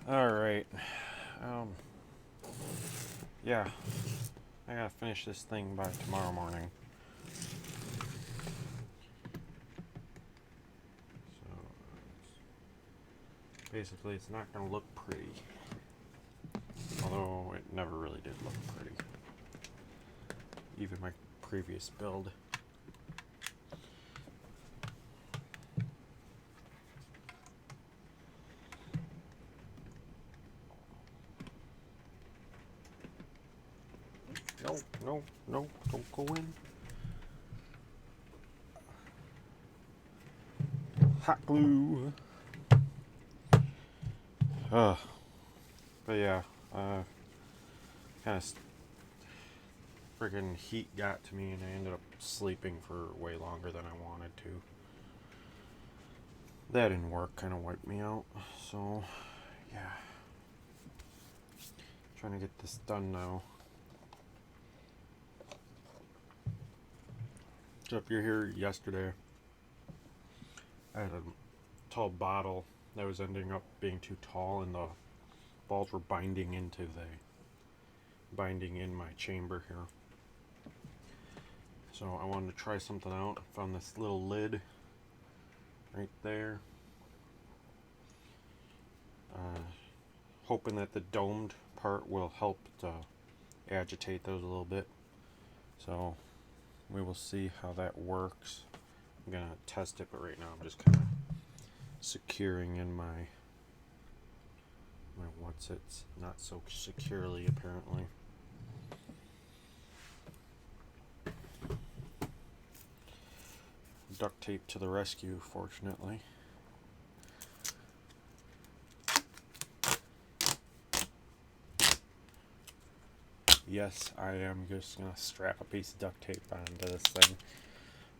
Alright. Um, yeah. I gotta finish this thing by tomorrow morning. So, basically, it's not gonna look pretty. Although, it never really did look pretty. Even my previous build. No, no, no, don't go in. Hot glue. Ugh. But yeah, kind of friggin' heat got to me and I ended up sleeping for way longer than I wanted to. That didn't work, kind of wiped me out. So, yeah. Trying to get this done now. So if you're here yesterday, I had a tall bottle that was ending up being too tall and the balls were binding in my chamber here. So I wanted to try something out. I found this little lid right there. Hoping that the domed part will help to agitate those a little bit. So we will see how that works. I'm gonna test it, but right now I'm just kind of securing in my what's it's not so securely apparently. Duct tape to the rescue, fortunately. Yes, I am just gonna strap a piece of duct tape onto this thing.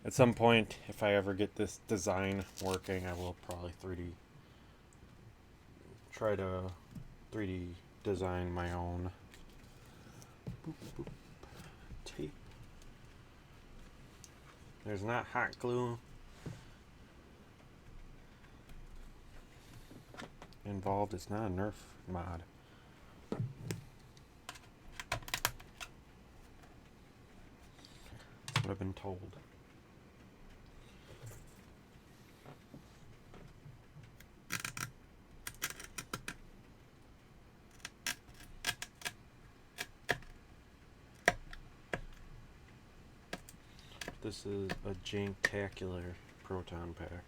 At some point, if I ever get this design working, I will probably try to 3D design my own boop, boop, tape. There's not hot glue involved. It's not a Nerf mod. That's what I've been told. This is a Janktacular proton pack.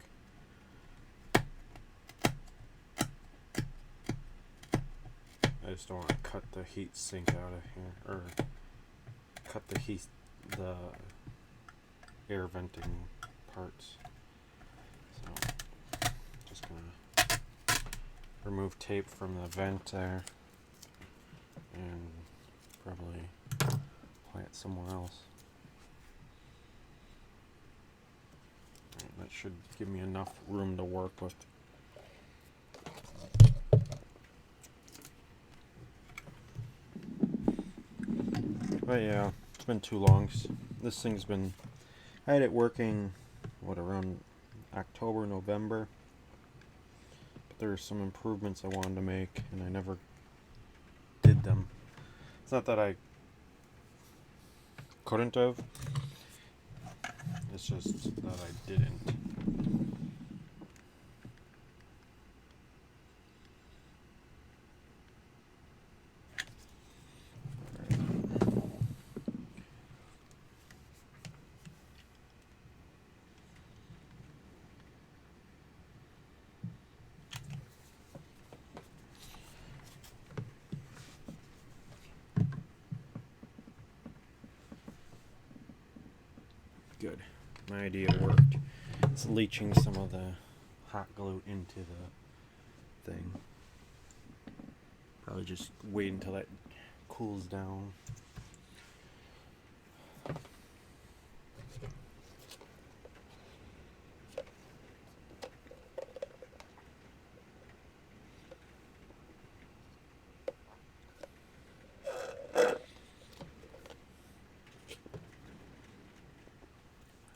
I just don't want to cut the heat sink out of here, or cut the air venting parts. So, just gonna remove tape from the vent there, and probably apply it somewhere else. That should give me enough room to work with. But yeah, it's been too long. This thing's been... I had it working, around October, November. But there were some improvements I wanted to make, and I never did them. It's not that I couldn't have. It's just that I didn't. Good. My idea worked. It's leaching some of the hot glue into the thing. Probably just wait until that cools down.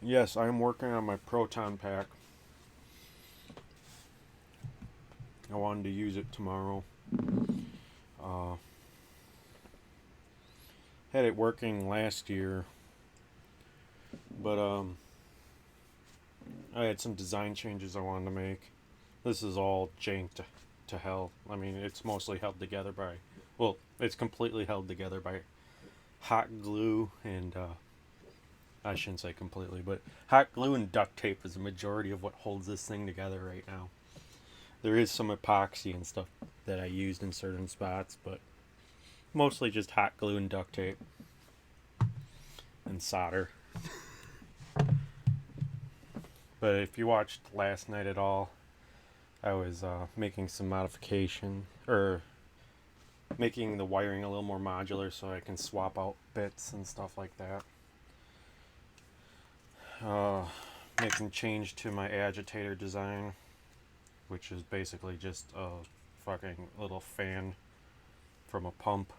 Yes, I'm working on my proton pack. I wanted to use it tomorrow. Uh, had it working last year, but I had some design changes I wanted to make. This is all janked to hell. I mean, it's mostly held together by, well, it's completely held together by hot glue and I shouldn't say completely, but hot glue and duct tape is the majority of what holds this thing together right now. There is some epoxy and stuff that I used in certain spots, but mostly just hot glue and duct tape and solder. But if you watched last night at all, I was making some modification, or making the wiring a little more modular so I can swap out bits and stuff like that. Making change to my agitator design, which is basically just a fucking little fan from a pump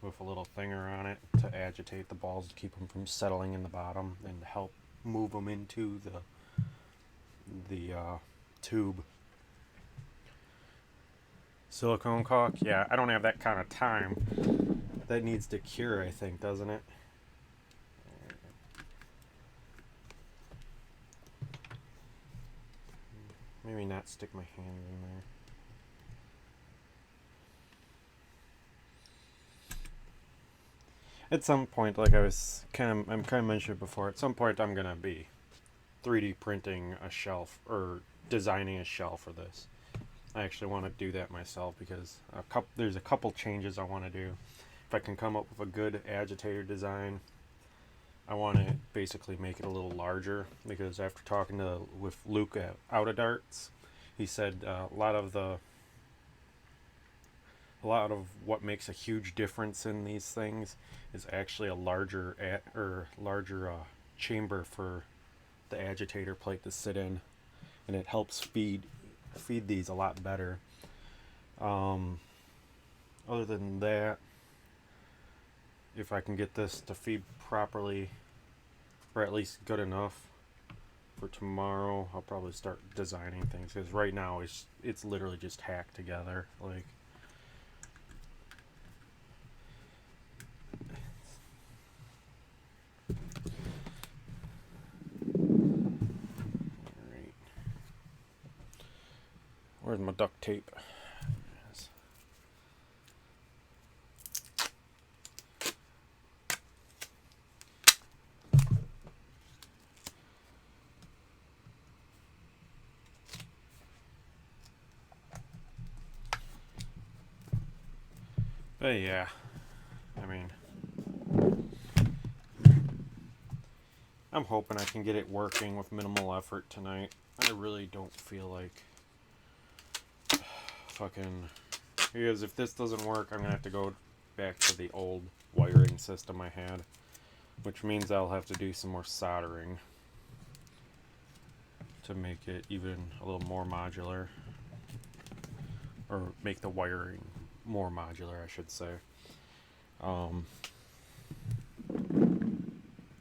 with a little thinger on it to agitate the balls to keep them from settling in the bottom and help move them into the tube. Silicone caulk, yeah, I don't have that kind of time. That needs to cure, I think, doesn't it? Maybe not stick my hand in there. At some point, like I'm kind of mentioned before, at some point I'm gonna be 3D printing a shelf or designing a shelf for this. I actually want to do that myself because there's a couple changes I want to do. If I can come up with a good agitator design, I want to basically make it a little larger, because after talking with Luke at Out of Darts, he said a lot of what makes a huge difference in these things is actually a larger chamber for the agitator plate to sit in, and it helps feed these a lot better. Other than that, if I can get this to feed properly, or at least good enough for tomorrow, I'll probably start designing things, because right now it's literally just hacked together. Like, alright, where's my duct tape? Yes. But yeah, I mean, I'm hoping I can get it working with minimal effort tonight. I really don't feel like fucking, because if this doesn't work, I'm gonna have to go back to the old wiring system I had, which means I'll have to do some more soldering to make it even a little more modular, or make the wiring more modular, I should say.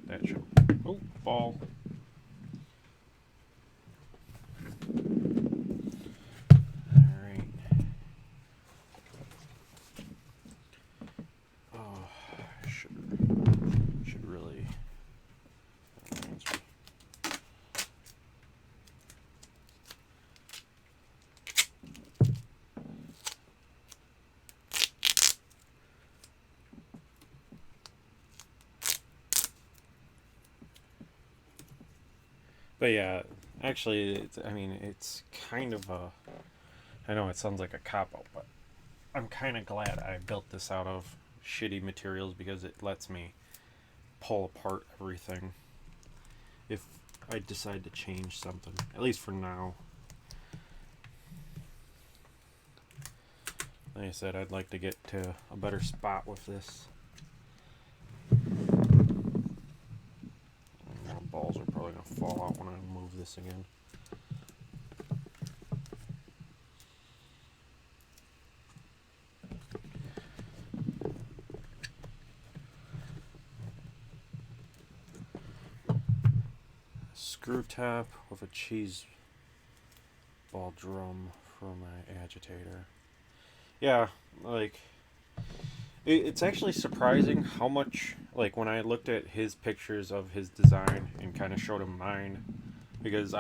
That should, oh, ball. Alright. Oh, I should really, that reminds me. But yeah, actually, it's kind of a, I know it sounds like a cop-out, but I'm kind of glad I built this out of shitty materials, because it lets me pull apart everything if I decide to change something, at least for now. Like I said, I'd like to get to a better spot with this. Balls are probably going to fall out when I move this again. Screw top with a cheese ball drum for my agitator. Yeah, like it's actually surprising how much, like, when I looked at his pictures of his design and kind of showed him mine, because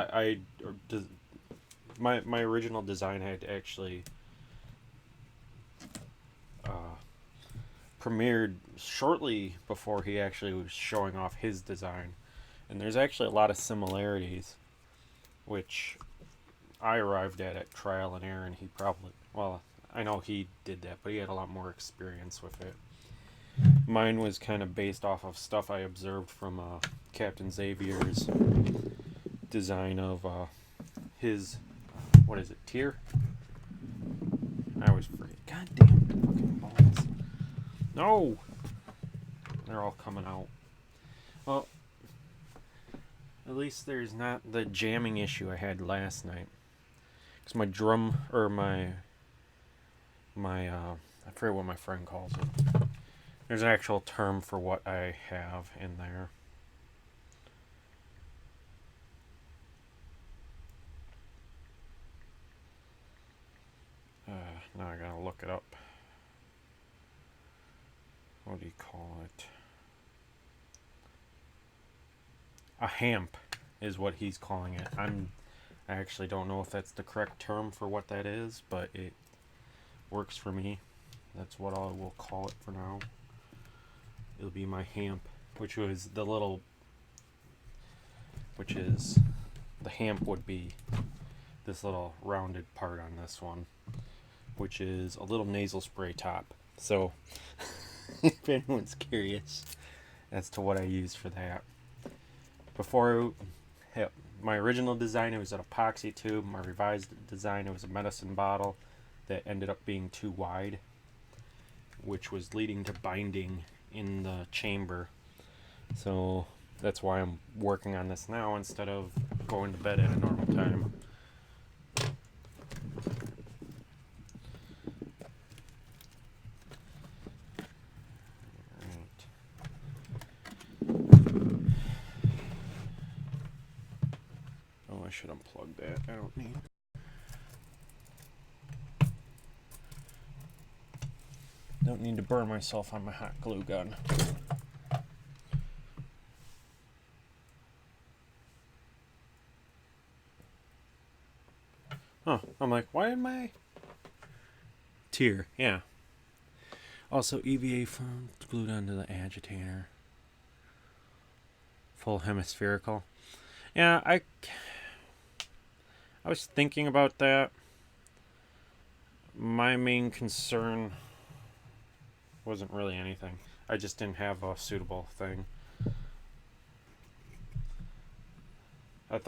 my original design had actually premiered shortly before he actually was showing off his design, and there's actually a lot of similarities, which I arrived at trial and error, and he probably, well, I know he did that, but he had a lot more experience with it. Mine was kind of based off of stuff I observed from Captain Xavier's design of his, what is it, tier? I always forget. God damn fucking balls. No! They're all coming out. Well, at least there's not the jamming issue I had last night. Because my drum, or my I forget what my friend calls it. There's an actual term for what I have in there. Now I gotta look it up. What do you call it? A hamp is what he's calling it. I actually don't know if that's the correct term for what that is, but it works for me. That's what I will call it for now. It'll be my hamp, which was the little, which is, the hamp would be this little rounded part on this one, which is a little nasal spray top. So, if anyone's curious as to what I use for that. Before, my original design, it was an epoxy tube. My revised design, it was a medicine bottle that ended up being too wide, which was leading to binding in the chamber. So that's why I'm working on this now instead of going to bed at a normal time. I should unplug that. I don't need. Don't need to burn myself on my hot glue gun. Huh. I'm like, why am I? Tier, yeah. Also, EVA foam glued onto the agitator. Full hemispherical. Yeah, I was thinking about that. My main concern wasn't really anything. I just didn't have a suitable thing. I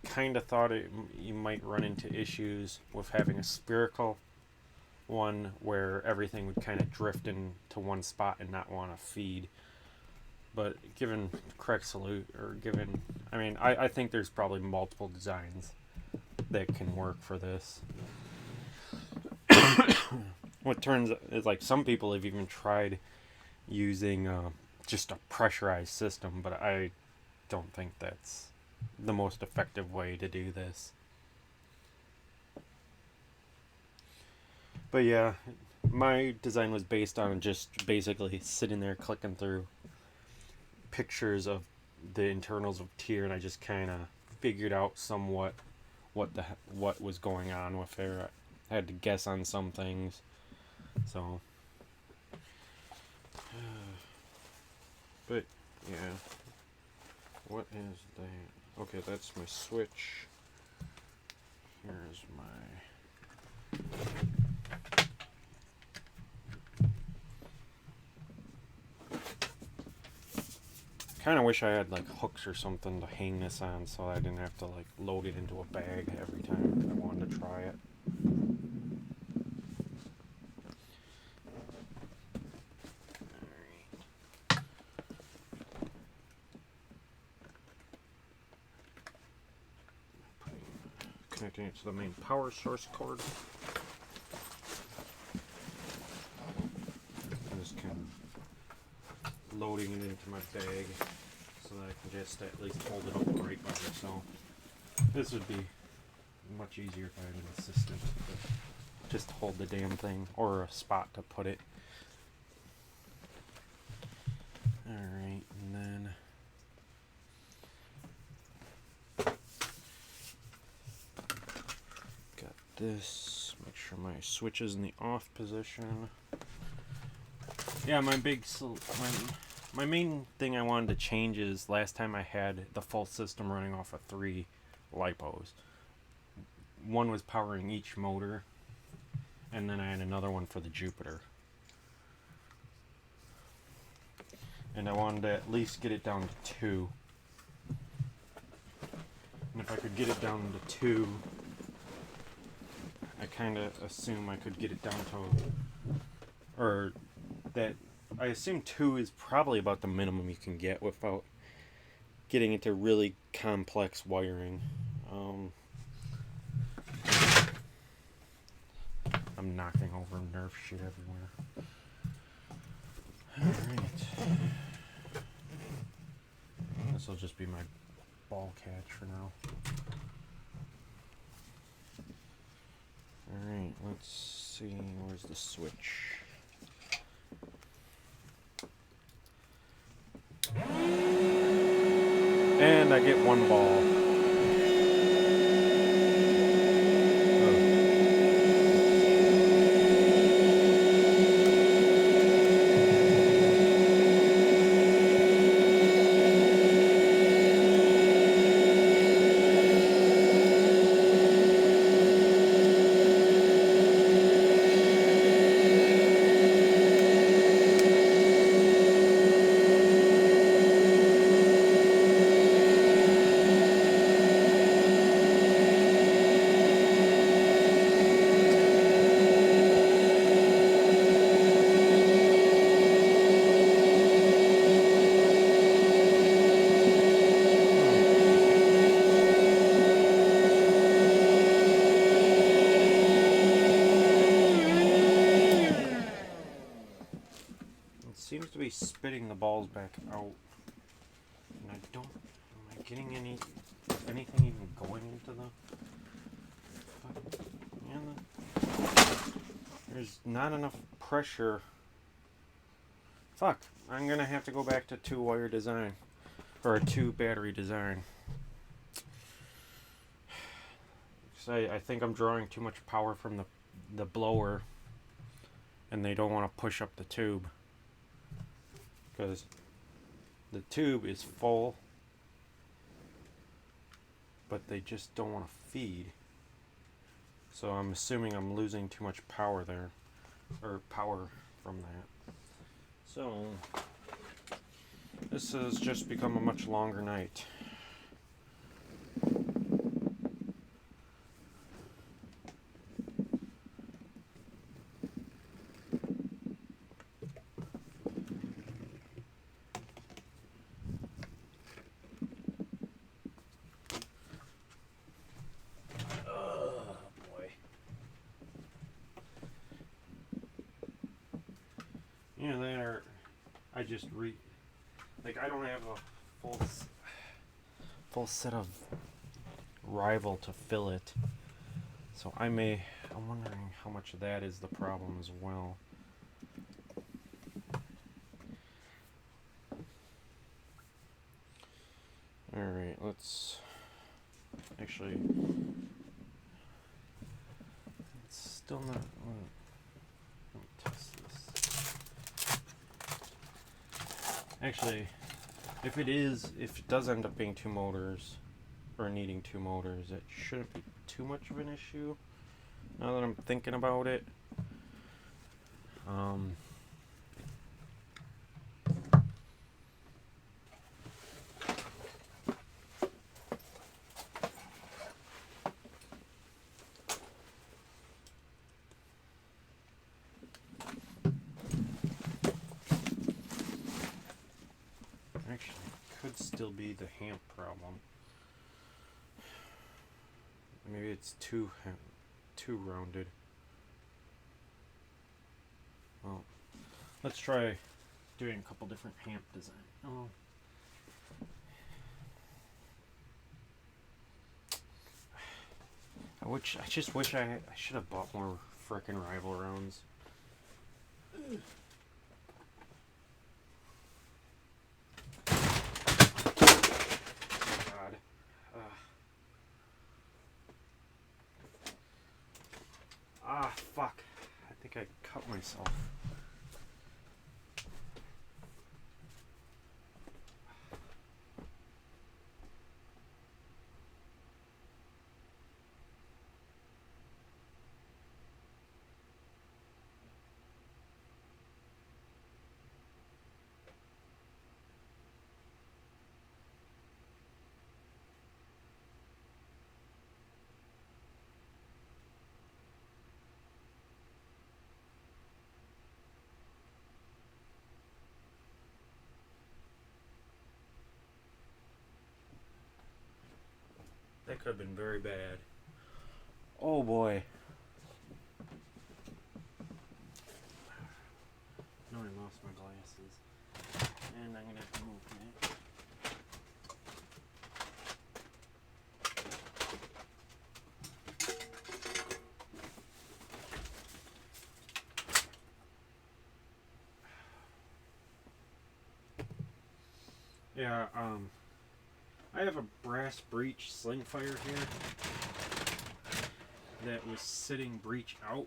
kind of thought you might run into issues with having a spherical one where everything would kind of drift into one spot and not want to feed. But given the correct I think there's probably multiple designs that can work for this. What turns is, like, some people have even tried using just a pressurized system, but I don't think that's the most effective way to do this. But yeah, my design was based on just basically sitting there clicking through pictures of the internals of tier, and I just kind of figured out somewhat what was going on with her. I had to guess on some things, so but yeah, what is that? Okay, that's my switch. Here's my kind of wish I had like hooks or something to hang this on, so I didn't have to like load it into a bag every time I wanted to try it. Connecting it to the main power source cord. I'm just kind of loading it into my bag so that I can just at least hold it upright by myself. This would be much easier if I had an assistant, but just hold the damn thing, or a spot to put it. Alright, and then got this. Make sure my switch is in the off position. Yeah, my main thing I wanted to change is last time I had the full system running off of 3 lipos. One was powering each motor, and then I had another one for the Jupiter. And I wanted to at least get it down to 2. And if I could get it down to 2, I kind of assume I could get it down to, or that I assume 2 is probably about the minimum you can get without getting into really complex wiring. I'm knocking over Nerf shit everywhere. Alright. This will just be my ball catch for now. Alright, let's see, where's the switch? And I get 1 ball. Seems to be spitting the balls back out, and I don't. Am I getting anything even going into the? Yeah, there's not enough pressure. Fuck! I'm gonna have to go back to 2-wire design, or a 2-battery design. So I think I'm drawing too much power from the blower, and they don't want to push up the tube. Because the tube is full, but they just don't want to feed. So I'm assuming I'm losing too much power there, or power from that. So this has just become a much longer night. Yeah, they are. I just I don't have a full set of rival to fill it, so I'm wondering how much of that is the problem as well. All right, let's actually. It's still not. Let me test this. Actually, if it does end up being 2 motors, or needing 2 motors, it shouldn't be too much of an issue, now that I'm thinking about it. Actually, it could still be the hamp problem. Maybe it's too rounded. Well, let's try doing a couple different hamp design. Oh. I just wish I should have bought more frickin' rival rounds. God. Fuck. I think I cut myself. That could have been very bad. Oh boy. No, I lost my glasses. And I'm gonna have to move that. Yeah, I have a brass breech sling fire here that was sitting breech out,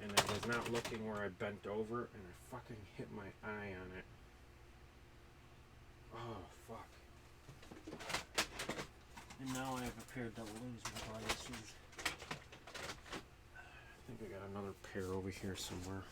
and I was not looking where I bent over, and I fucking hit my eye on it. Oh, fuck. And now I have a pair to lose my glasses. I think I got another pair over here somewhere.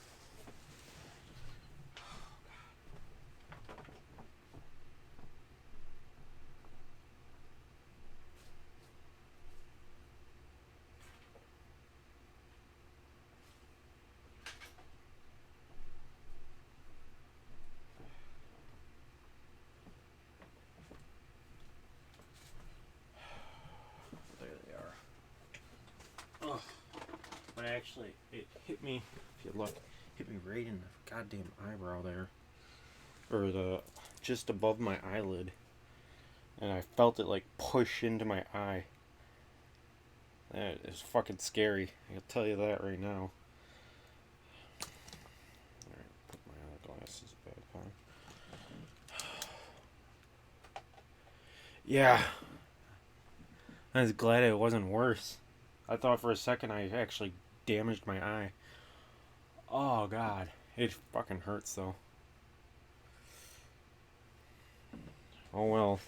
But actually, it hit me, if you look, hit me right in the goddamn eyebrow there. Or just above my eyelid. And I felt it like push into my eye. That is fucking scary. I can tell you that right now. Alright, put my other glasses back on. Yeah. I was glad it wasn't worse. I thought for a second I actually damaged my eye. Oh god. It fucking hurts though. Oh well.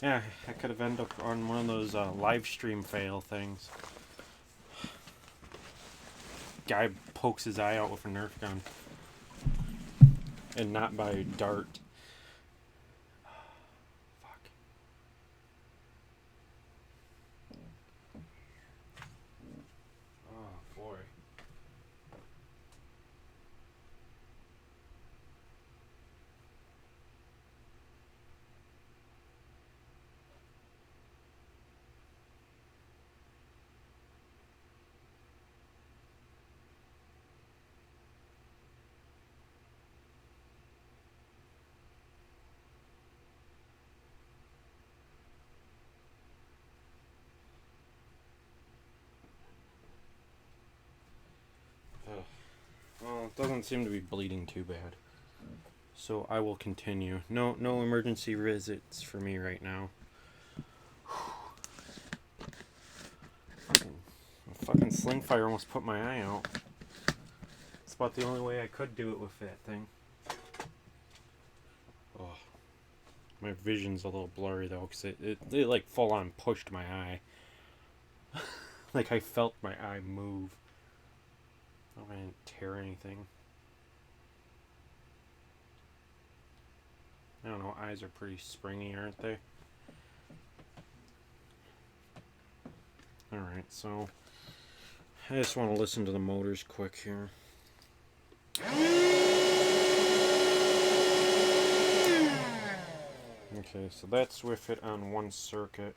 Yeah, I could have ended up on one of those live stream fail things. Guy pokes his eye out with a Nerf gun. And not by a dart. Well, it doesn't seem to be bleeding too bad. So I will continue. No emergency visits for me right now. A fucking sling fire almost put my eye out. It's about the only way I could do it with that thing. Oh, my vision's a little blurry though, because it like full on pushed my eye. Like I felt my eye move. Oh, I didn't tear anything. I don't know, eyes are pretty springy, aren't they? Alright, so I just want to listen to the motors quick here. Okay, so that's with it on one circuit.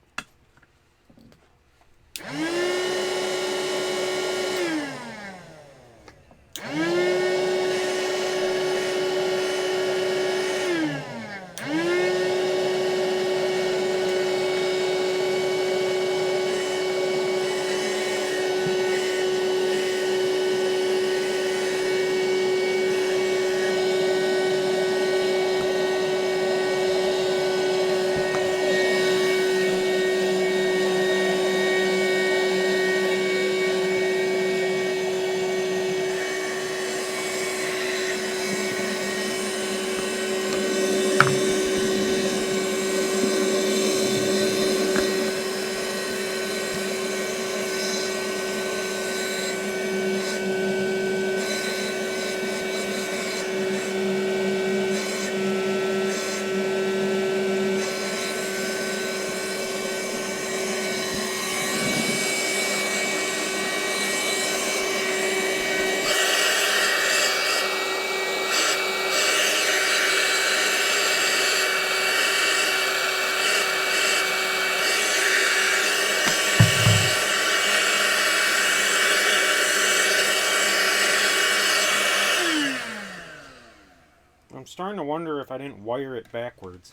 starting to wonder if I didn't wire it backwards.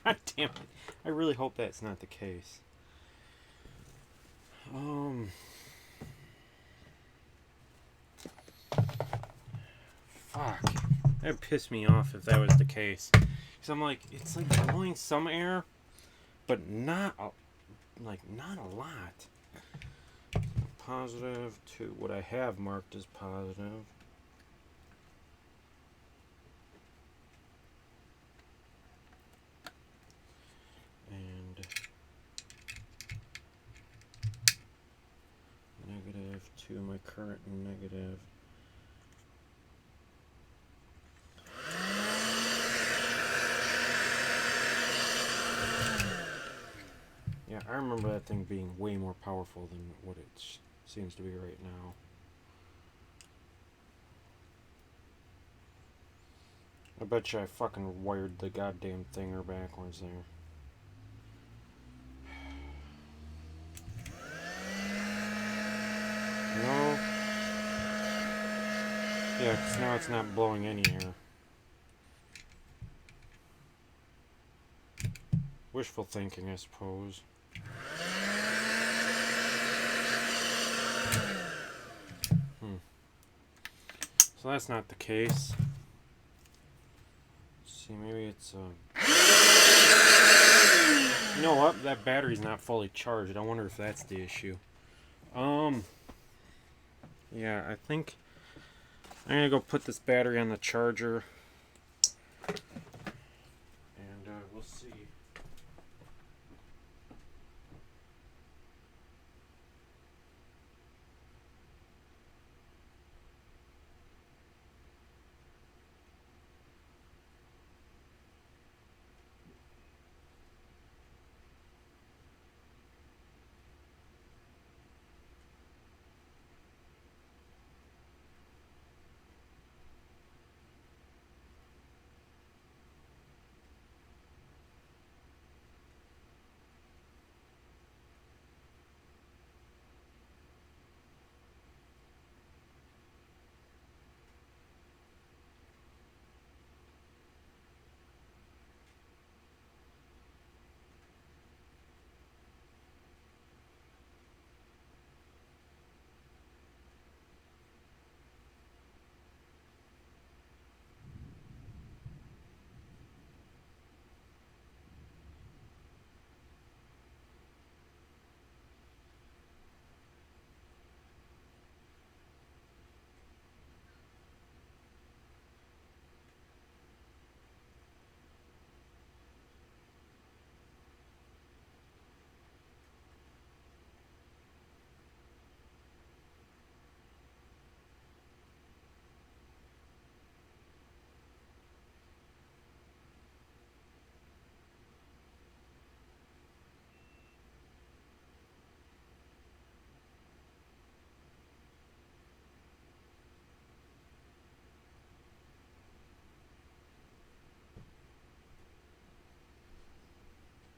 God damn it. I really hope that's not the case. Fuck. That'd piss me off if that was the case. Because I'm like, it's like blowing some air, but not a lot. Positive to what I have marked as positive. And negative to my current negative. Yeah, I remember that thing being way more powerful than what it seems to be right now. I bet you I fucking wired the goddamn thinger backwards there. No. Yeah, because now it's not blowing any air. Wishful thinking, I suppose. So that's not the case. Let's see, maybe it's you know what? That battery's not fully charged. I wonder if that's the issue. Yeah, I think I'm gonna go put this battery on the charger, and we'll see.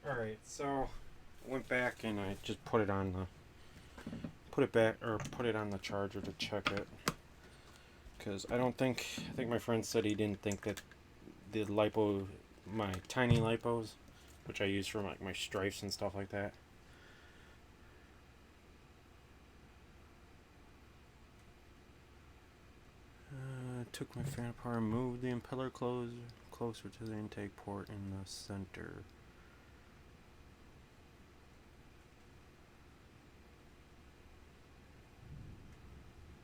Alright, so I went back and I just put it on the charger to check it. Because I think my friend said he didn't think that the lipo, my tiny lipos, which I use for like my stripes and stuff like that. Took my fan apart and moved the impeller closer to the intake port in the center.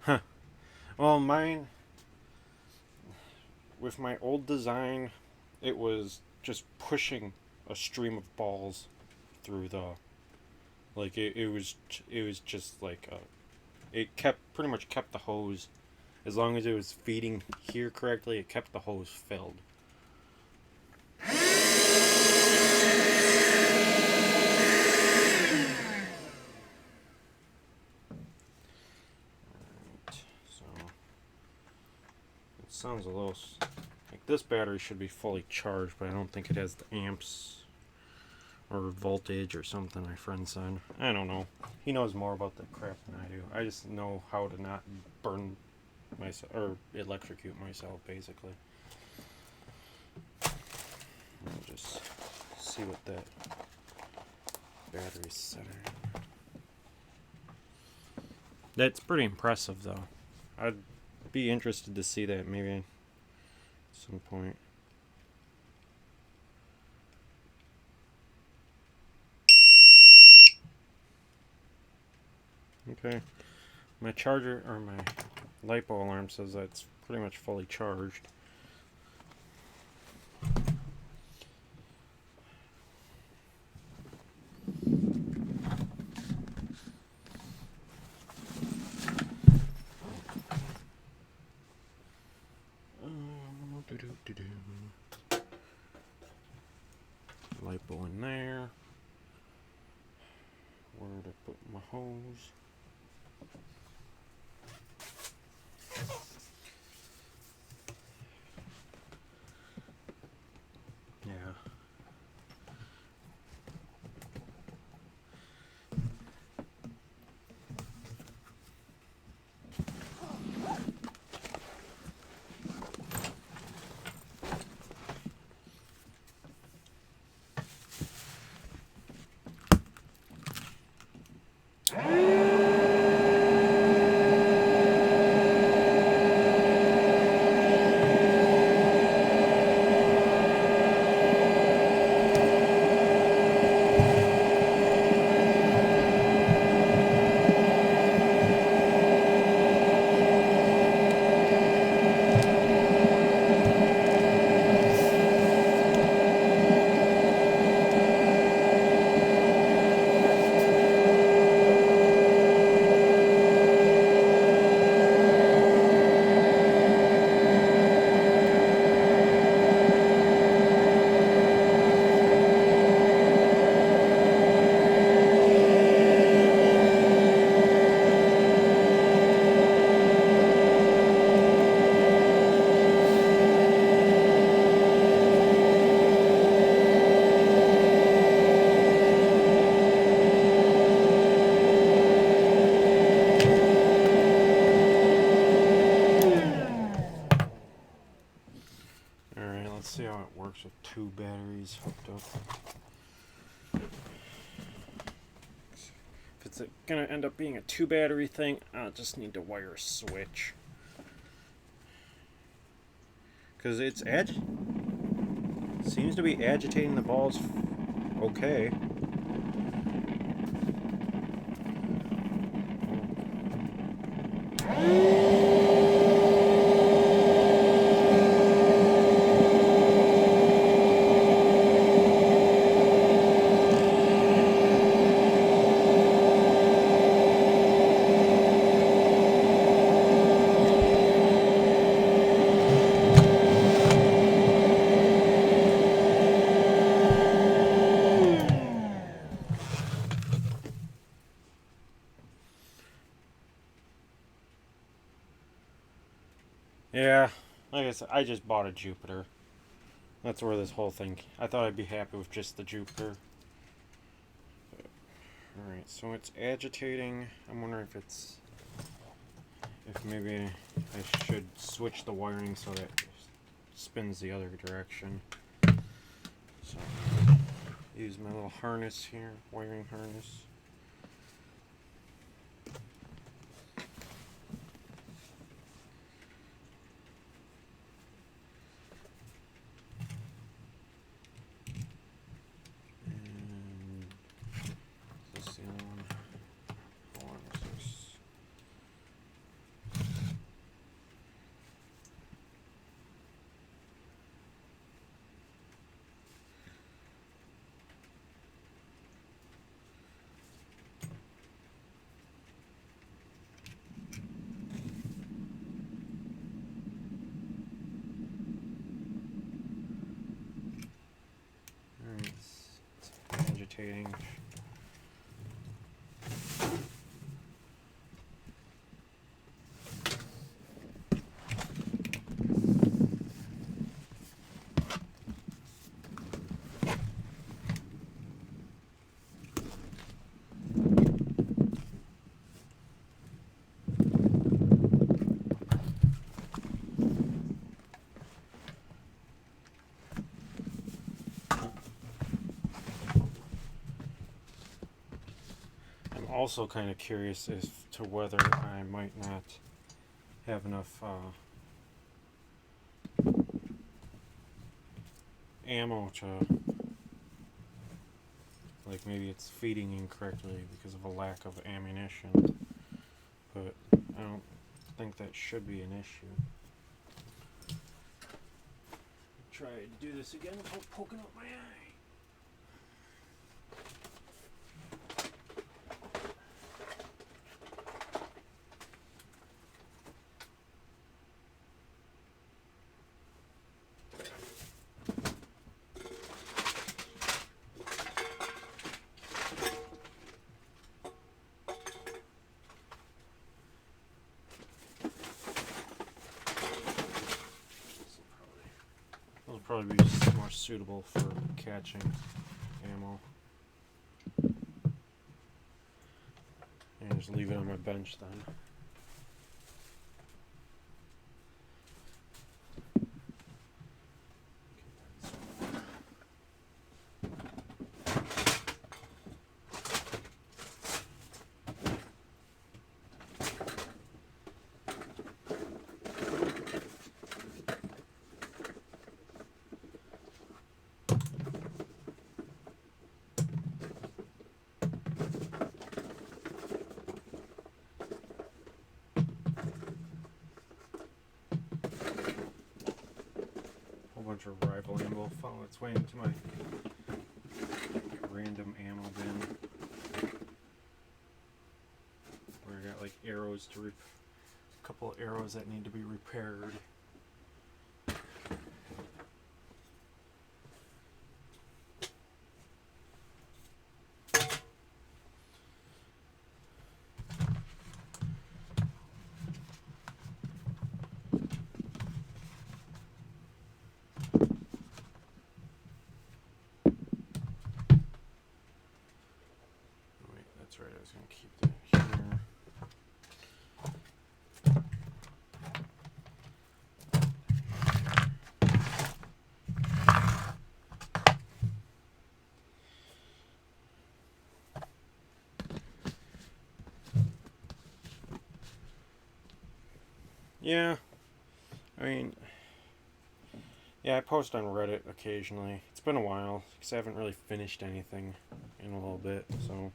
Huh. Well, mine, with my old design, it was just pushing a stream of balls through the, like, it was just like, it pretty much kept the hose, as long as it was feeding here correctly, it kept the hose filled. Sounds a little like this battery should be fully charged, but I don't think it has the amps or voltage or something, my friend said. I don't know. He knows more about the crap than I do. I just know how to not burn myself or electrocute myself, basically. I'll just see what that battery's set at. That's pretty impressive, though. I'd be interested to see that maybe at some point. Okay, my charger, or my LiPo alarm says that's pretty much fully charged. LiPo in there. Where to put my hose? Yeah. See how it works with two batteries hooked up. If it's gonna end up being a two battery thing, I'll just need to wire a switch. Because it's seems to be agitating the balls okay. Yeah, like I said, I just bought a Jupiter. That's where this whole thing... I thought I'd be happy with just the Jupiter. Alright, so it's agitating. I'm wondering if it's... if maybe I should switch the wiring so that it spins the other direction. So, use my little harness here, wiring harness. Agitating. also kind of curious as to whether I might not have enough ammo to, like, maybe it's feeding incorrectly because of a lack of ammunition, but I don't think that should be an issue. Try to do this again without poking out my eye. Probably be more suitable for catching ammo. And just leave it on my bench then. Bunch of rival ammo follow its way into my random ammo bin where I got like arrows to a couple of arrows that need to be repaired. That's right, I was going to keep that here. Yeah, I mean, yeah, I post on Reddit occasionally. It's been a while, because I haven't really finished anything in a little bit, so...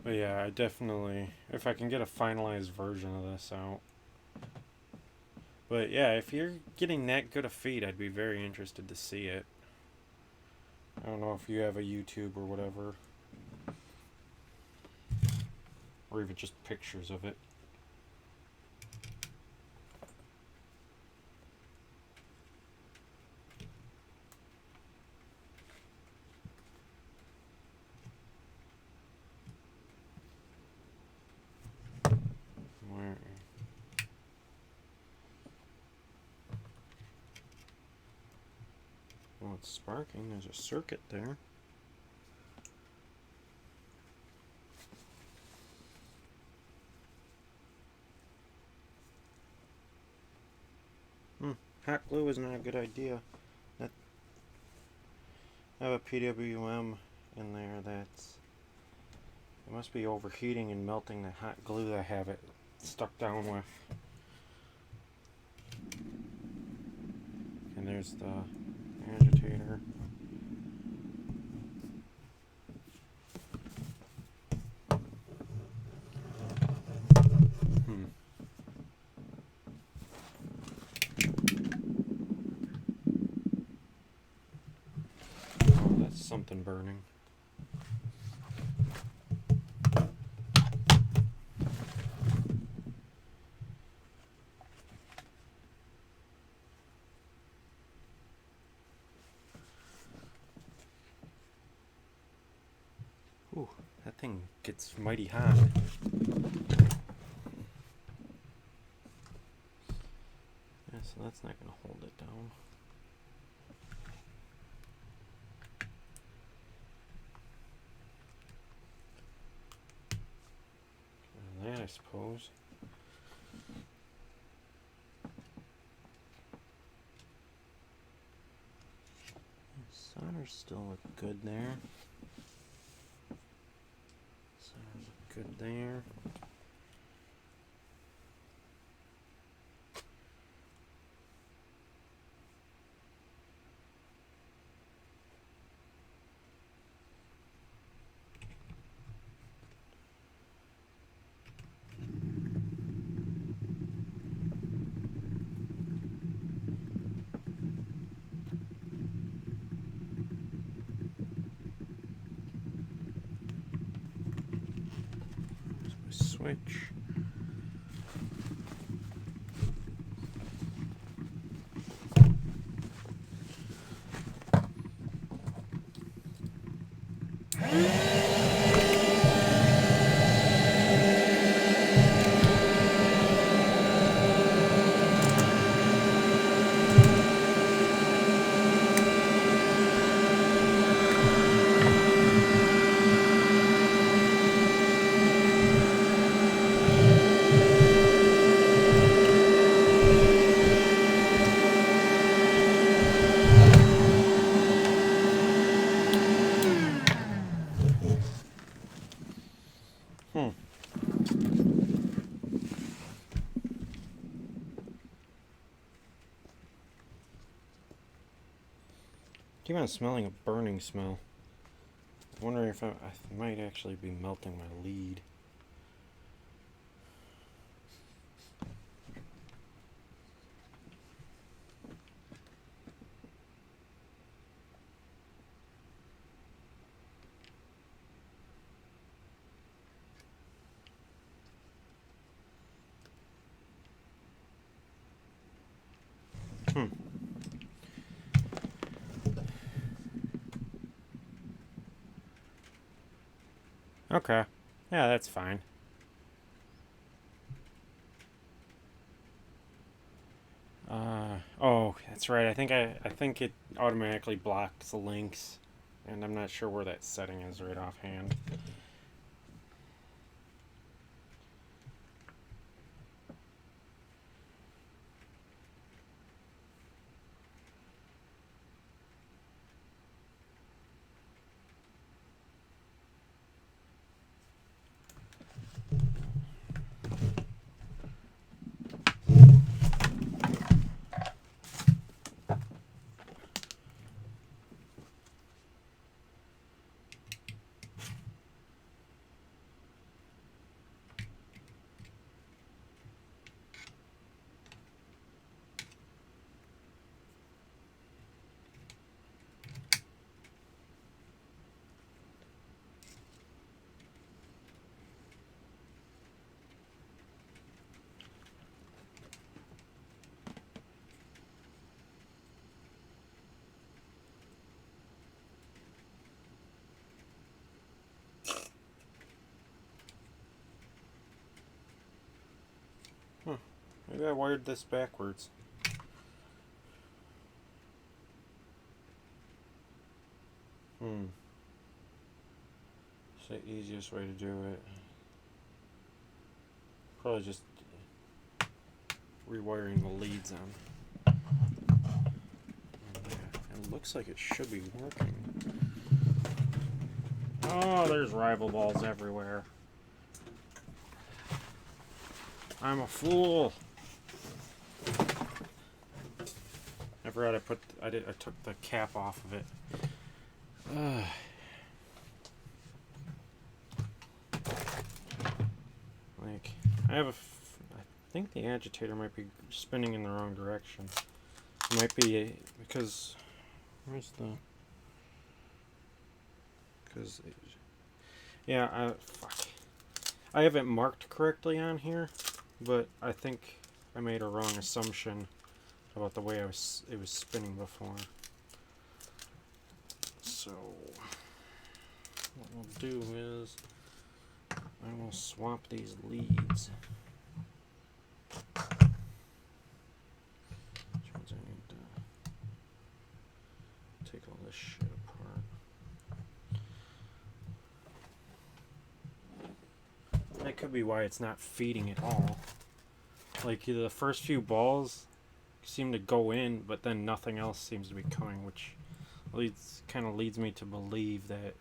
But yeah, I definitely, if I can get a finalized version of this out. But yeah, if you're getting that good a feed, I'd be very interested to see it. I don't know if you have a YouTube or whatever. Or even just pictures of it. Where? Well, it's sparking. There's a circuit there. Hot glue is not a good idea. I have a PWM in there that's... It must be overheating and melting the hot glue that I have it stuck down with. And there's the agitator. Oh, that's something burning. Ooh, that thing gets mighty hot. Yeah, so that's not going to hold it down. That, I suppose. Centers still look good there. Centers look good there. Switch. Keep on smelling a burning smell. I'm wondering if I might actually be melting my lead. Okay. Yeah, that's fine. Oh, that's right. I think it automatically blocks the links, and I'm not sure where that setting is right offhand. Maybe I wired this backwards. It's the easiest way to do it. Probably just rewiring the leads on. It looks like it should be working. Oh, there's rival balls everywhere. I'm a fool. I forgot I took the cap off of it. Like, I think the agitator might be spinning in the wrong direction. It might be because, fuck. I have it marked correctly on here, but I think I made a wrong assumption about the way it was spinning before. So what we'll do is I will swap these leads. Which ones I need to take all this shit apart. That could be why it's not feeding at all. Like, the first few balls seem to go in, but then nothing else seems to be coming, which kind of leads me to believe that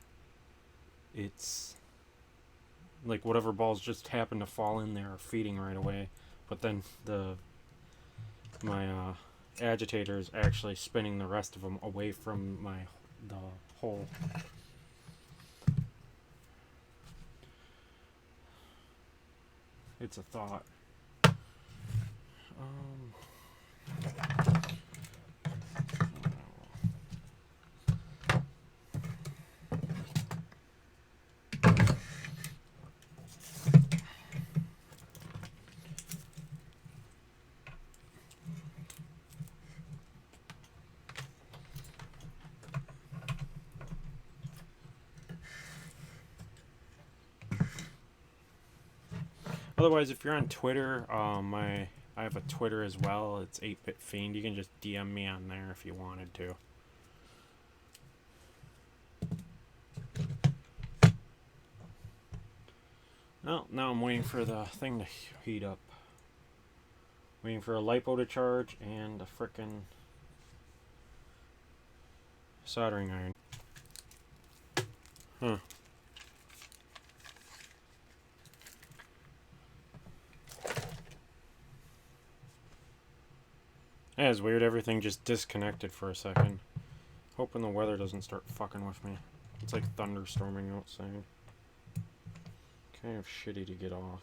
it's like whatever balls just happen to fall in there are feeding right away, but then my agitator is actually spinning the rest of them away from the hole. It's a thought. Otherwise, if you're on Twitter, I have a Twitter as well. It's 8-Bit Fiend. You can just DM me on there if you wanted to. Well, now I'm waiting for the thing to heat up. Waiting for a lipo to charge and a frickin' soldering iron. Huh. Yeah, it's weird. Everything just disconnected for a second. Hoping the weather doesn't start fucking with me. It's like thunderstorming outside. Kind of shitty to get off.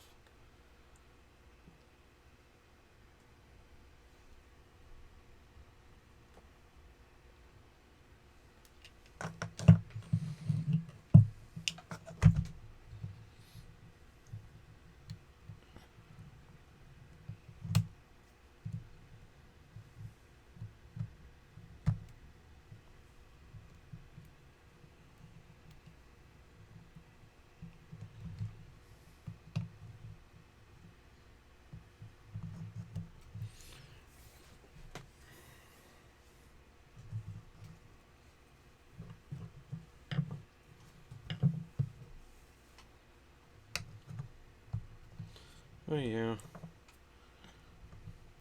Oh yeah.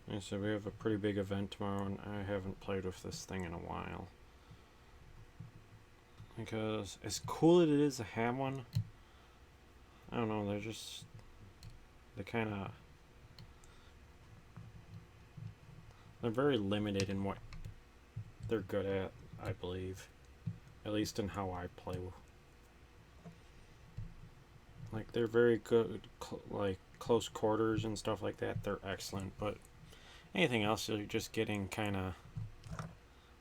Like I said, we have a pretty big event tomorrow, and I haven't played with this thing in a while. Because as cool as it is to have one, I don't know, they're very limited in what they're good at, I believe. At least in how I play. Like, they're very good, like, close quarters and stuff like that, they're excellent, but anything else, you're just getting kind of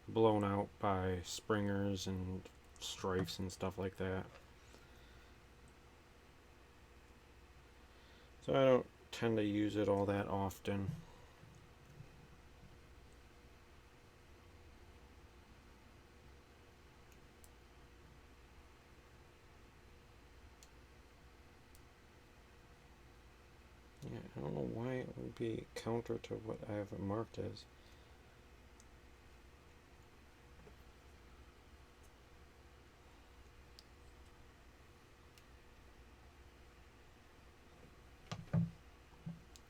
blown out by springers and strafes and stuff like that. So I don't tend to use it all that often. Yeah, I don't know why it would be counter to what I have it marked as.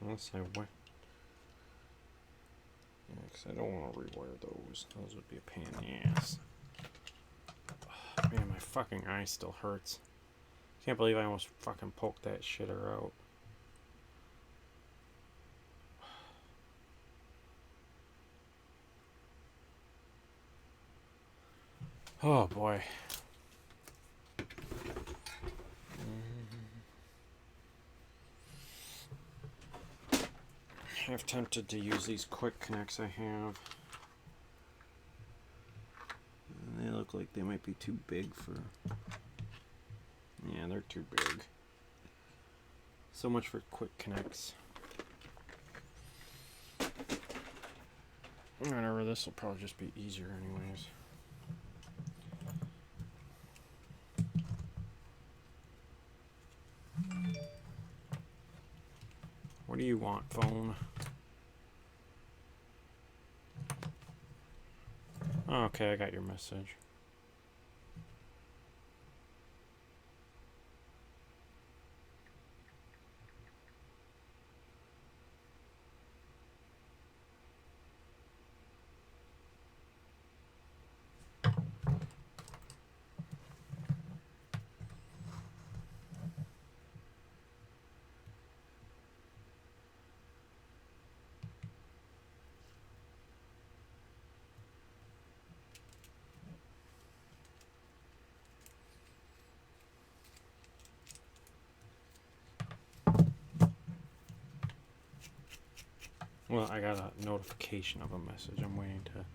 Unless I went. Yeah, because I don't want to rewire those. Those would be a pain in the ass. Oh, man, my fucking eye still hurts. Can't believe I almost fucking poked that shitter out. Oh boy. I've tempted to use these quick connects I have. They look like they might be too big for... Yeah, they're too big. So much for quick connects. Whatever, this will probably just be easier anyways. What do you want, phone? Oh, okay, I got your message. Well, I got a notification of a message. I'm waiting to...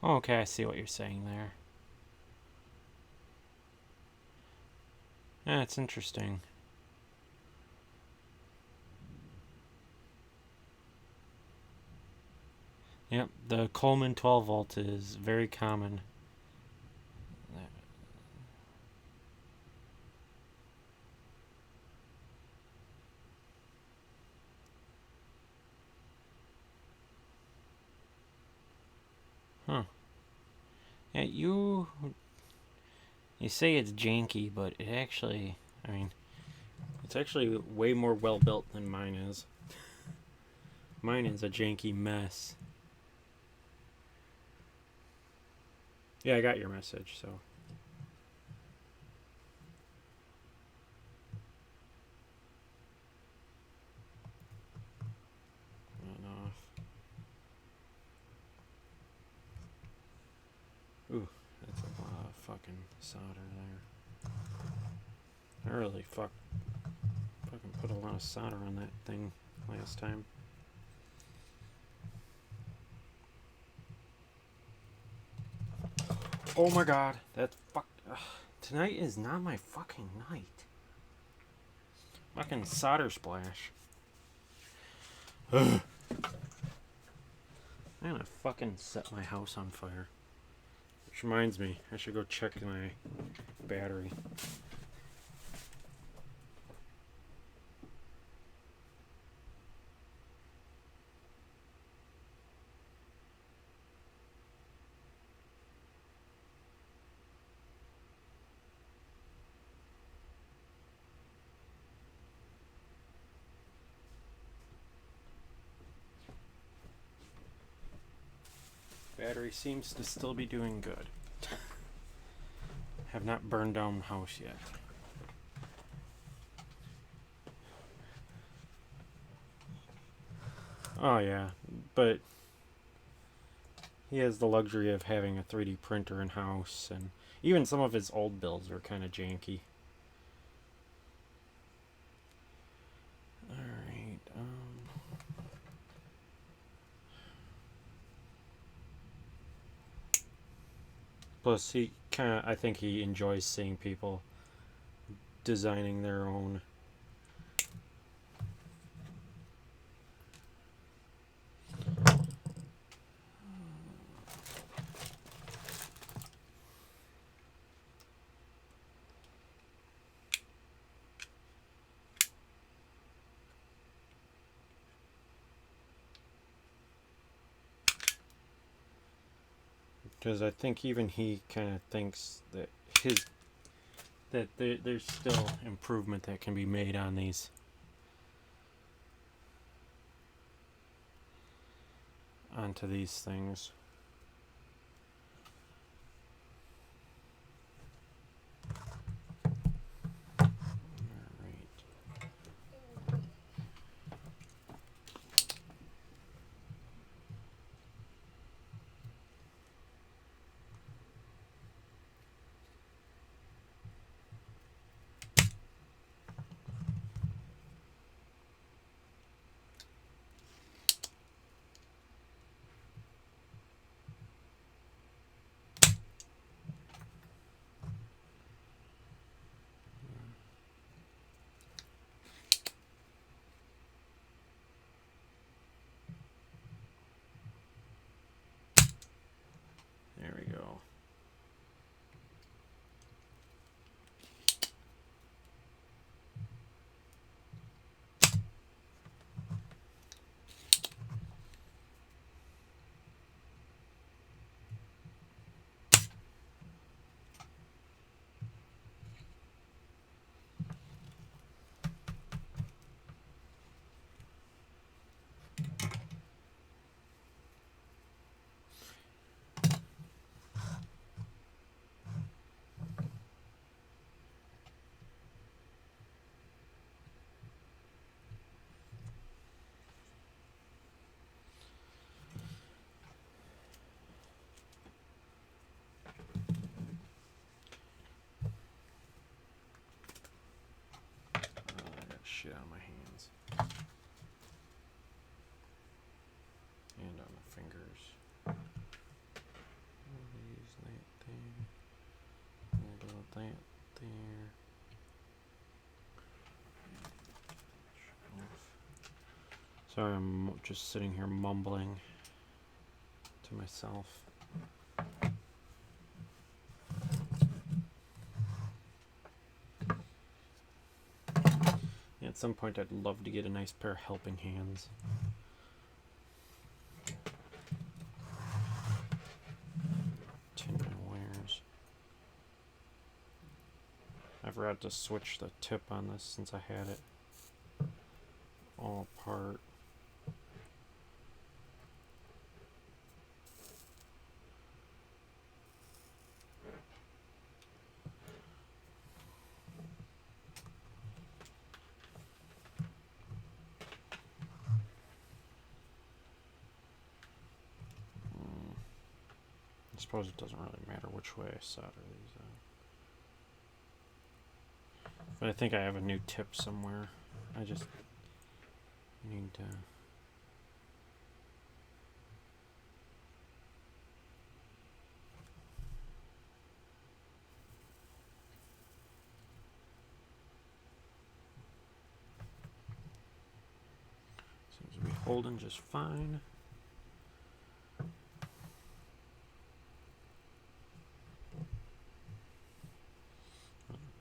Oh, okay, I see what you're saying there. Yeah, it's interesting. Yep, the Coleman 12 volt is very common. Huh. Yeah, you say it's janky, but it actually, I mean, it's actually way more well built than mine is. Mine is a janky mess. Yeah, I got your message, so. On off. Ooh, that's a lot of fucking solder there. I really fucking put a lot of solder on that thing last time. Oh my god, that tonight is not my fucking night. Fucking solder splash. I'm gonna fucking set my house on fire. Which reminds me, I should go check my battery. Battery seems to still be doing good. Have not burned down the house yet. Oh yeah, but he has the luxury of having a 3D printer in house, and even some of his old builds are kind of janky. Alright, plus he I think he enjoys seeing people designing their own. Because I think even he kind of thinks that there's still improvement that can be made on these. Onto these things. get on my hands and on the fingers. These that there, a little of that there. Sorry, I'm just sitting here mumbling to myself. At some point, I'd love to get a nice pair of helping hands. Tin wires. I forgot to switch the tip on this since I had it all apart. I suppose it doesn't really matter which way I solder these out. But I think I have a new tip somewhere. I just need to... Seems to be holding just fine.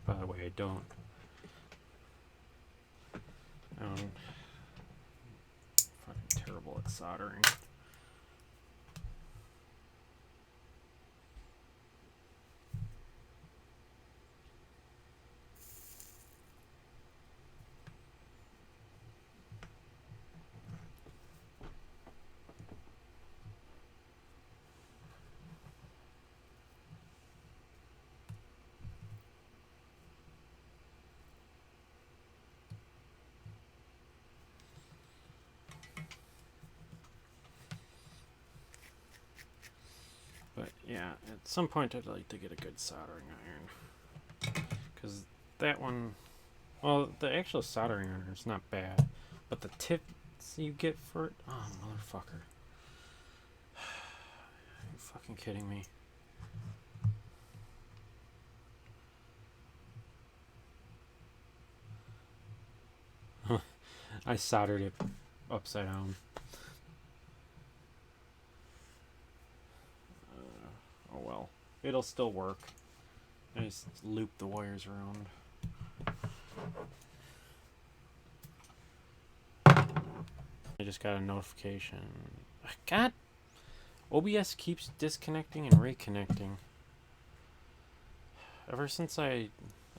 By the way, I'm fucking terrible at soldering. But yeah, at some point I'd like to get a good soldering iron. Because that one, well, the actual soldering iron is not bad. But the tips you get for it, oh, motherfucker. Are you fucking kidding me? I soldered it upside down. Oh well, it'll still work. I just loop the wires around. I just got a notification. God, OBS keeps disconnecting and reconnecting. Ever since I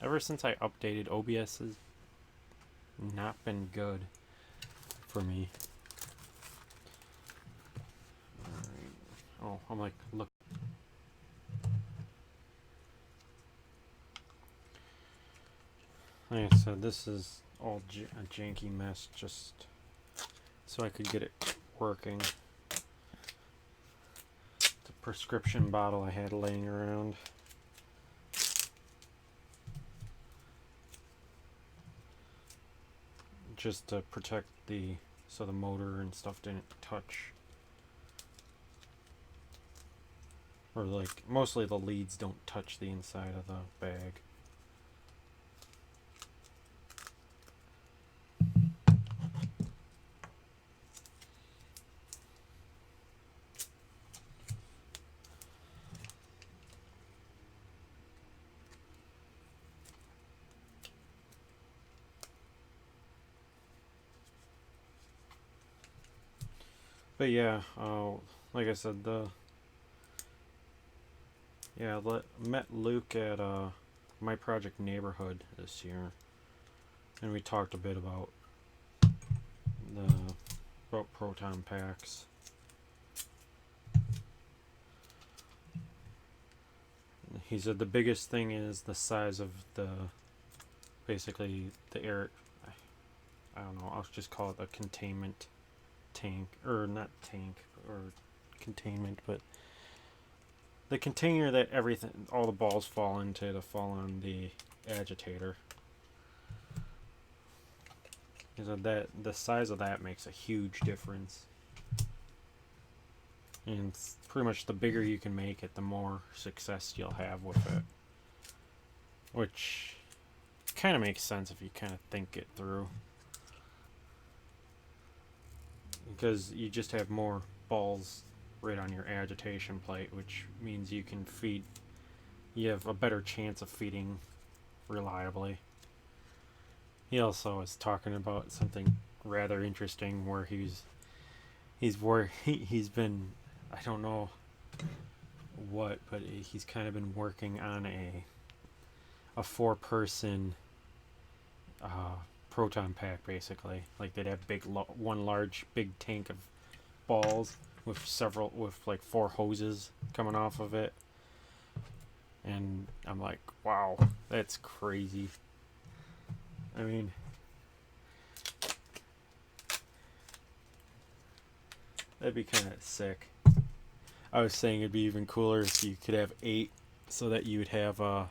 updated, OBS has not been good for me. Oh, I'm like, look. Like I said, this is all a janky mess just so I could get it working. The prescription bottle I had laying around. Just to protect so the motor and stuff didn't touch. Or like, mostly the leads don't touch the inside of the bag. But yeah, like I said, met Luke at My Project Neighborhood this year, and we talked a bit about proton packs. He said the biggest thing is the size of basically the air. I don't know. I'll just call it a containment tank, or not tank, or containment, but the container that all the balls fall into to fall on the agitator. Because that the size of that makes a huge difference. And it's pretty much the bigger you can make it, the more success you'll have with it. Which kind of makes sense if you kind of think it through. Because you just have more balls right on your agitation plate, which means you can feed. You have a better chance of feeding reliably. He also is talking about something rather interesting where he's been, I don't know what, but he's kind of been working on a 4-person proton pack, basically. Like they'd have one large big tank of balls with like 4 hoses coming off of it. And I'm like, wow, that's crazy. I mean, that'd be kind of sick. I was saying it'd be even cooler if you could have 8, so that you would have the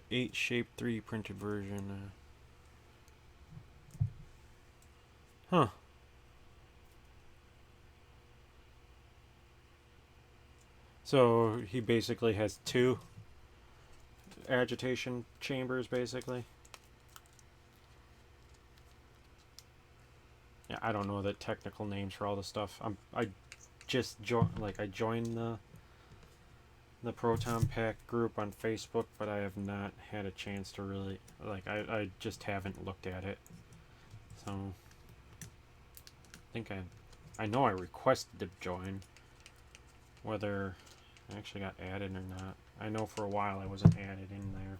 8 shape 3D printed version. Huh. So he basically has 2 agitation chambers, basically. Yeah, I don't know the technical names for all the stuff. I joined the proton pack group on Facebook, but I have not had a chance to really I just haven't looked at it. So I think I know I requested to join. Whether I actually got added or not. I know for a while I wasn't added in there.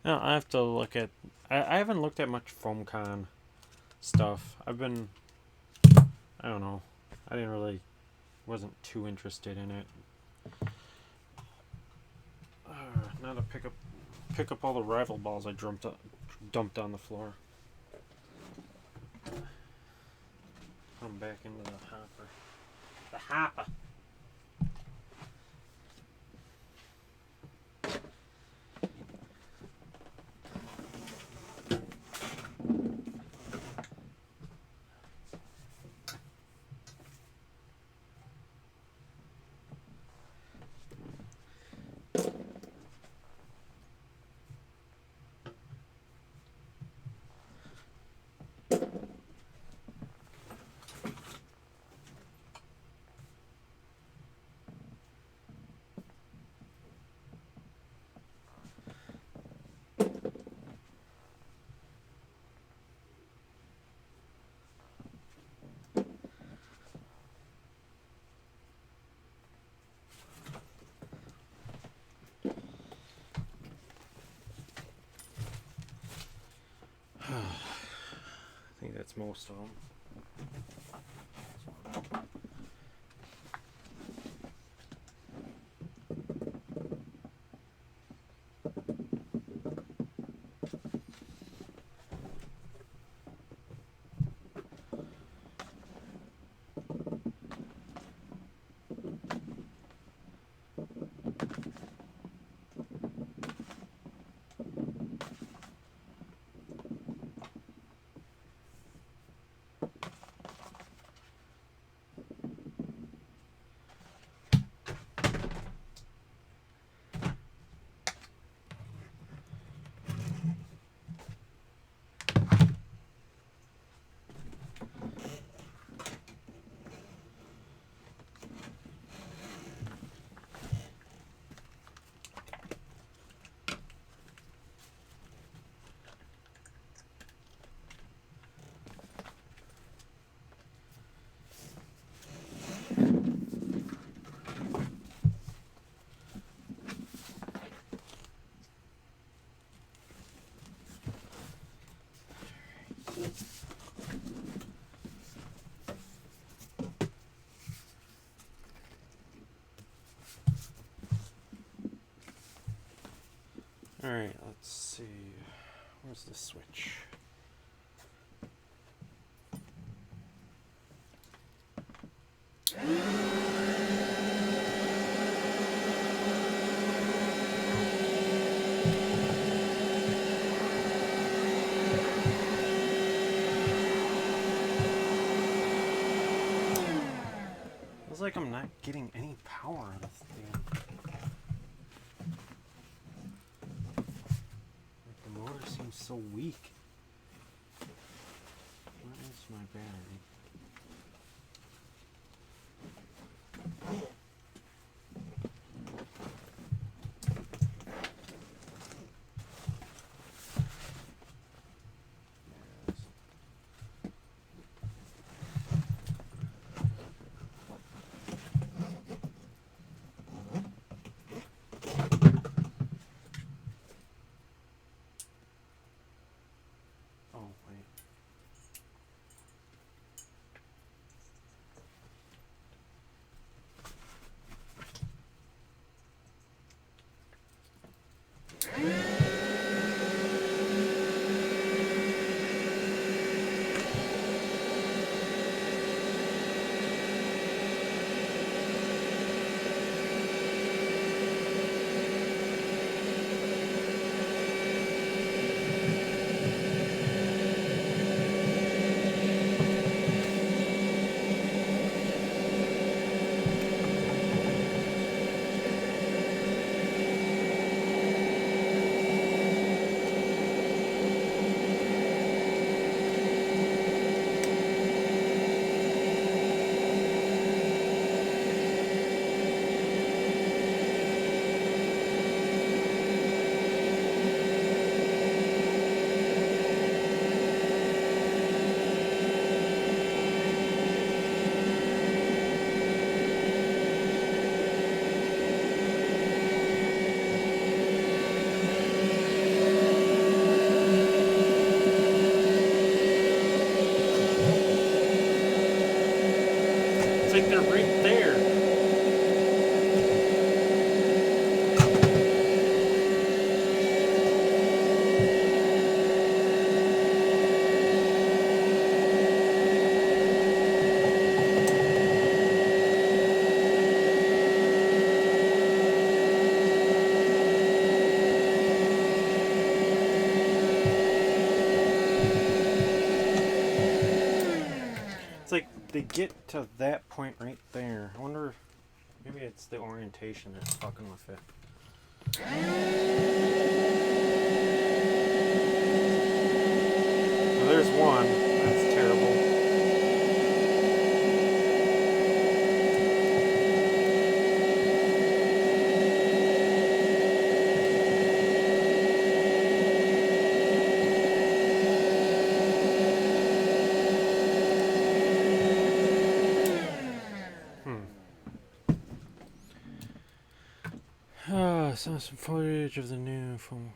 No, I have to look at. I haven't looked at much FoamCon stuff. I've been. I don't know. I wasn't too interested in it. Now to pick up all the rival balls I dumped on the floor. Come back into the hopper. The hopper. I think that's most of them. Alright, let's see. Where's the switch? Feels like I'm not getting any power out of this thing. Like the motor seems so weak. Where is my battery? Oh, wait. It's like they're right there. It's like they get to that point right there. I wonder, maybe it's the orientation that's fucking with it. Well, there's one. That's terrible. Saw some footage of the new phone.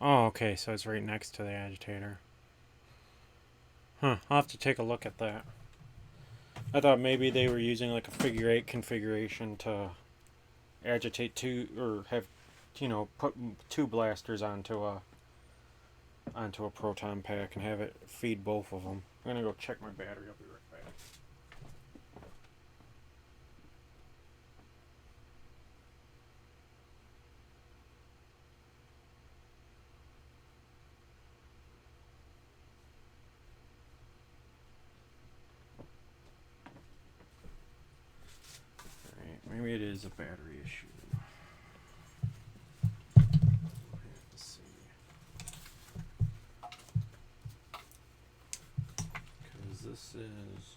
Oh, okay, so it's right next to the agitator. Huh, I'll have to take a look at that. I thought maybe they were using like a figure 8 configuration to agitate two, or have, you know, put two blasters onto a proton pack and have it feed both of them. I'm gonna go check my battery. I'll be right back. Alright, maybe it is a battery issue. Let's see. Because this is...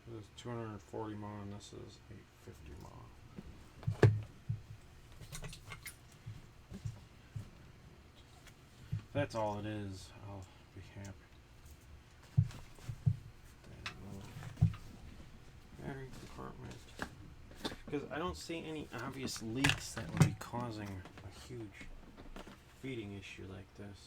This is 240 mAh and this is 850 mAh. If that's all it is, I'll be happy. Battery compartment. Because I don't see any obvious leaks that would be causing a huge feeding issue like this.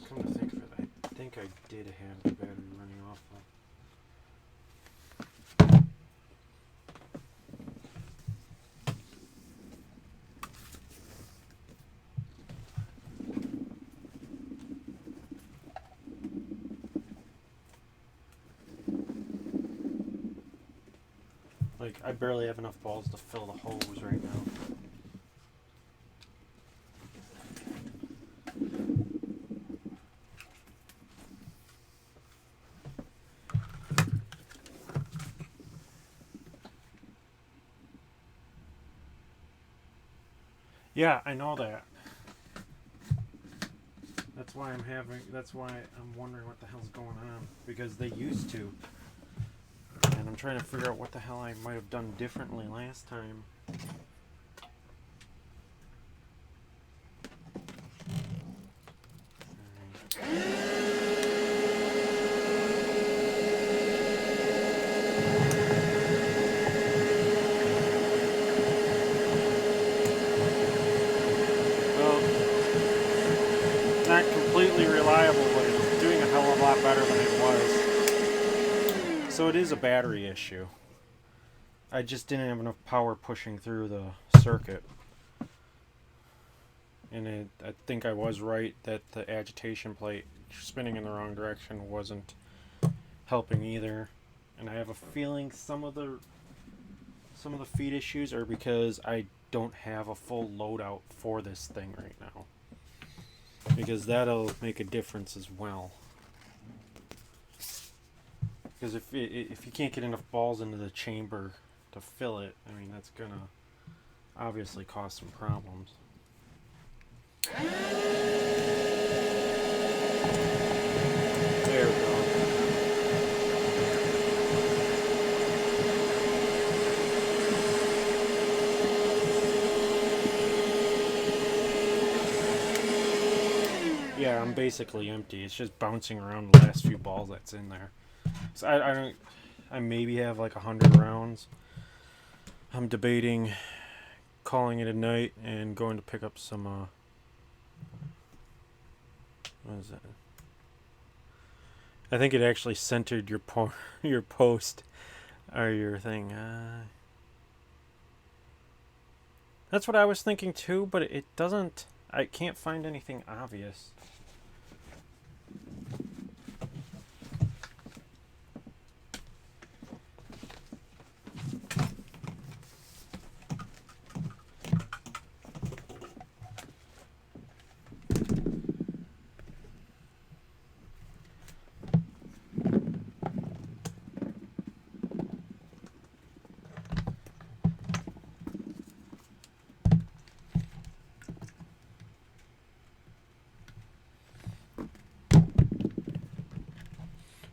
Come to think of it, I think I did have the battery running off of. Like, I barely have enough balls to fill the hose right now. Yeah, I know that. That's why I'm wondering what the hell's going on. Because they used to. And I'm trying to figure out what the hell I might have done differently last time. Well, not completely reliable, but it's doing a hell of a lot better than it was. So it is a battery issue. I just didn't have enough power pushing through the circuit. And I think I was right that the agitation plate spinning in the wrong direction wasn't helping either. And I have a feeling some of the feed issues are because I don't have a full loadout for this thing right now. Because that'll make a difference as well. Because if you can't get enough balls into the chamber to fill it, I mean, that's gonna obviously cause some problems. There we go. Yeah, I'm basically empty. It's just bouncing around the last few balls that's in there. So I maybe have like 100 rounds. I'm debating calling it a night and going to pick up some what is that? I think it actually centered your your post or your thing. That's what I was thinking too, but it doesn't. I can't find anything obvious.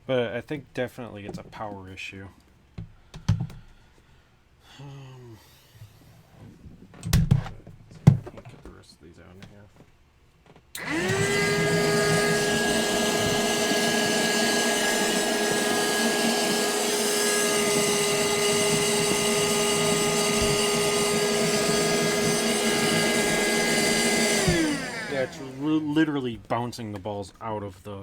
But I think definitely it's a power issue. I can't get the rest of these out of here. Yeah, it's literally bouncing the balls out of the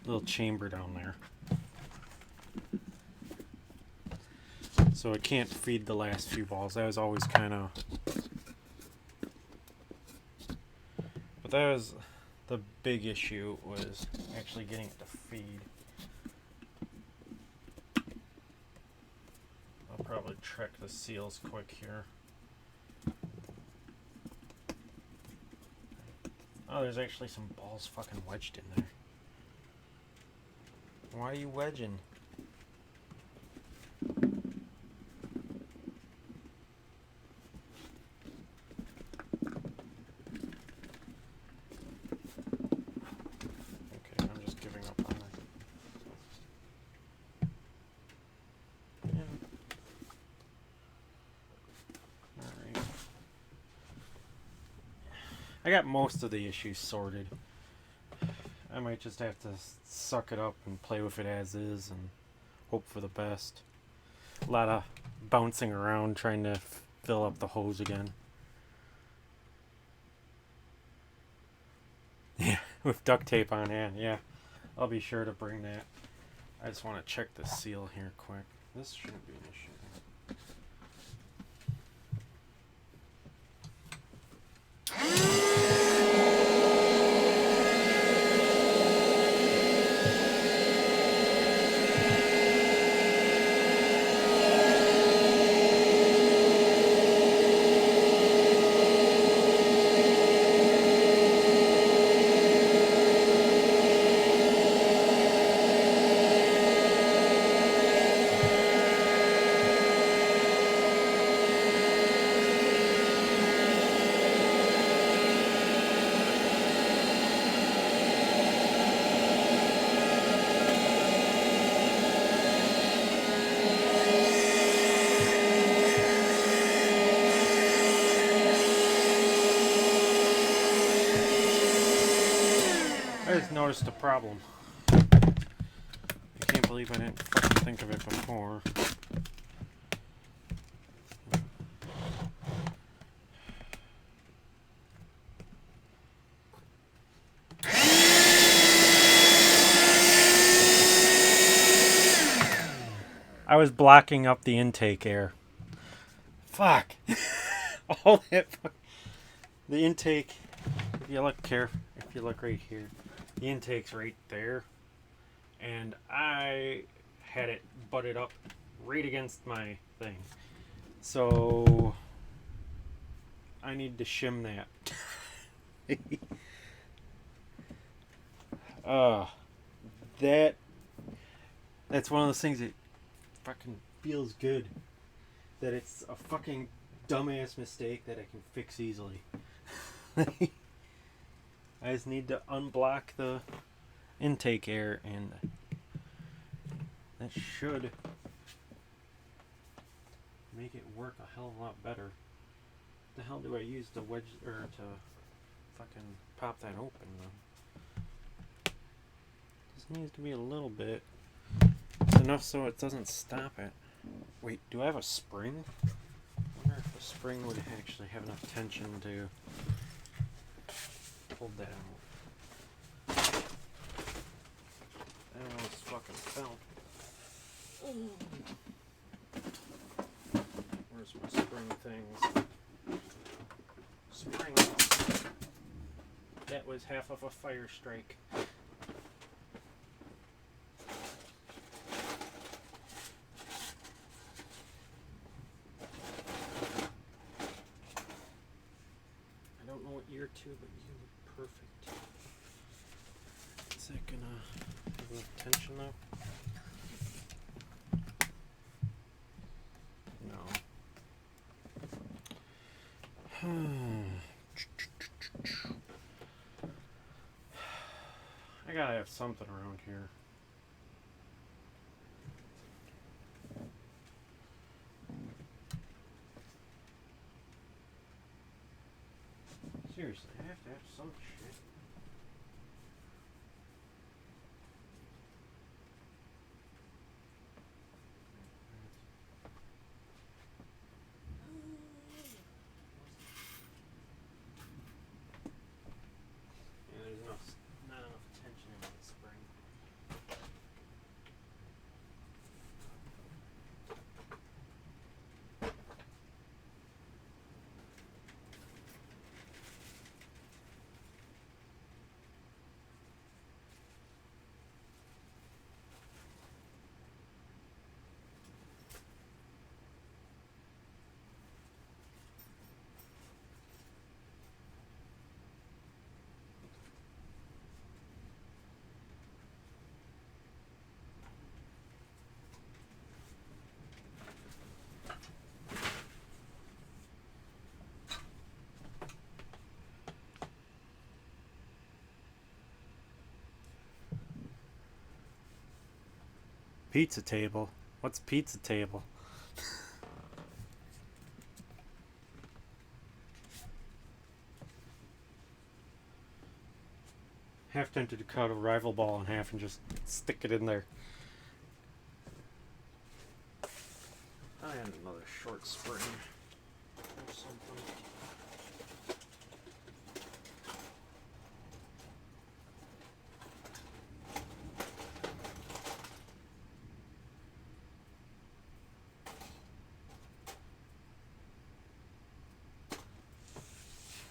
little chamber down there. So it can't feed the last few balls. That was always kind of... But that was the big issue, was actually getting it to feed. I'll probably check the seals quick here. Oh, there's actually some balls fucking wedged in there. Why are you wedging? Okay, I'm just giving up on it. Yeah. Alright. I got most of the issues sorted. I might just have to suck it up and play with it as is and hope for the best. A lot of bouncing around trying to fill up the hose again. Yeah, with duct tape on hand, yeah. I'll be sure to bring that. I just want to check the seal here quick. This shouldn't be an issue. I just noticed a problem. I can't believe I didn't fucking think of it before. I was blocking up the intake air. Fuck. All that. The intake. If you look right here, the intake's right there, and I had it butted up right against my thing. So I need to shim that. That's one of those things that fucking feels good. That it's a fucking dumbass mistake that I can fix easily. I just need to unblock the intake air, and that should make it work a hell of a lot better. The hell do I use to wedge or to fucking pop that open though? Just needs to be a little bit. It's enough so it doesn't stop it. Wait, do I have a spring? I wonder if the spring would actually have enough tension to hold that out. That almost fucking fell. Where's my spring things? Springs. That was half of a fire strike. Year two, but you look perfect. Is that gonna have enough tension though? No. I gotta have something around here. Seriously, I have to have some shit. Yeah, there's not enough tension in the spring. Pizza table? What's pizza table? Half tempted to cut a rival ball in half and just stick it in there. short spring or something.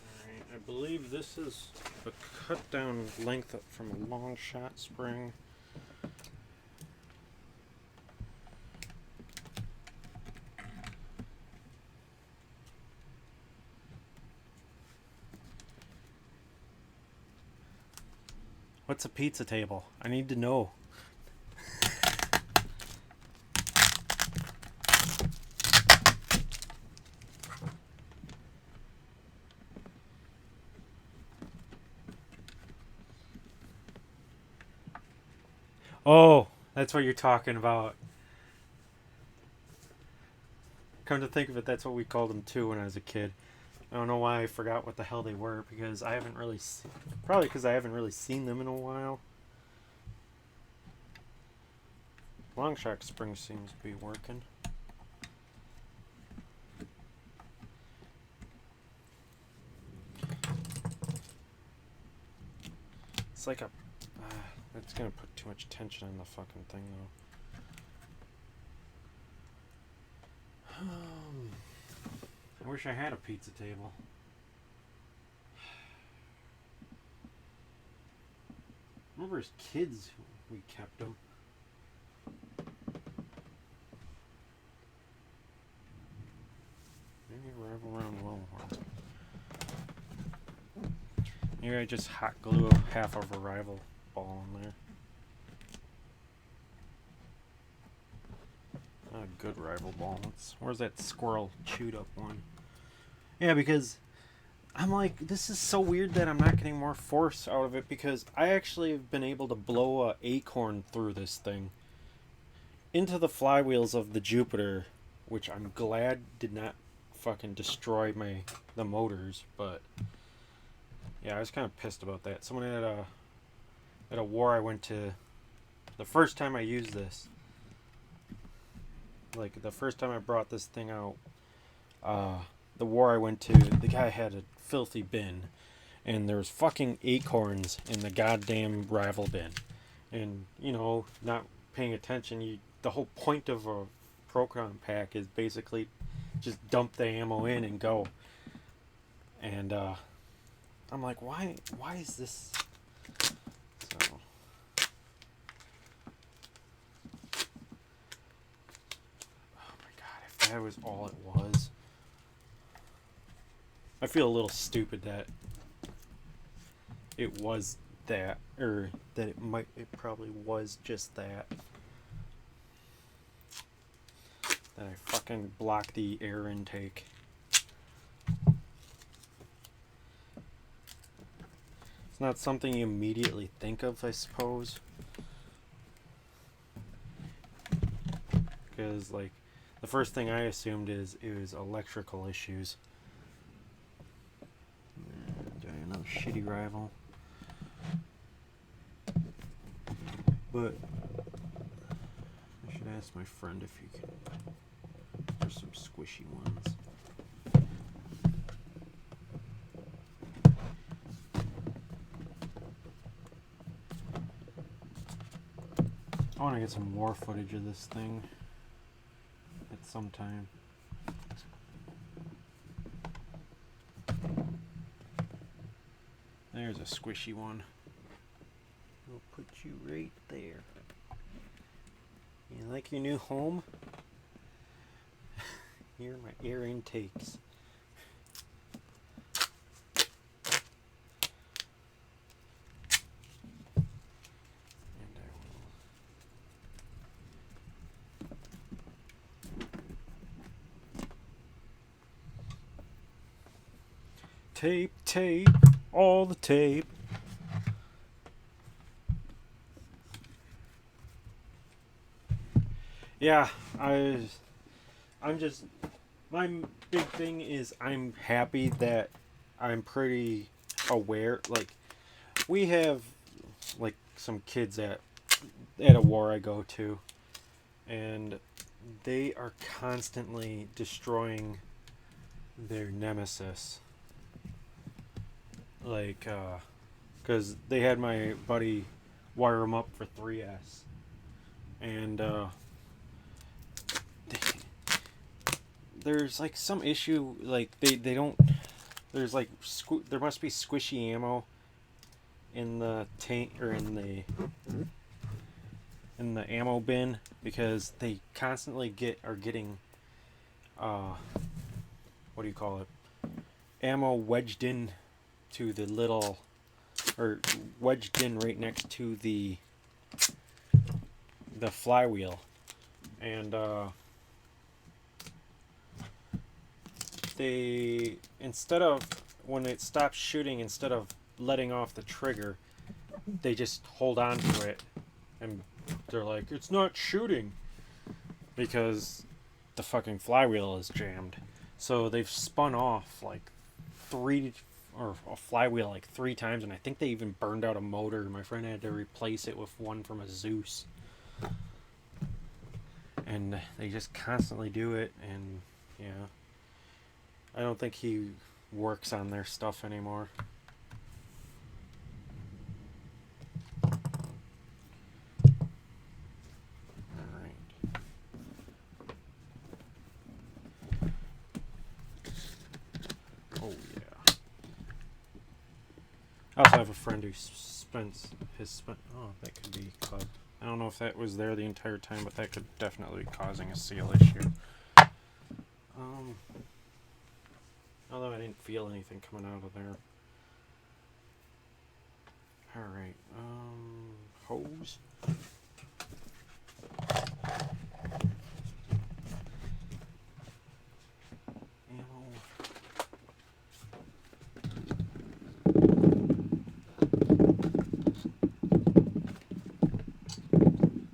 Alright, I believe this is a cut down length from a long shot spring. What's a pizza table? I need to know. Oh, that's what you're talking about. Come to think of it, that's what we called them too when I was a kid. I don't know why I forgot what the hell they were, because I haven't really probably because I haven't really seen them in a while. Long shot spring seems to be working. It's like a it's gonna put too much tension on the fucking thing though. I wish I had a pizza table. Remember as kids we kept them. Maybe rival round well. Maybe I just hot glue half of a rival ball in there. Not a good rival ball. Where's that squirrel chewed up one? Yeah, because I'm like, this is so weird that I'm not getting more force out of it, because I actually have been able to blow a acorn through this thing into the flywheels of the Jupiter, which I'm glad did not fucking destroy the motors, but yeah, I was kind of pissed about that. Someone at a war I went to, the first time I used this, like the first time I brought this thing out, the war I went to, the guy had a filthy bin, and there was fucking acorns in the goddamn rival bin, and you know, not paying attention, the whole point of a proton pack is basically just dump the ammo in and go. And I'm like, why is this? So oh my god, if that was all it was. I feel a little stupid that it was that, or that it probably was just that. That I fucking blocked the air intake. It's not something you immediately think of, I suppose. Because, like, the first thing I assumed is it was electrical issues. Another shitty rival. But I should ask my friend if he can. There's some squishy ones. I want to get some more footage of this thing at some time. There's a squishy one. We'll put you right there. You like your new home? Here are my air intakes. And I will tape, all the tape. Yeah, I'm just, my big thing is I'm happy that I'm pretty aware. Like, we have like some kids at a war I go to, and they are constantly destroying their nemesis. Like, because they had my buddy wire them up for 3S. And, there's like some issue, like, they don't, there's like, there must be squishy ammo in the tank, or in the ammo bin, because they constantly are getting, what do you call it, ammo wedged in to the little, or wedged in right next to the flywheel. And they, instead of, when it stops shooting, instead of letting off the trigger, they just hold on to it, and they're like, it's not shooting, because the fucking flywheel is jammed. So they've spun off like a flywheel like 3 times, and I think they even burned out a motor. My friend had to replace it with one from a Zeus. And they just constantly do it, and yeah. I don't think he works on their stuff anymore. I also have a friend who oh, that could be cloud. I don't know if that was there the entire time, but that could definitely be causing a seal issue. Although I didn't feel anything coming out of there. Alright, hose.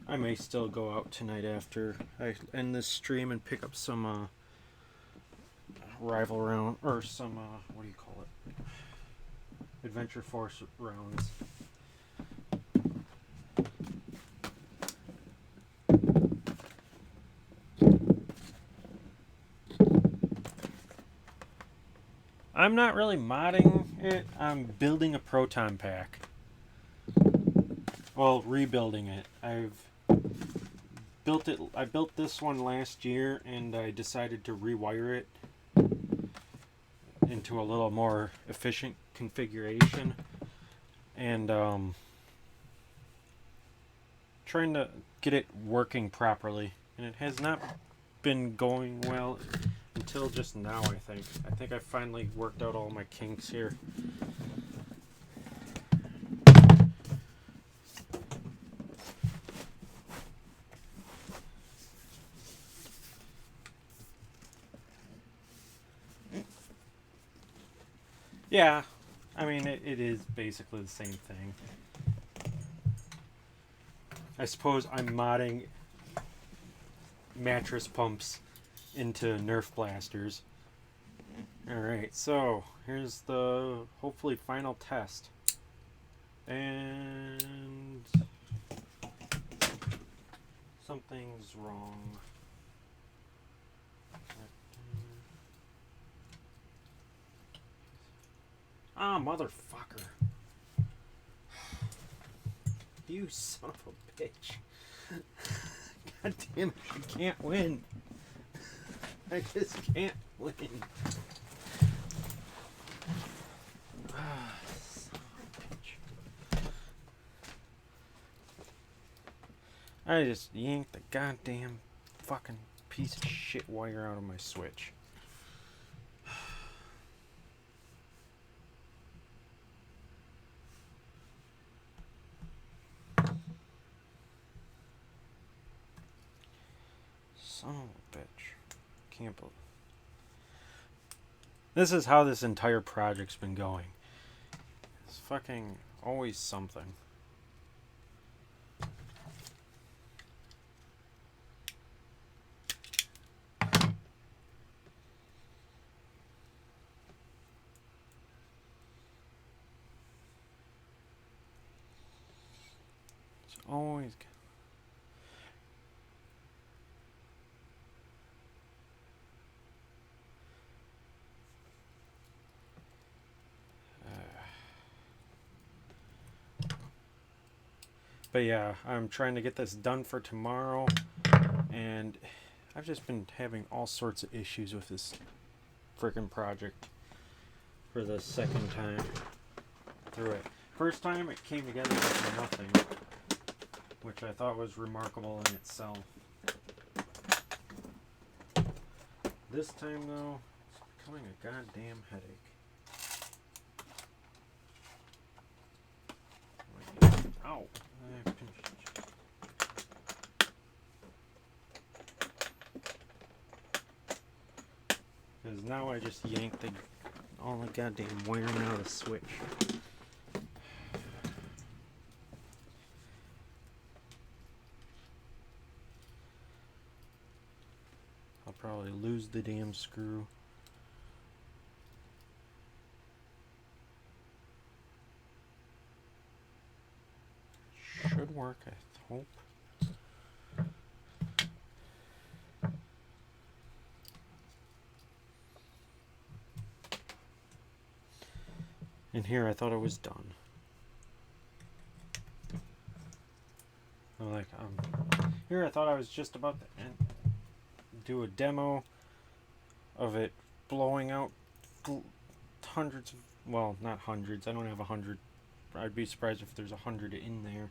I may still go out tonight after I end this stream and pick up some rival round, or some what do you call it, Adventure Force rounds. I'm not really modding it, I'm building a proton pack. Well, rebuilding it. I built this one last year, and I decided to rewire it into a little more efficient configuration, and trying to get it working properly, and it has not been going well until just now. I think I finally worked out all my kinks here. Yeah, I mean, it is basically the same thing. I suppose I'm modding mattress pumps into Nerf blasters. Alright, so here's the hopefully final test. And something's wrong. Ah, motherfucker. You son of a bitch. God damn it, I can't win. I just can't win. Ah, son of a bitch. I just yanked the goddamn fucking piece of shit wire out of my switch. Son of a bitch. Can't believe. This is how this entire project's been going. It's fucking always something. It's always. But yeah, I'm trying to get this done for tomorrow, and I've just been having all sorts of issues with this freaking project for the second time through it. First time it came together with nothing, which I thought was remarkable in itself. This time though, it's becoming a goddamn headache. Ow! I pinched. Because now I just yanked all the goddamn wiring out of the switch. I'll probably lose the damn screw. Should work, I hope. In here, I thought it was done. Here I thought I was just about to do a demo of it blowing out hundreds of, well, not hundreds, I don't have 100. I'd be surprised if there's 100 in there.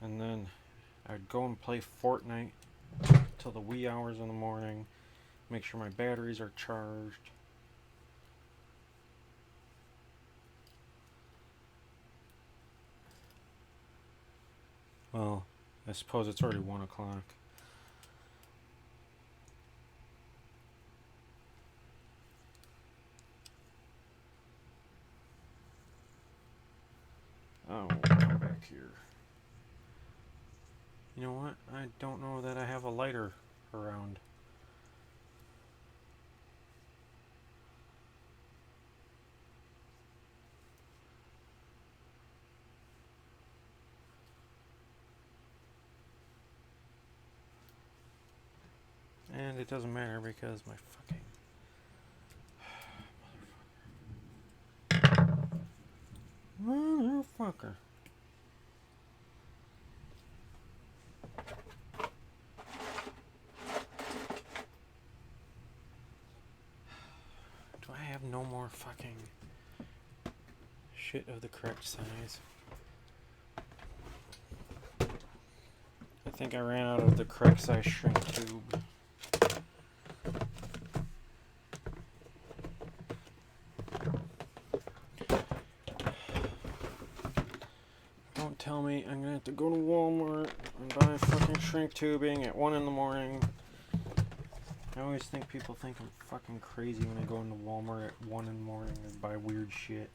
And then I'd go and play Fortnite till the wee hours in the morning, make sure my batteries are charged. Well, I suppose it's already 1 o'clock. Oh, come back here. You know what? I don't know that I have a lighter around. And it doesn't matter because my fucking motherfucker. Do I have no more fucking shit of the correct size? I think I ran out of the correct size shrink tube. Don't tell me I'm gonna have to go to Walmart and buy fucking shrink tubing at 1 in the morning. I always think people think I'm fucking crazy when I go into Walmart at 1 in the morning and buy weird shit.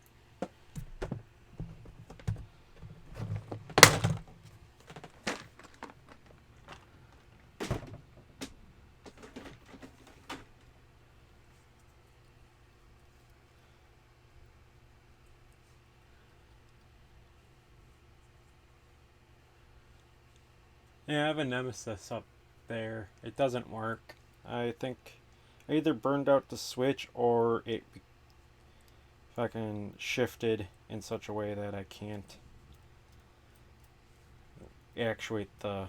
Yeah, I have a Nemesis up there. It doesn't work. I think I either burned out the switch or it fucking shifted in such a way that I can't actuate the...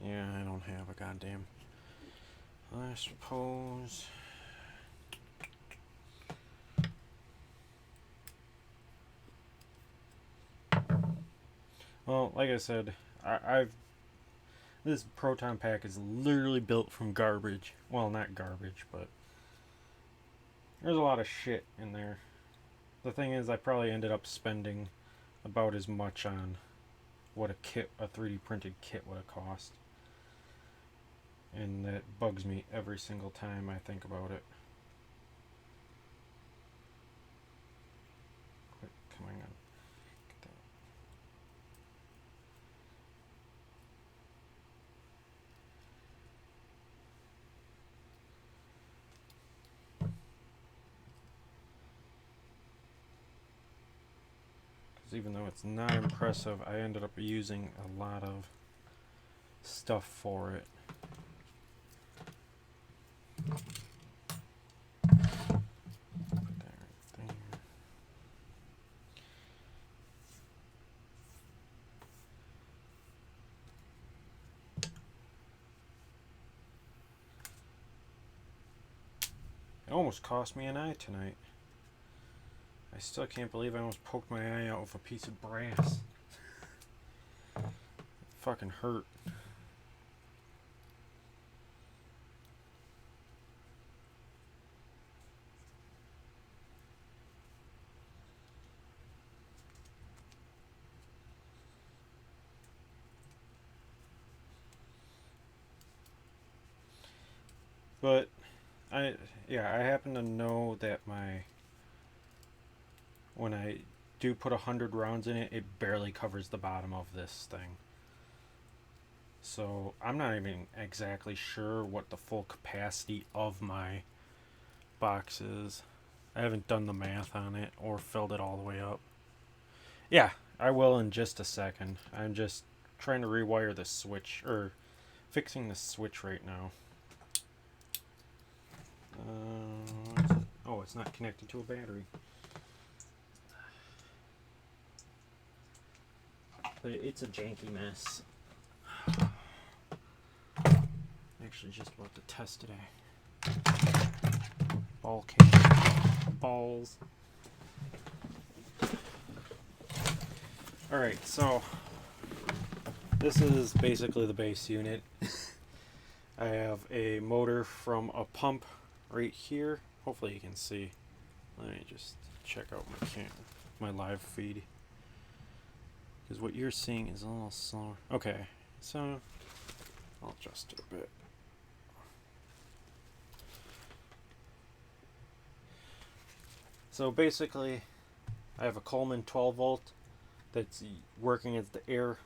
Yeah, I don't have a goddamn... I suppose... Well, like I said, this proton pack is literally built from garbage. Well, not garbage, but there's a lot of shit in there. The thing is, I probably ended up spending about as much on what a 3D printed kit would have cost. And that bugs me every single time I think about it. Quit coming on. because even though it's not impressive, I ended up using a lot of stuff for it. Put that right there. It almost cost me an eye tonight. I still can't believe I almost poked my eye out with a piece of brass. It fucking hurt. But I happen to know that when I do put 100 rounds in it, it barely covers the bottom of this thing. So I'm not even exactly sure what the full capacity of my box is. I haven't done the math on it or filled it all the way up. Yeah, I will in just a second. I'm just trying to rewire the switch, or fixing the switch right now. Oh, it's not connected to a battery. But it's a janky mess. Actually, just about to test today. Ball can. Balls. Alright, so this is basically the base unit. I have a motor from a pump right here. Hopefully you can see. Let me just check out my live feed, because what you're seeing is a little slower. Okay, so I'll adjust it a bit. So basically, I have a Coleman 12 volt that's working as the air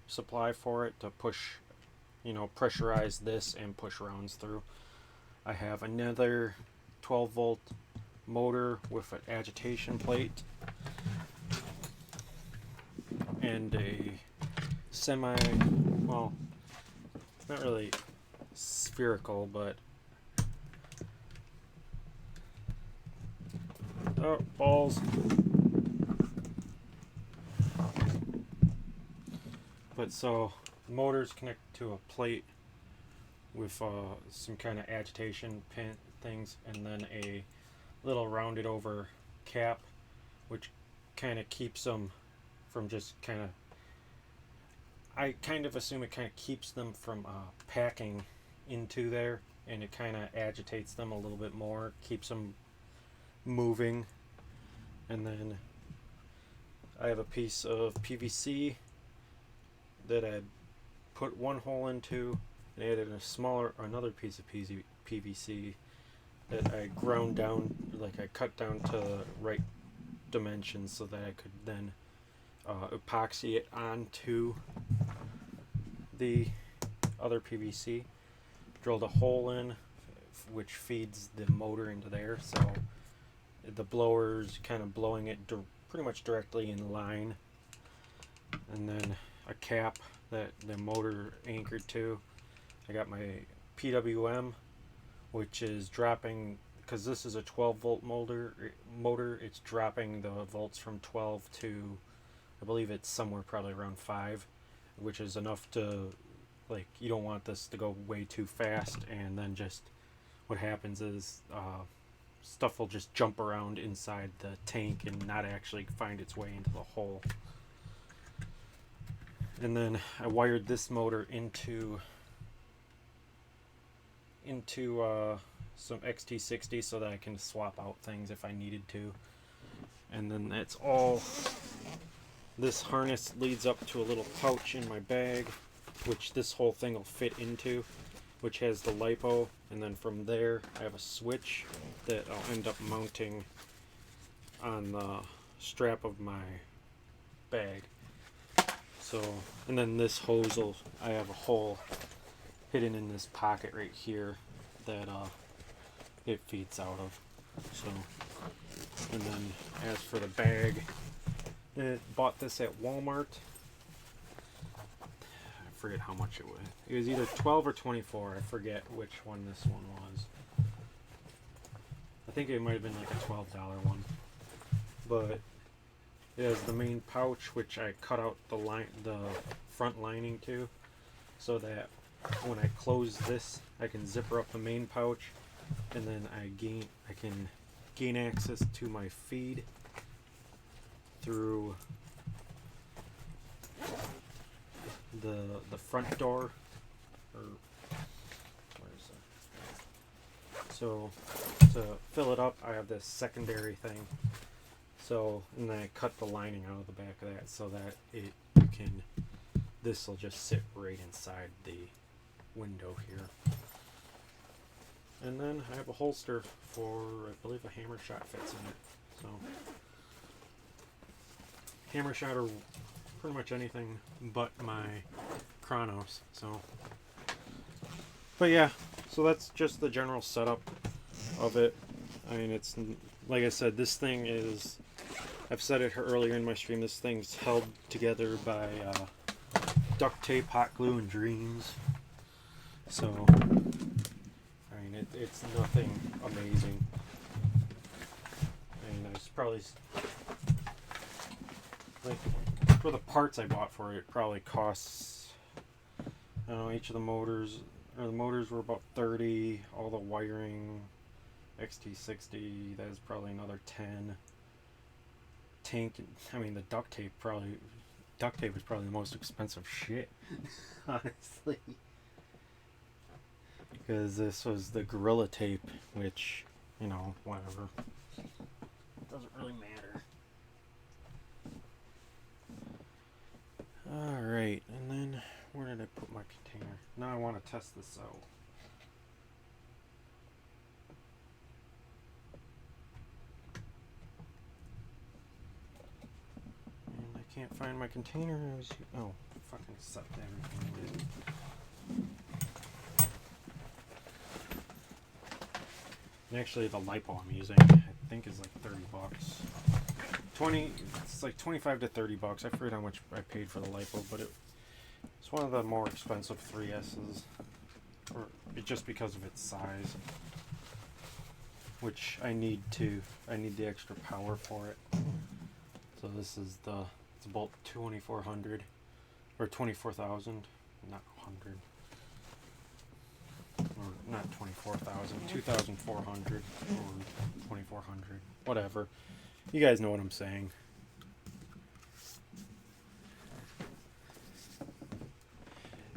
supply for it to push, pressurize this and push rounds through. I have another 12 volt motor with an agitation plate and a well, it's not really spherical, but oh, balls. But so the motor's connected to a plate with some kind of agitation pin things, and then a little rounded over cap, which kind of keeps them from just I kind of assume it kind of keeps them from packing into there, and it kind of agitates them a little bit more, keeps them moving. And then I have a piece of PVC that I put one hole into, and added another piece of PVC that I ground down, like I cut down to the right dimensions so that I could then epoxy it onto the other PVC. Drilled a hole in which feeds the motor into there, so the blower's kind of blowing it pretty much directly in line. And then a cap that the motor anchored to. I got my PWM, which is dropping, because this is a 12 volt motor, it's dropping the volts from 12 to, I believe it's somewhere probably around 5, which is enough to, like, you don't want this to go way too fast, and then just what happens is stuff will just jump around inside the tank and not actually find its way into the hole. And then I wired this motor into some XT60 so that I can swap out things if I needed to. And then that's all. This harness leads up to a little pouch in my bag, which this whole thing will fit into, which has the LiPo, and then from there I have a switch that I'll end up mounting on the strap of my bag. So, and then this hose I have a hole hidden in this pocket right here that it feeds out of. So, and then as for the bag, Bought this at Walmart. I forget how much it was. It was either 12 or 24. I forget which one this one was. I think it might have been like a $12 one. But it has the main pouch, which I cut out the front lining to, so that when I close this, I can zipper up the main pouch, and then I can gain access to my feed through the front door, or where is it? So to fill it up, I have this secondary thing. So, and then I cut the lining out of the back of that so that this will just sit right inside the window here. And then I have a holster for, I believe a hammer shot fits in it. So, hammer shot or pretty much anything but my Chronos. So, but yeah, so that's just the general setup of it. I mean, it's, like I said, this thing is, I've said it earlier in my stream, this thing's held together by duct tape, hot glue, and dreams. So, I mean, it's nothing amazing. I mean, it's probably, like, for the parts I bought for it, probably costs, I don't know, each of the motors were about 30, all the wiring, XT60, that is probably another 10. The duct tape is probably the most expensive shit, honestly, because this was the Gorilla Tape, which, you know, whatever, it doesn't really matter. Alright, and then where did I put my container? Now I want to test this out. Can't find my container. Oh, fucking sucked everything in. And actually, the lipo I'm using, I think, is like $30. It's like 25 to 30 bucks. I forget how much I paid for the lipo, but it's one of the more expensive 3S's, just because of its size, which I need the extra power for it. So this is it's about 2400 or 24,000, not 100, or not 24,000, 2,400 or 2,400, whatever. You guys know what I'm saying.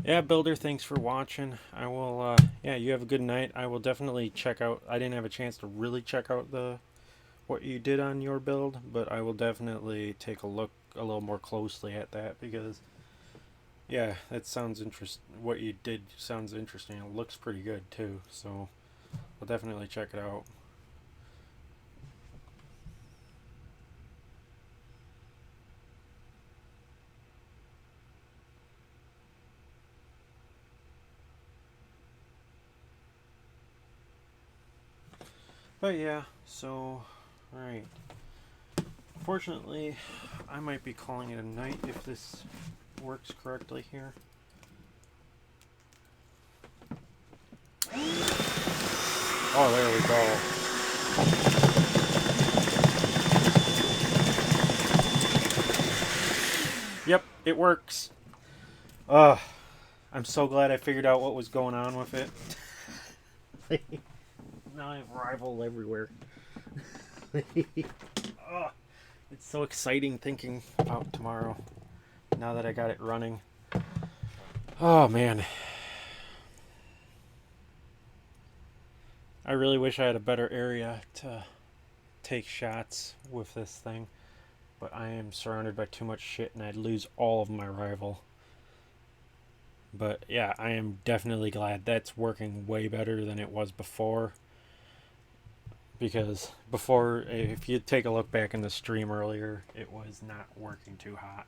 Yeah, Builder, thanks for watching. I will, yeah, you have a good night. I will definitely check out, I didn't have a chance to really check out what you did on your build, but I will definitely take a look a little more closely at that, because yeah, that sounds interesting. What you did sounds interesting. It looks pretty good too, so I'll definitely check it out. But yeah, so alright, fortunately I might be calling it a night if this works correctly here. Oh, there we go. Yep, it works. I'm so glad I figured out what was going on with it. Now I have rival everywhere. It's so exciting thinking about tomorrow, now that I got it running. Oh man, I really wish I had a better area to take shots with this thing, but I am surrounded by too much shit and I'd lose all of my rival. But yeah, I am definitely glad that's working way better than it was before. Because before, if you take a look back in the stream earlier, it was not working too hot.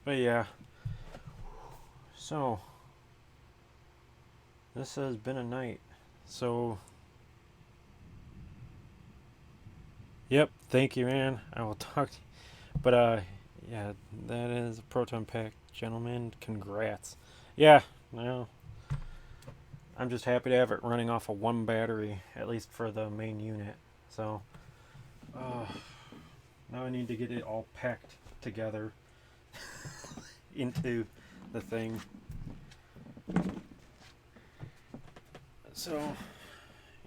But yeah. So, this has been a night. So, Yep, thank you, man. I will talk to you. But, yeah, that is a proton pack, gentlemen. Congrats. Yeah, no, I'm just happy to have it running off of one battery, at least for the main unit. So, uh, now I need to get it all packed together into the thing. So,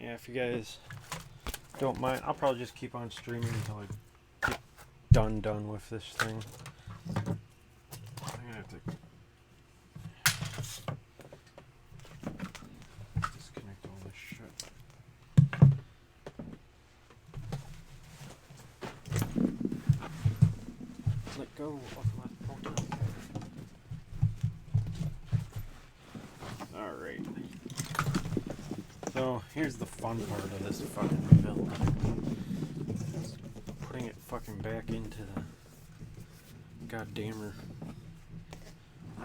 yeah, if you guys don't mind, I'll probably just keep on streaming until I get done with this thing. I'm gonna have to disconnect all this shit. Let go of my proton pack. Alright. So here's the fun part of this fucking build. Putting it fucking back into the goddammer.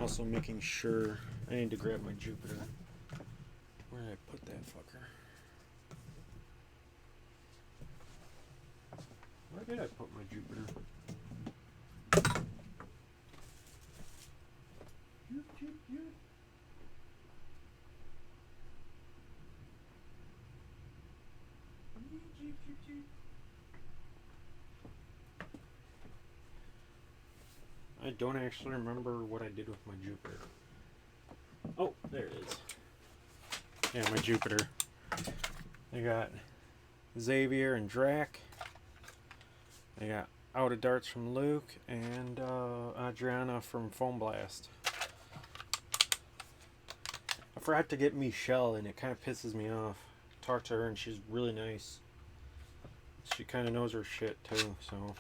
Also making sure I need to grab my Jupiter. Where did I put that fucker? Where did I put my Jupiter? I don't actually remember what I did with my Jupiter. Oh, there it is. Yeah, my Jupiter. I got Xavier and Drac. I got Out of Darts from Luke and Adriana from Foam Blast. I forgot to get Michelle, and it kind of pisses me off. Talked to her, and she's really nice. She kind of knows her shit too, so.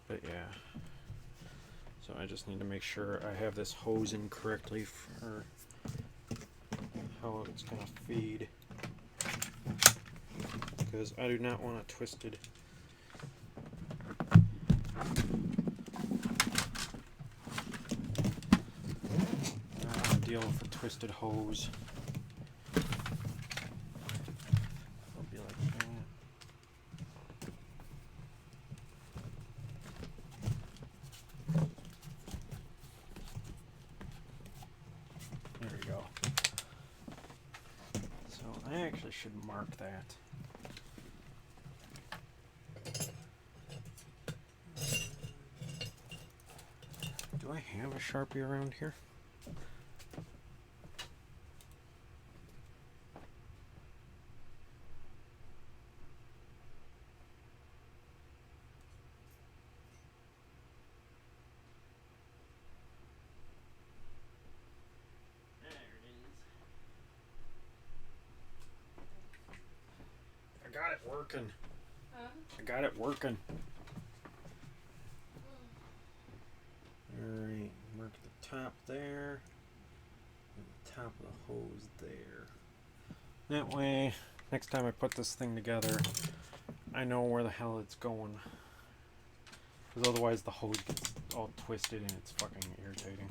But yeah. So I just need to make sure I have this hose in correctly for how it's gonna feed. Because I do not want it twisted. I don't want to deal with a twisted hose. It'll be like that. There we go. So I actually should mark that. Do I have a Sharpie around here? There it is. I got it working. Huh? I got it working. Alright, mark the top there, and the top of the hose there. That way, next time I put this thing together, I know where the hell it's going. Because otherwise the hose gets all twisted and it's fucking irritating.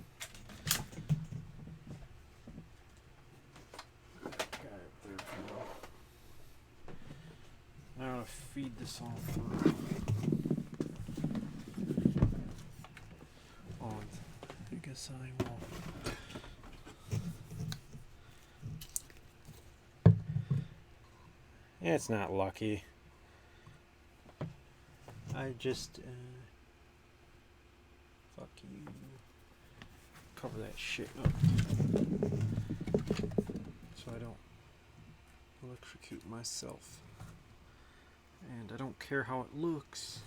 Got it there for now. Now to feed this all through. I guess I will. Yeah, it's not lucky. I just fuck you. Cover that shit up so I don't electrocute myself. And I don't care how it looks.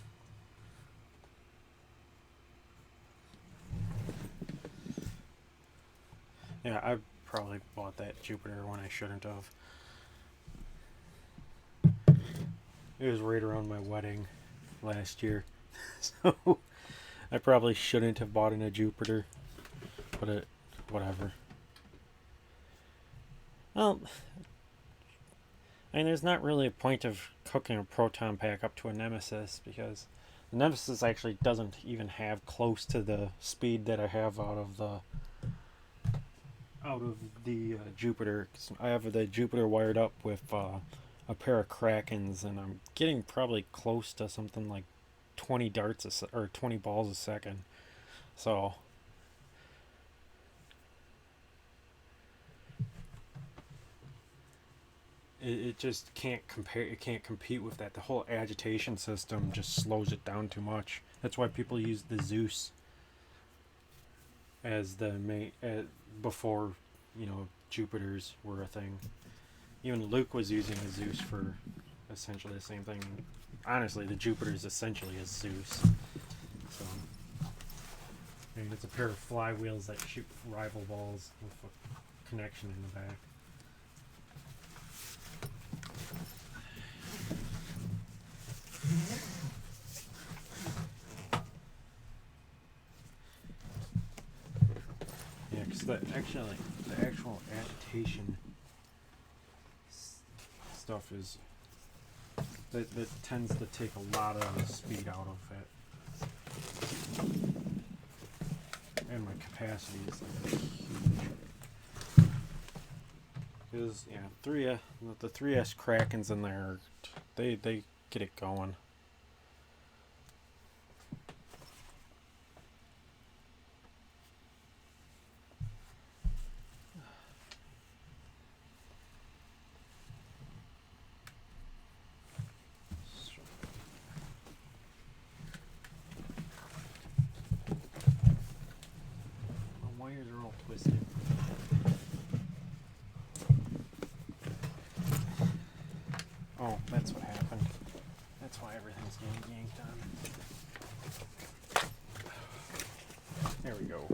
Yeah, I probably bought that Jupiter when I shouldn't have. It was right around my wedding last year. So I probably shouldn't have bought in a Jupiter. But whatever. Well, I mean, there's not really a point of hooking a proton pack up to a Nemesis because the Nemesis actually doesn't even have close to the speed that I have out of the Jupiter. I have the Jupiter wired up with a pair of Krakens, and I'm getting probably close to something like 20 darts or 20 balls a second. So it just can't compare. It can't compete with that. The whole agitation system just slows it down too much. That's why people use the Zeus as the main before, Jupiters were a thing. Even Luke was using a Zeus for essentially the same thing. Honestly, the Jupiter is essentially a Zeus. So, it's a pair of flywheels that shoot rival balls with a connection in the back. Yeah, because the actual agitation stuff is that tends to take a lot of the speed out of it, and my capacity is like huge. Because the 3S Krakens in there, they get it going. Wires are all twisted. Oh, that's what happened. That's why everything's getting yanked on. There we go.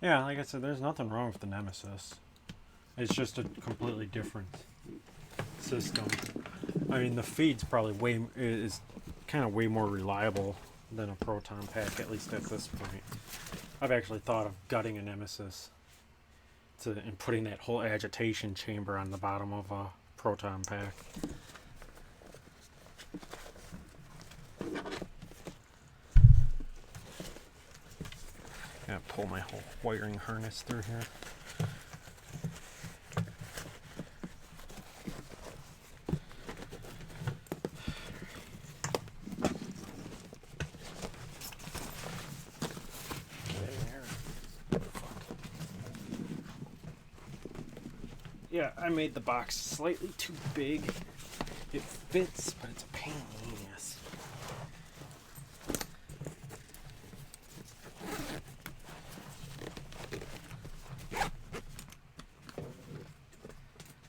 Yeah, like I said, there's nothing wrong with the Nemesis. It's just a completely different system. I mean, the feed's probably is kind of way more reliable than a proton pack, at least at this point. I've actually thought of gutting a Nemesis and putting that whole agitation chamber on the bottom of a proton pack. Gonna pull my whole wiring harness through here. Yeah, I made the box slightly too big. It fits, but it's a pain in the ass.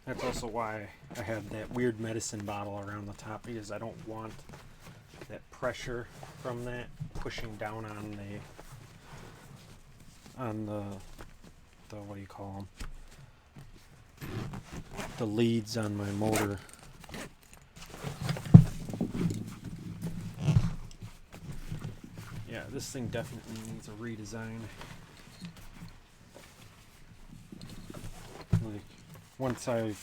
That's also why I have that weird medicine bottle around the top, because I don't want that pressure from that pushing down on the what do you call them? The leads on my motor. Yeah, this thing definitely needs a redesign. Like, once I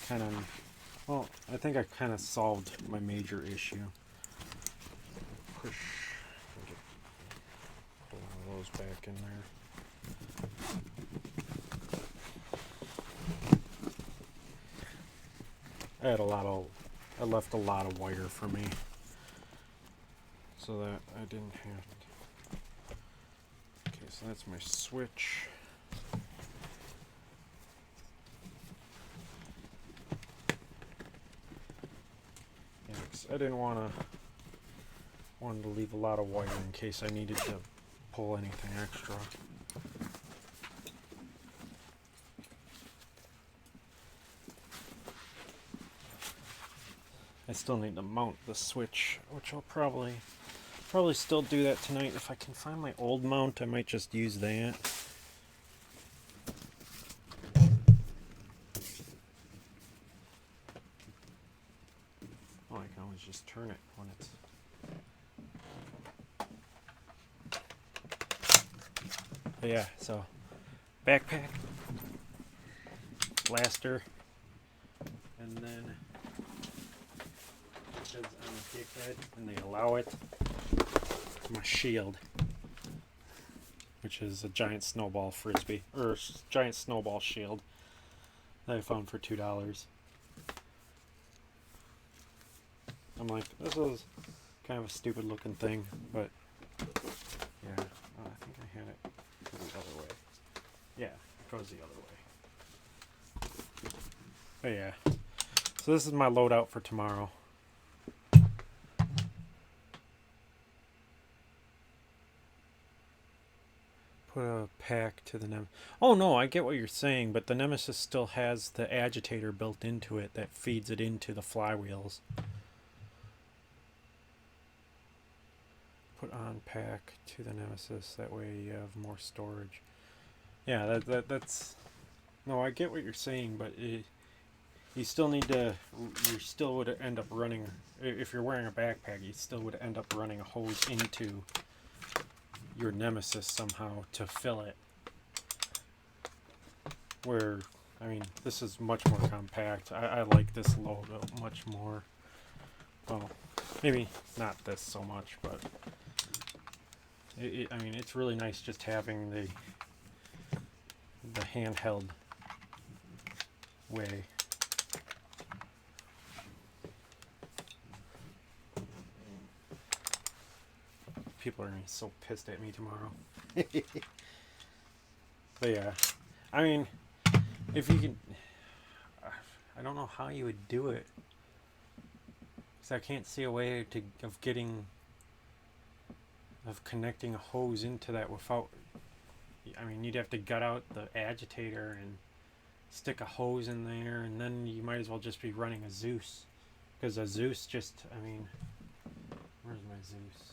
I think I kind of solved my major issue. Push, pull one of those back in there. I left a lot of wire for me, so that I didn't have to. Okay, so that's my switch. Yeah, 'cause I didn't wanted to leave a lot of wire in case I needed to pull anything extra. I still need to mount the switch, which I'll probably still do that tonight. If I can find my old mount, I might just use that. Oh, I can always just turn it when it's... But yeah, so backpack, blaster, and then because I'm a dickhead and they allow it, my shield, which is a giant snowball frisbee or giant snowball shield that I found for $2. I'm like, this is kind of a stupid looking thing, but yeah, oh, I think I had it go the other way. Yeah, it goes the other way. But yeah, so this is my loadout for tomorrow. Put a pack to the Nemesis. Oh no, I get what you're saying, but the Nemesis still has the agitator built into it that feeds it into the flywheels. Put on pack to the Nemesis, that way you have more storage. Yeah, that's... No, I get what you're saying, but you still need to... You still would end up running... If you're wearing a backpack, you still would end up running a hose into your Nemesis somehow to fill it. Where, I mean, this is much more compact. I like this logo much more. Well, maybe not this so much, but I mean, it's really nice just having the handheld way. People are gonna be so pissed at me tomorrow. But yeah, I mean, if you can, I don't know how you would do it, because I can't see a way of connecting a hose into that without, I mean, you'd have to gut out the agitator and stick a hose in there, and then you might as well just be running a Zeus, because a Zeus just, I mean, where's my Zeus?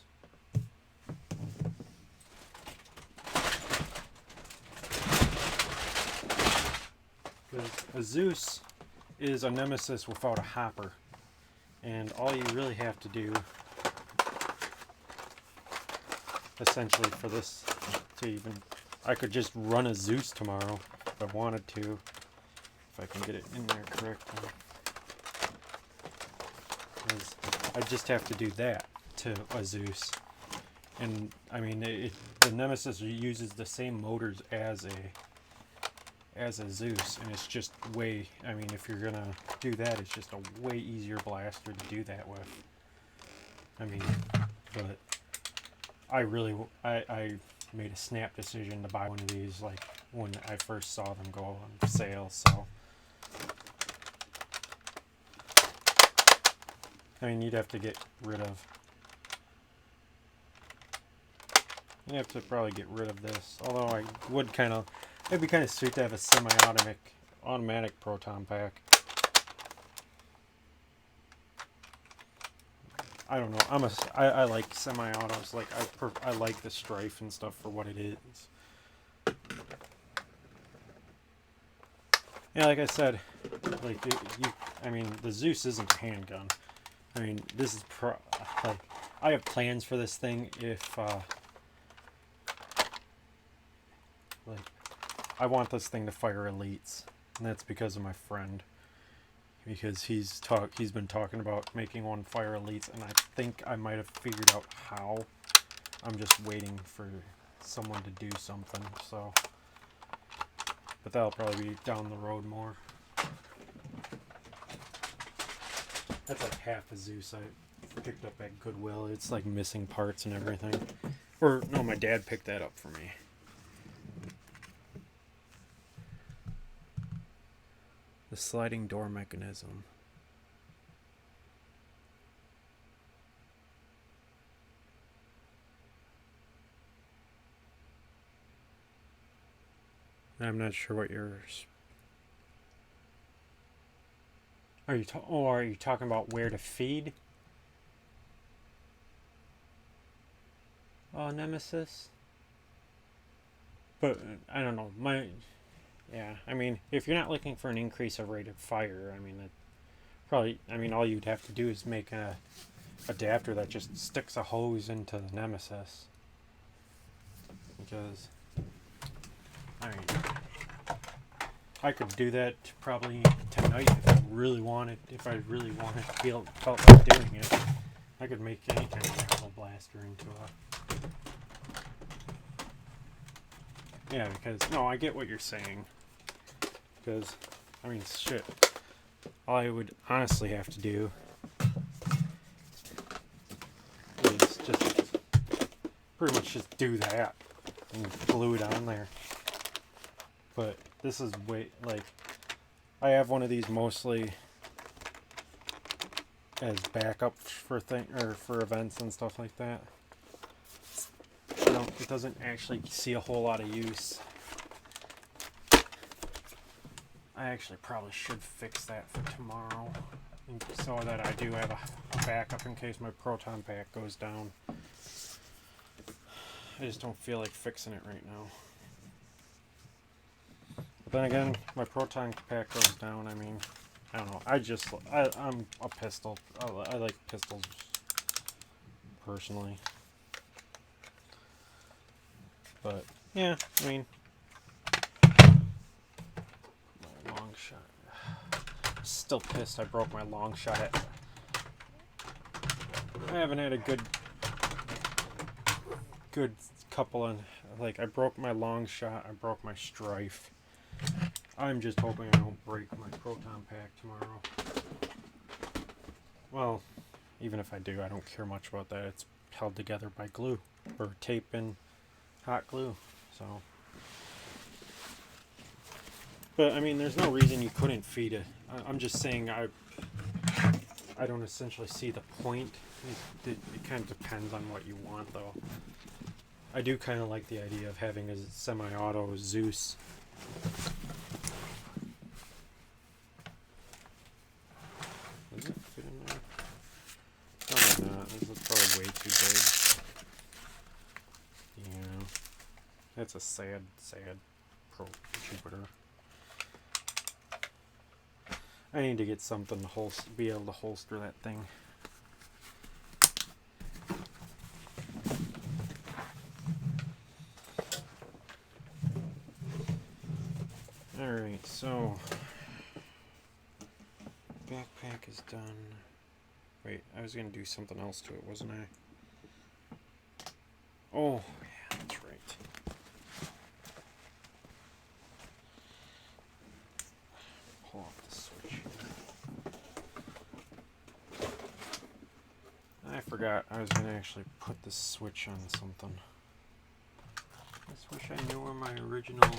Because a Zeus is a Nemesis without a hopper, and all you really have to do essentially for this to even... I could just run a Zeus tomorrow if I wanted to, if I can get it in there correctly. Because I just have to do that to a Zeus. And I mean, the Nemesis uses the same motors as a Zeus, and it's just way... I mean, if you're gonna do that, it's just a way easier blaster to do that with. I mean, but I made a snap decision to buy one of these, like, when I first saw them go on sale, so... I mean, you'd have to get rid of... You'd have to probably get rid of this, although I would kind of... It'd be kind of sweet to have a automatic proton pack. I don't know. I like semi-autos. Like I like the Strife and stuff for what it is. Yeah, like I said, like I mean, the Zeus isn't a handgun. I mean, this is like, I have plans for this thing if like, I want this thing to fire elites, and that's because of my friend. Because he's been talking about making one fire elites, and I think I might have figured out how. I'm just waiting for someone to do something, so... But that'll probably be down the road more. That's like half a Zeus I picked up at Goodwill. It's like missing parts and everything. Or, no, my dad picked that up for me. The sliding door mechanism. I'm not sure what yours. Are you talking about where to feed? Oh, Nemesis. But I don't know. Yeah, I mean, if you're not looking for an increase of rate of fire, I mean, that probably, I mean, all you'd have to do is make a adapter that just sticks a hose into the Nemesis. Because I mean, I could do that probably tonight if I really wanted. If I really wanted, felt like doing it, I could make any kind of aerial blaster into a. Yeah, because no, I get what you're saying. Because, I mean, shit. All I would honestly have to do is just pretty much just do that and glue it on there. But this is way, like, I have one of these mostly as backup for for events and stuff like that. It doesn't actually see a whole lot of use. I actually probably should fix that for tomorrow, so that I do have a backup in case my proton pack goes down. I just don't feel like fixing it right now. Then again, my proton pack goes down. I mean, I don't know. I'm a pistol. I like pistols personally. But yeah, I mean, my long shot. Still pissed I broke my long shot. I haven't had a good couple of, like, I broke my long shot, I broke my strife. I'm just hoping I don't break my proton pack tomorrow. Well, even if I do, I don't care much about that. It's held together by glue, or tape and hot glue, so. But, I mean, there's no reason you couldn't feed it. I'm just saying I don't essentially see the point. It kind of depends on what you want, though. I do kind of like the idea of having a semi-auto Zeus. Does it fit in there? Probably not. This is probably way too big. Yeah. That's a sad Pro Jupiter. I need to get something to be able to holster that thing. Alright, so backpack is done. Wait, I was gonna do something else to it, wasn't I? Oh, yeah, that's right. Pull off the switch here. I forgot I was gonna actually put the switch on something. I just wish I knew where my original.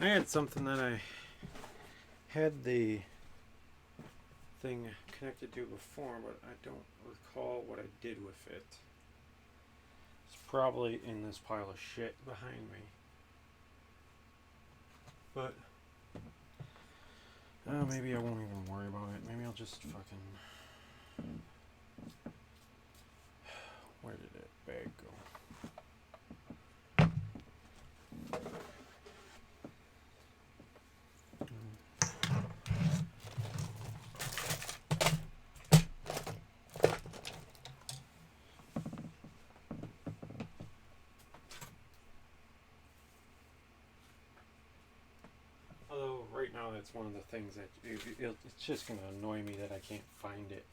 I had something that I had the thing connected to before, but I don't recall what I did with it. It's probably in this pile of shit behind me. But maybe I won't even worry about it. Maybe I'll just fucking. Where did that bag go? Although right now that's one of the things that it's just going to annoy me that I can't find it.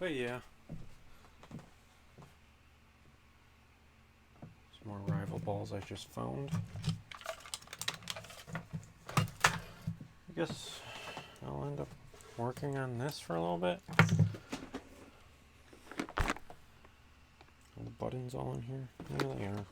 But yeah. Some more rival balls I just found. I guess I'll end up working on this for a little bit. The buttons all in here. There they are.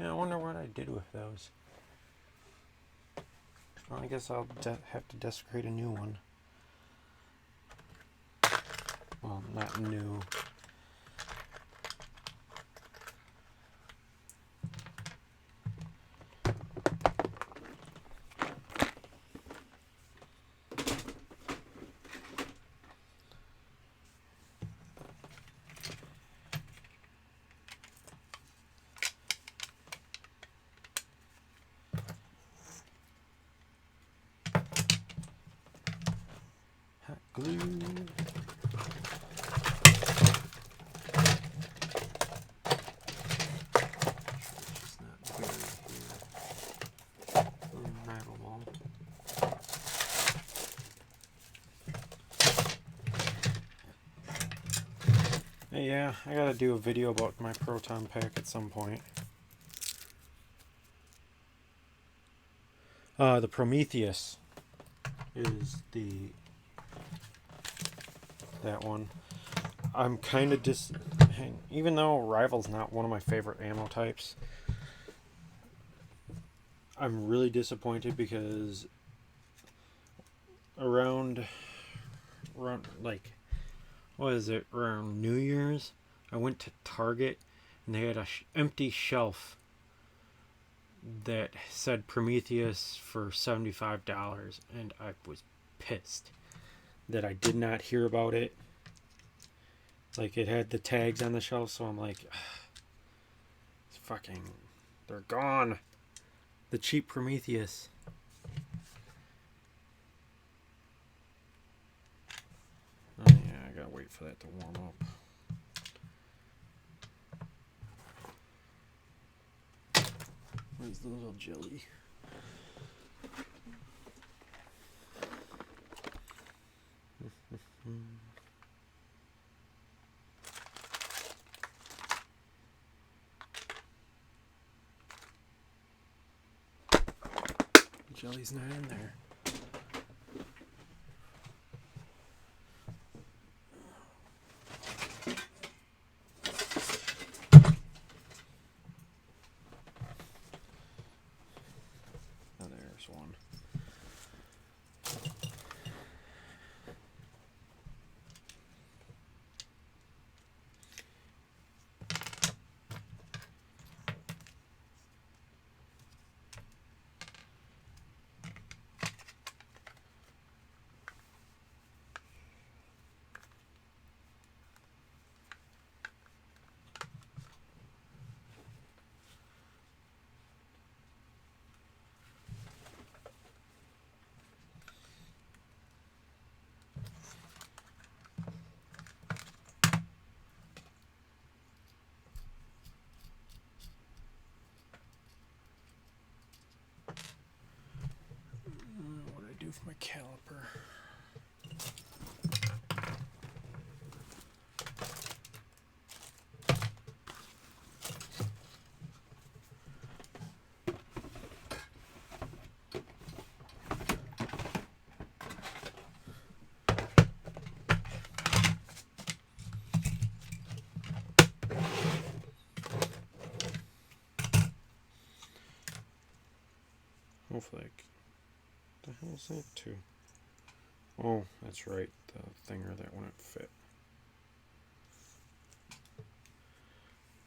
Yeah, I wonder what I did with those. Well, I guess I'll have to desecrate a new one. Well, not new. Hot glue. It's not buried here. Rattle ball. Hey, yeah, I gotta do a video about my proton pack at some point. The Prometheus is that one. I'm kind of even though Rival's not one of my favorite ammo types, I'm really disappointed because around like, what is it, around New Year's, I went to Target and they had a empty shelf that said Prometheus for $75, and I was pissed that I did not hear about it. Like, it had the tags on the shelf, so I'm like, it's fucking, they're gone. The cheap Prometheus. Oh yeah, I gotta wait for that to warm up. Where's the little jelly? Jelly's not in there. Oh, there's one. What do I do with my caliper? Hopefully, the hell is that too? Oh, that's right, the thinger that wouldn't fit.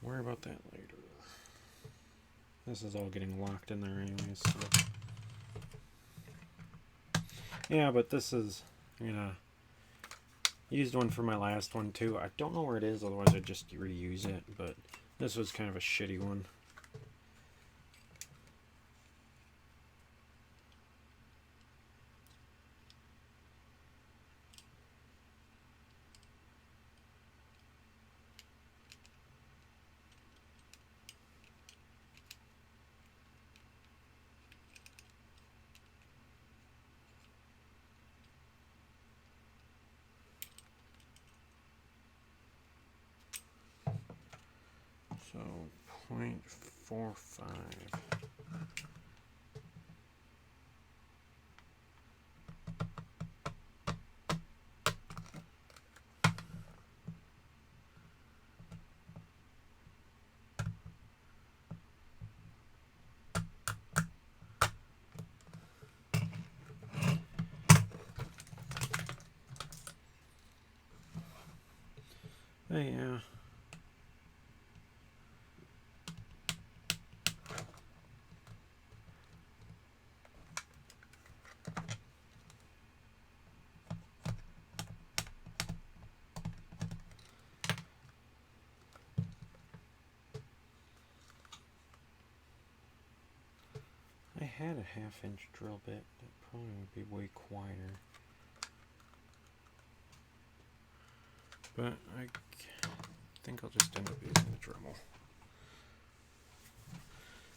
Worry about that later. This is all getting locked in there anyways. So. Yeah, but this is, used one for my last one too. I don't know where it is, otherwise I'd just reuse it, but this was kind of a shitty one. So 0.45. Hey, yeah. I had a 1/2 inch drill bit. That probably would be way quieter. But I think I'll just end up using the Dremel.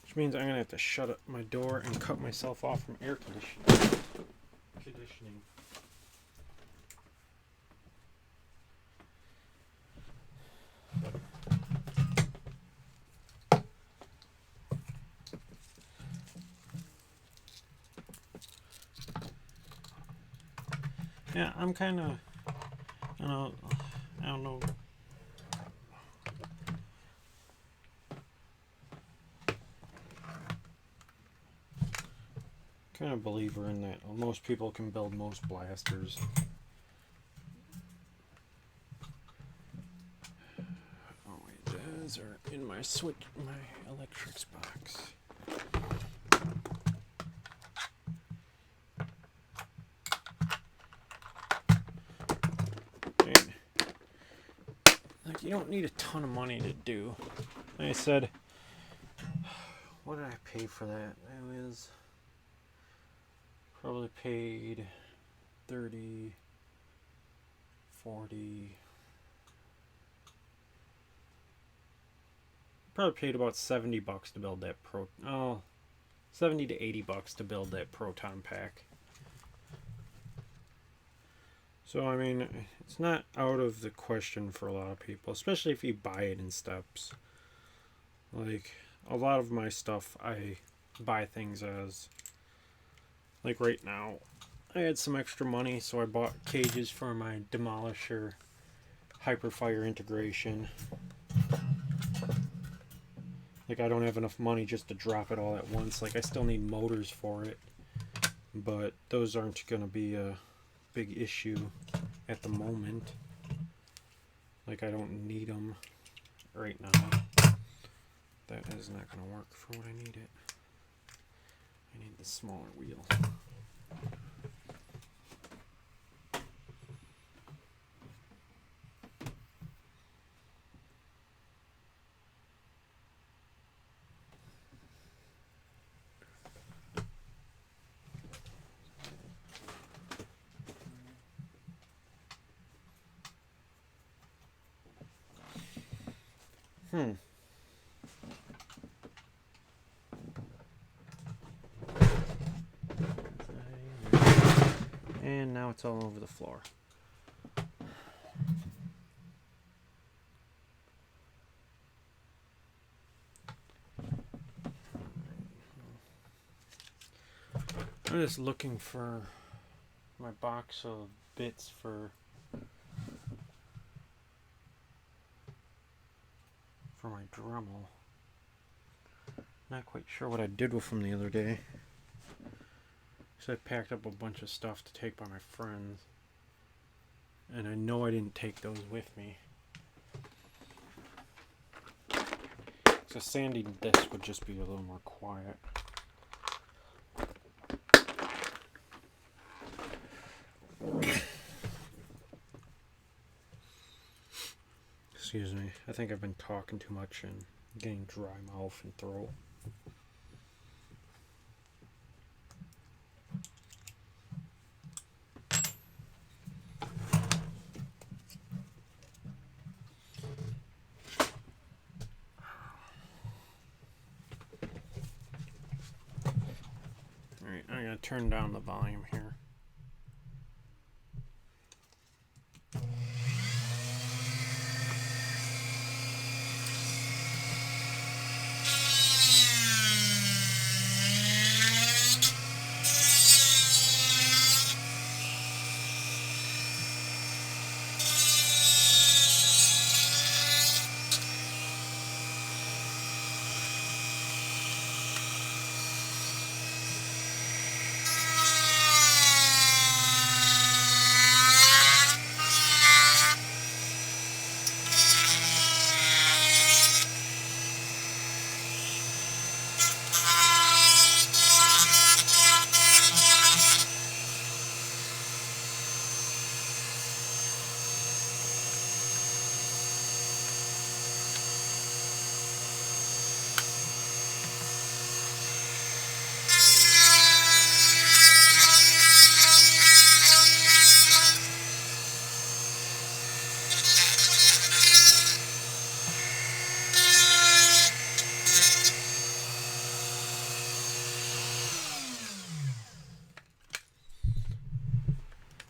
Which means I'm going to have to shut up my door and cut myself off from air conditioning. Yeah, I'm kind of, I don't know. Kind of believer in that. Most people can build most blasters. Oh wait, those are in my electrics box. Like, you don't need a ton of money to do. Like I said, what did I pay for that? It was probably paid 30, 40. Probably paid about $70 to build that $70 to $80 to build that proton pack. So, I mean, it's not out of the question for a lot of people, especially if you buy it in steps. Like, a lot of my stuff, I buy things as, like right now, I had some extra money, so I bought cages for my Demolisher Hyperfire integration. Like, I don't have enough money just to drop it all at once. Like, I still need motors for it, but those aren't going to be a big issue at the moment. Like, I don't need them right now. That is not going to work for what I need it. I need the smaller wheel. And now it's all over the floor. I'm just looking for my box of bits for my Dremel. Not quite sure what I did with them the other day. So I packed up a bunch of stuff to take by my friends. And I know I didn't take those with me. So sanding this would just be a little more quiet. Excuse me. I think I've been talking too much and getting dry mouth and throat. Alright, I'm going to turn down the volume here.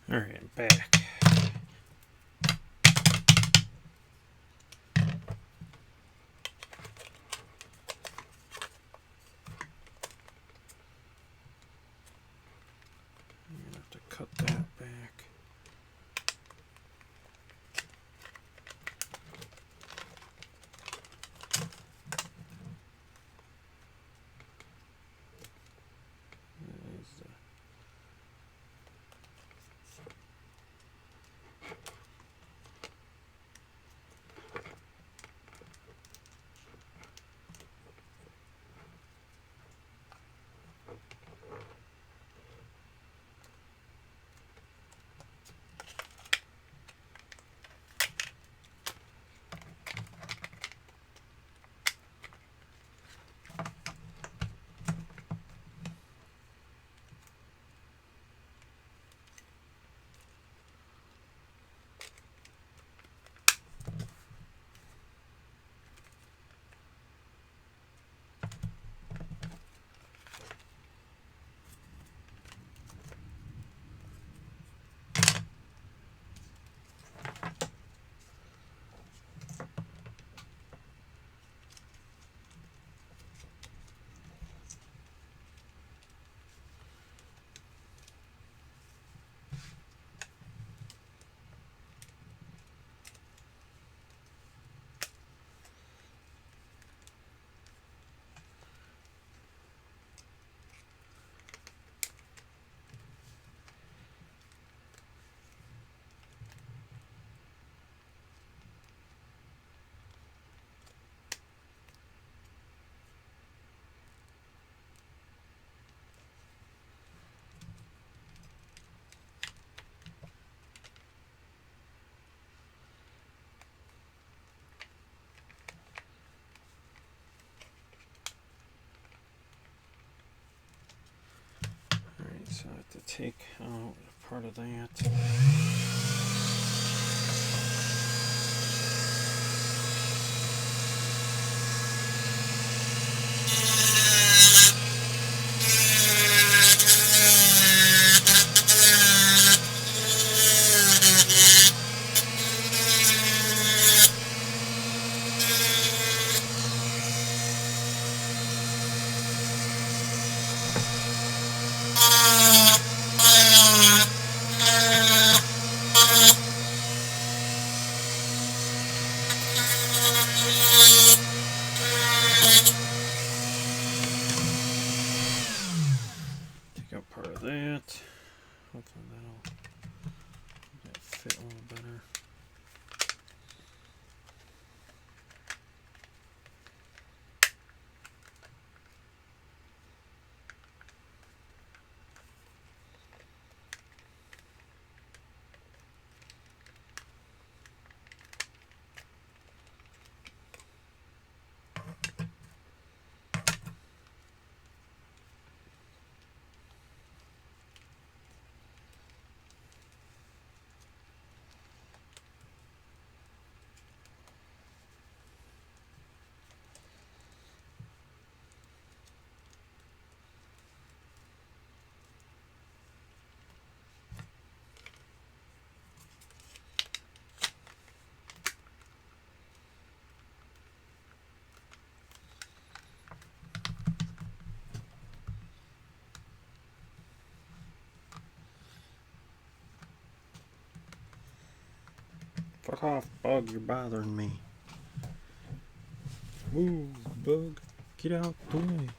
Alright, I'm back. I'm gonna have to cut that back. So I have to take out part of that. Take out part of that. Hopefully that'll fit a little better. Fuck off, bug, you're bothering me. Move, bug, get out the way.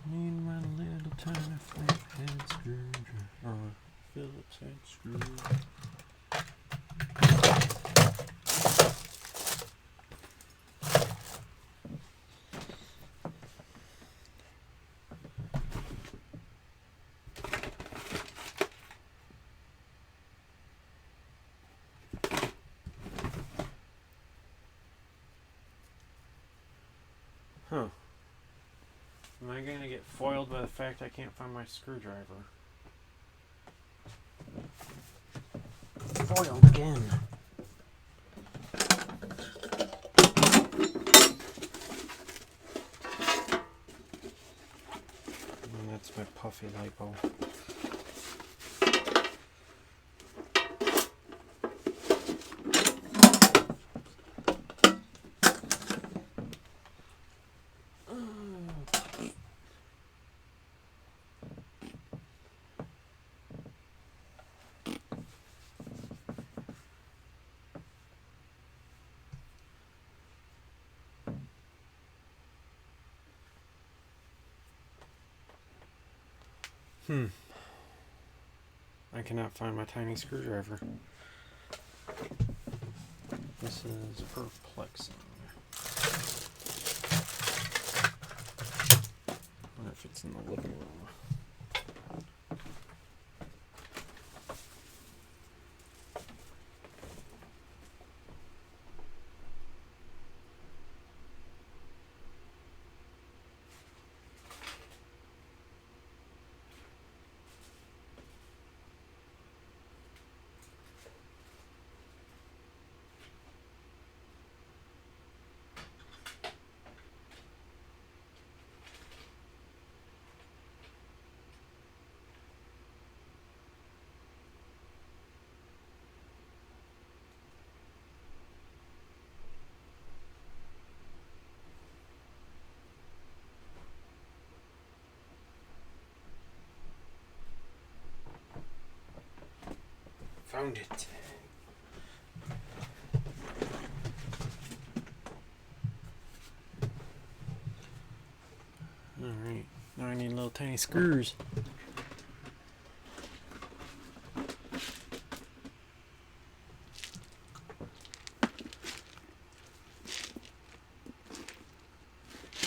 Need my little tiny flathead screwdriver, or Phillips head screwdriver. Huh. Am I gonna get foiled by the fact I can't find my screwdriver? Foiled again. And that's my puffy lipo. I cannot find my tiny screwdriver. This is perplexing. I wonder if it's in the living room. Found it. Alright, now I need little tiny screws.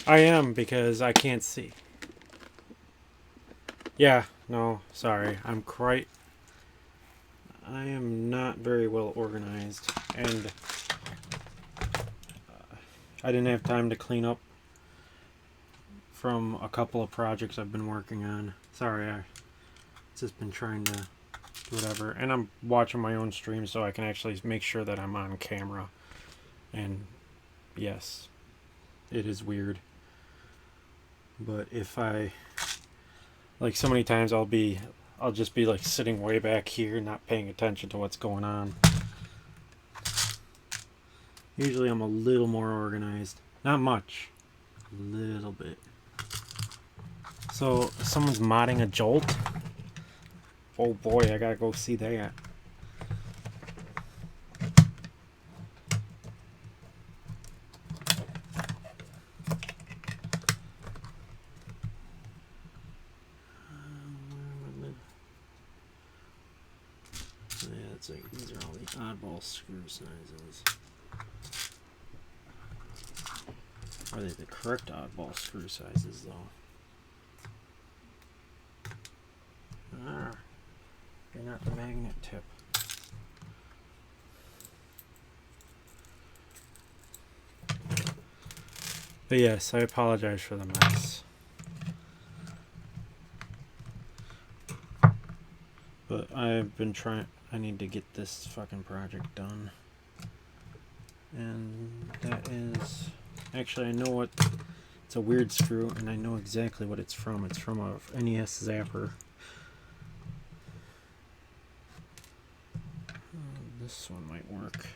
I am, because I can't see. Yeah, no, sorry. I am not very well organized, and I didn't have time to clean up from a couple of projects I've been working on. Sorry, I've just been trying to do whatever. And I'm watching my own stream so I can actually make sure that I'm on camera. And yes, it is weird. But if I, like, so many times I'll just be like sitting way back here, not paying attention to what's going on. Usually I'm a little more organized. Not much. A little bit. So, someone's modding a Jolt? Oh boy, I gotta go see that. Yeah, it's like, these are all the oddball screw sizes. Are they the correct oddball screw sizes, though? Ah, they're not the magnet tip. But yes, I apologize for the mess. But I've been trying. I need to get this fucking project done. And that is... Actually, I know what... It's a weird screw, and I know exactly what it's from. It's from a NES zapper. This one might work.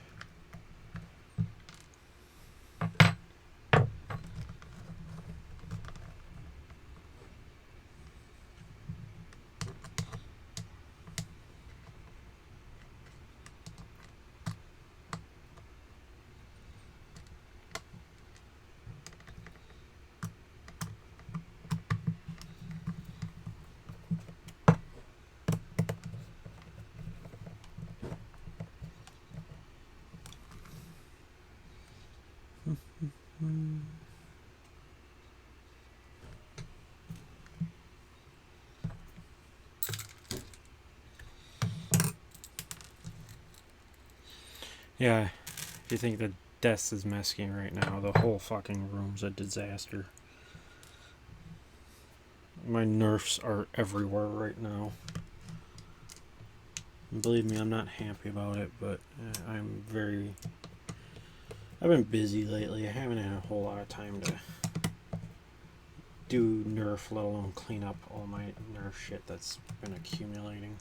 Yeah, if you think that desk is messy right now. The whole fucking room's a disaster. My Nerfs are everywhere right now. And believe me, I'm not happy about it, but I've been busy lately. I haven't had a whole lot of time to do Nerf, let alone clean up all my Nerf shit that's been accumulating.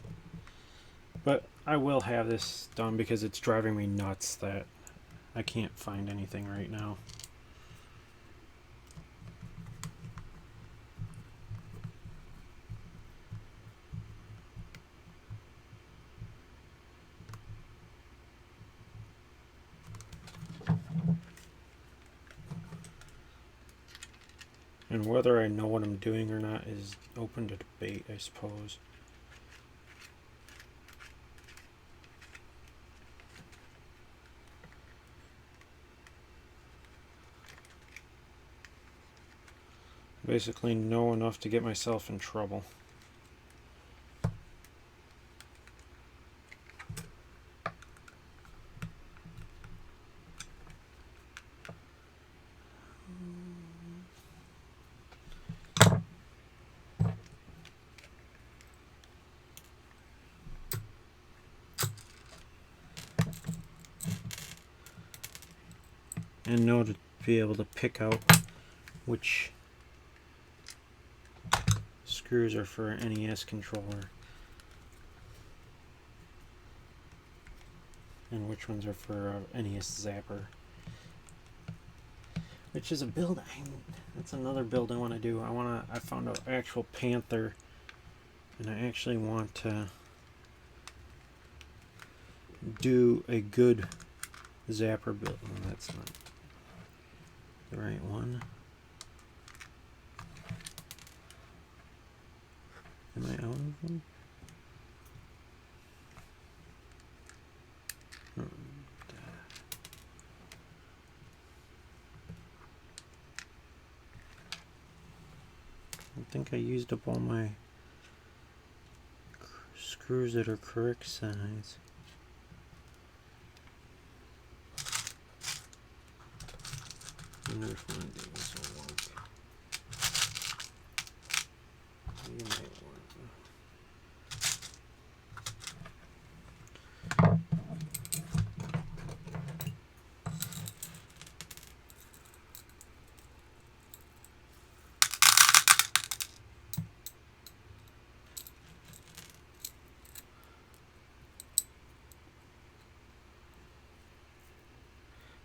But I will have this done because it's driving me nuts that I can't find anything right now. And whether I know what I'm doing or not is open to debate, I suppose. Basically know enough to get myself in trouble. And know to be able to pick out which screws are for an NES controller and which ones are for a NES zapper. Which is a build. That's another build I want to do. I found an actual Panther, and I actually want to do a good zapper build. Oh, that's not the right one. Am I out of them? I think I used up all my screws that are correct size. I wonder if one of these will work. You might want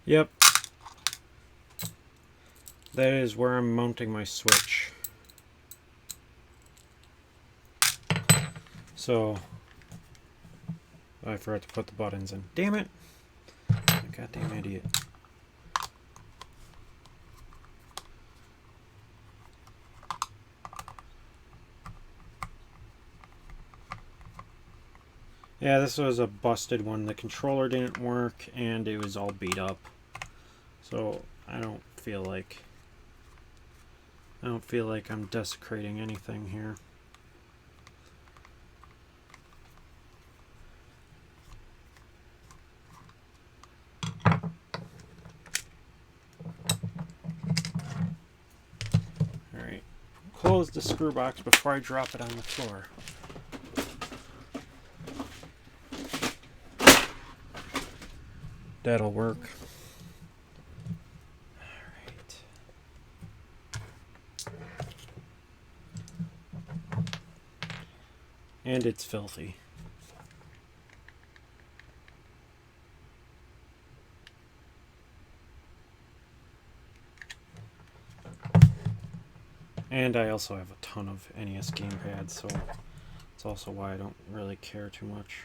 Yep. That is where I'm mounting my switch. So, I forgot to put the buttons in. Damn it! Goddamn idiot. Yeah, this was a busted one. The controller didn't work and it was all beat up. So I don't feel like I'm desecrating anything here. Alright. Close the screw box before I drop it on the floor. That'll work. And it's filthy. And I also have a ton of NES gamepads, so it's also why I don't really care too much.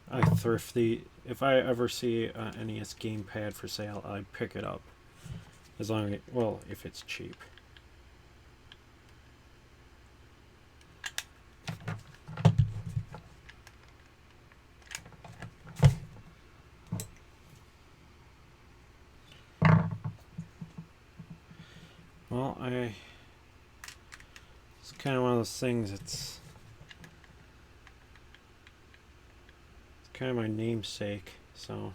I thrifty. If I ever see an NES gamepad for sale, I pick it up. As long as, well, if it's cheap. Well, it's kind of one of those things, it's kind of my namesake, so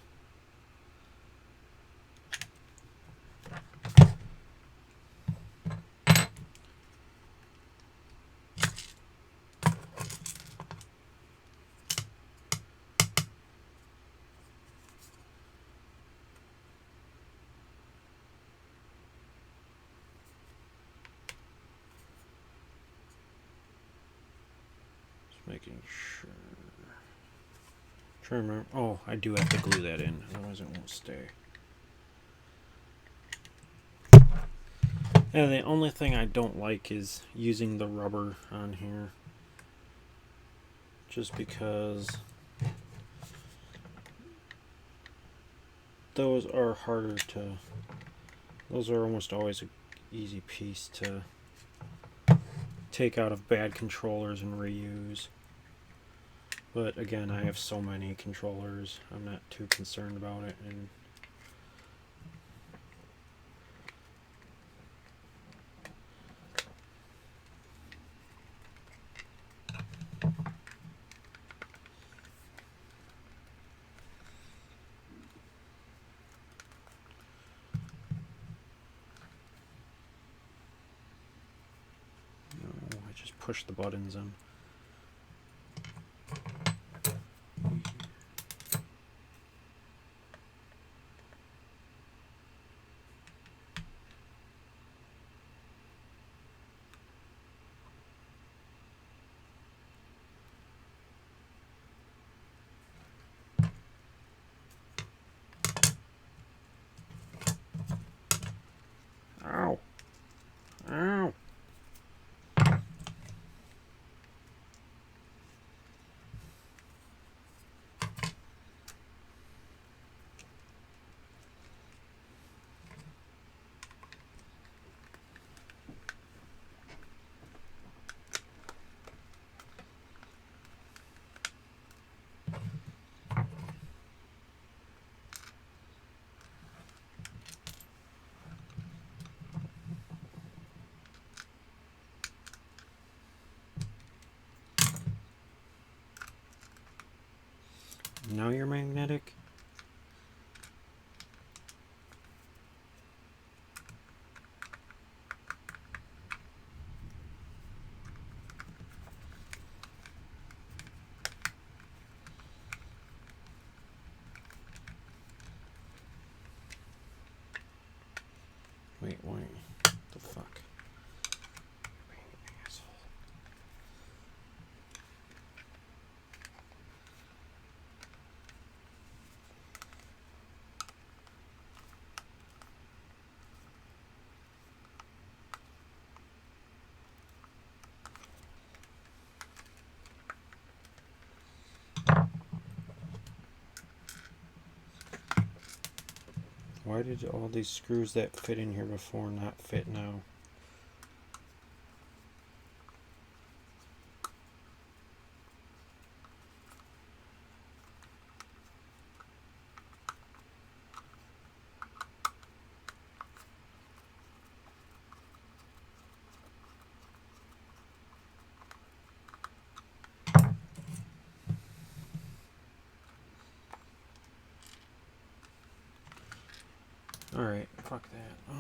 making sure. Trying to remember. Oh, I do have to glue that in, otherwise it won't stay. And the only thing I don't like is using the rubber on here. Just because those are harder to... Those are almost always an easy piece to take out of bad controllers and reuse. But again, I have so many controllers, I'm not too concerned about it. And no, I just push the buttons in. Ow! Ow! Now you're magnetic? Wait, what the fuck? Asshole. Why did all these screws that fit in here before not fit now? Alright, fuck that.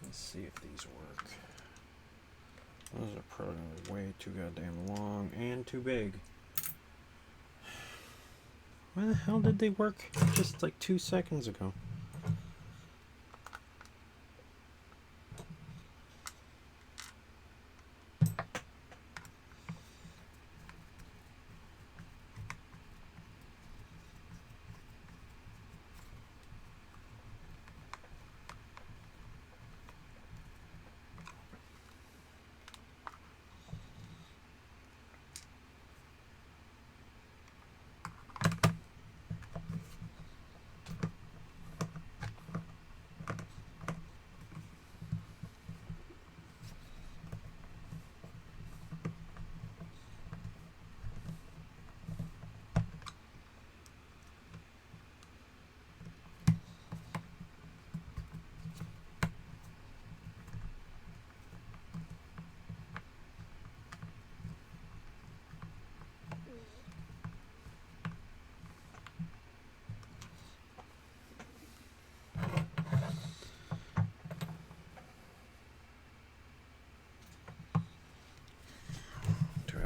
Let's see if these work. Those are probably way too goddamn long and too big. Why the hell did they work just like 2 seconds ago?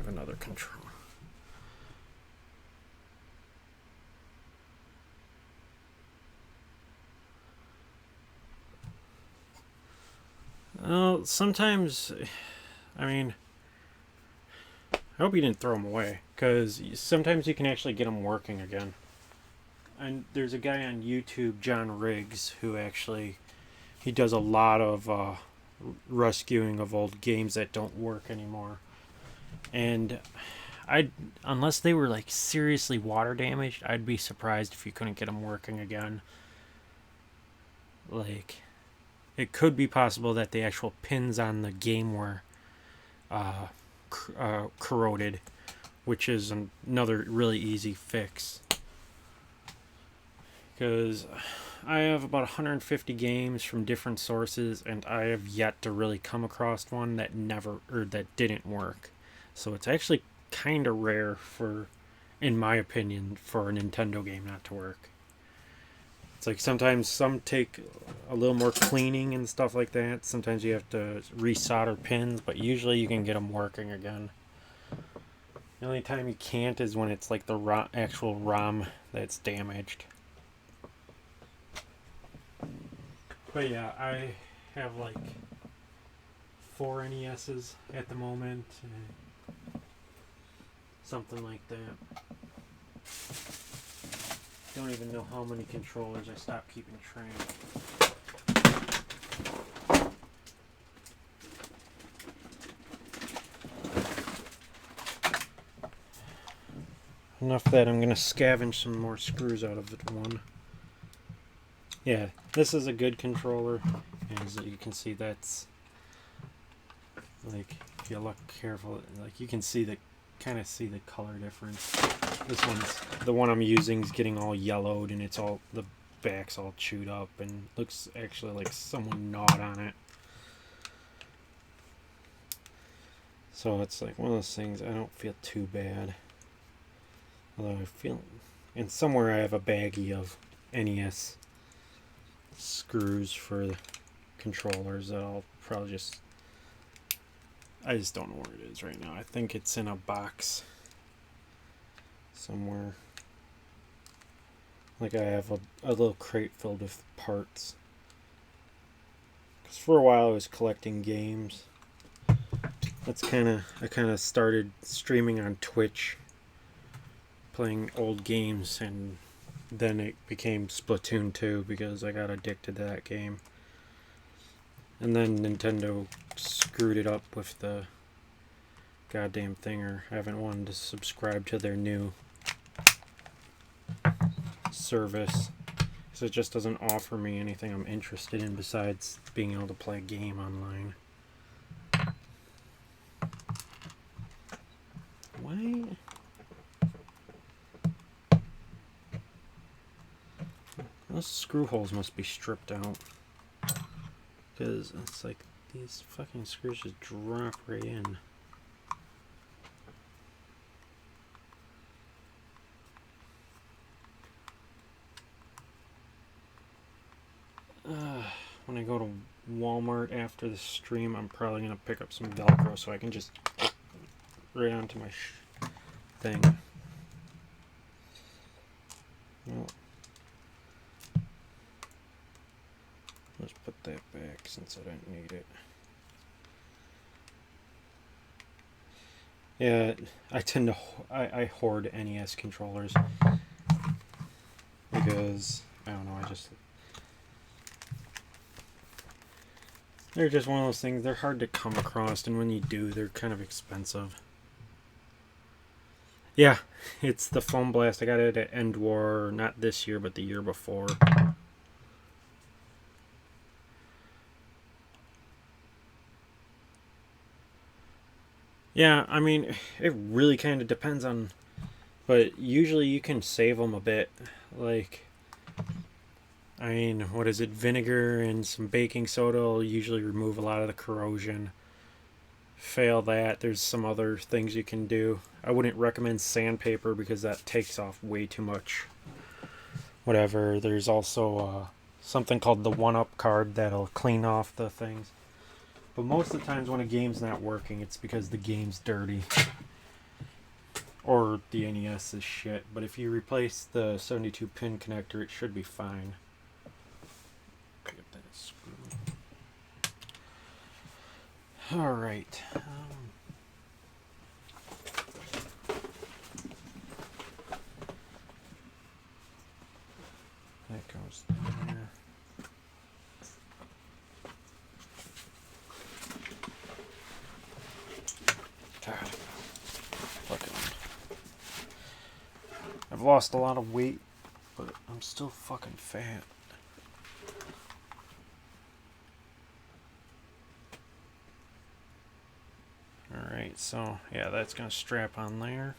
Another control. Well, sometimes, I mean, I hope you didn't throw them away, because sometimes you can actually get them working again. And there's a guy on YouTube, John Riggs, who actually, he does a lot of rescuing of old games that don't work anymore. And unless they were like seriously water damaged, I'd be surprised if you couldn't get them working again. Like, it could be possible that the actual pins on the game were corroded, which is another really easy fix. Because I have about 150 games from different sources, and I have yet to really come across one that that didn't work. So it's actually kind of rare for, in my opinion, for a Nintendo game not to work. It's like sometimes some take a little more cleaning and stuff like that. Sometimes you have to resolder pins, but usually you can get them working again. The only time you can't is when it's like the actual ROM that's damaged. But yeah, I have like 4 NESs at the moment. Something like that. Don't even know how many controllers. I stopped keeping track. Enough that I'm going to scavenge some more screws out of it one. Yeah, this is a good controller. As you can see, that's like, if you look careful, like you can see kind of see the color difference. This one's, the one I'm using is getting all yellowed, and it's all, the back's all chewed up and looks actually like someone gnawed on it. So it's like one of those things, I don't feel too bad. Although I feel, and somewhere I have a baggie of NES screws for the controllers that I'll probably just, I just don't know where it is right now. I think it's in a box somewhere. Like I have a little crate filled with parts. Because for a while I was collecting games. I kind of started streaming on Twitch, playing old games, and then it became Splatoon 2 because I got addicted to that game. And then Nintendo screwed it up with the goddamn thing, or I haven't wanted to subscribe to their new service, because it just doesn't offer me anything I'm interested in besides being able to play a game online. Why? Those screw holes must be stripped out, because it's like these fucking screws just drop right in. When I go to Walmart after the stream, I'm probably going to pick up some Velcro so I can just right onto my thing. Well, let's put that back since I don't need it. Yeah, I tend to I hoard NES controllers because I don't know, they're just one of those things. They're hard to come across, and when you do, they're kind of expensive. Yeah, it's the Foam Blast. I got it at End War, not this year, but the year before. Yeah, I mean, it really kind of depends on, but usually you can save them a bit. Like, I mean, what is it? Vinegar and some baking soda will usually remove a lot of the corrosion. Fail that, there's some other things you can do. I wouldn't recommend sandpaper because that takes off way too much. Whatever. There's also something called the 1-Up card that'll clean off the things. But most of the times when a game's not working, it's because the game's dirty. Or the NES is shit. But if you replace the 72 pin connector, it should be fine. Pick up that screw. All right. That goes there. God, fucking. I've lost a lot of weight, but I'm still fucking fat. Alright, so yeah, that's gonna strap on there.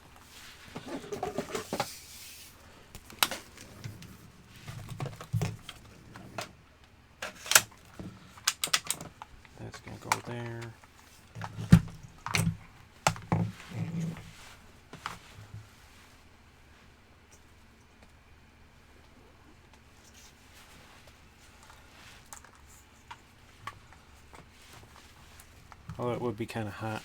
That's gonna go there. Oh, it would be kind of hot.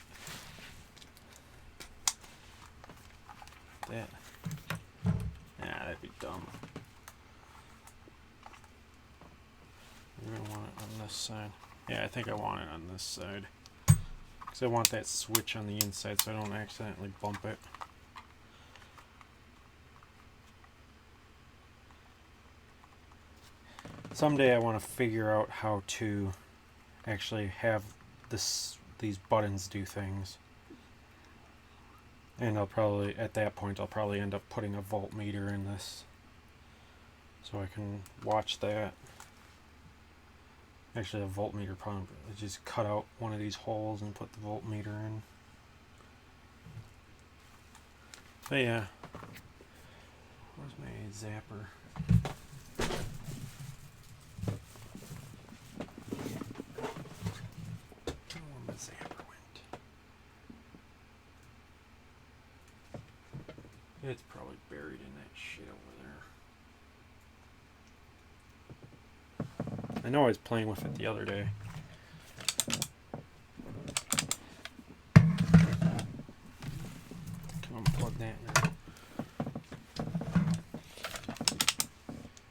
That. Nah, that'd be dumb. You're gonna want it on this side. Yeah, I think I want it on this side. Because I want that switch on the inside so I don't accidentally bump it. Someday I want to figure out how to actually have these buttons do things. And I'll probably, at that point, I'll probably end up putting a voltmeter in this. So I can watch that. Actually, a voltmeter probably, just cut out one of these holes and put the voltmeter in. But yeah. Where's my zapper? It's probably buried in that shit over there. I know I was playing with it the other day. Come on, plug that in.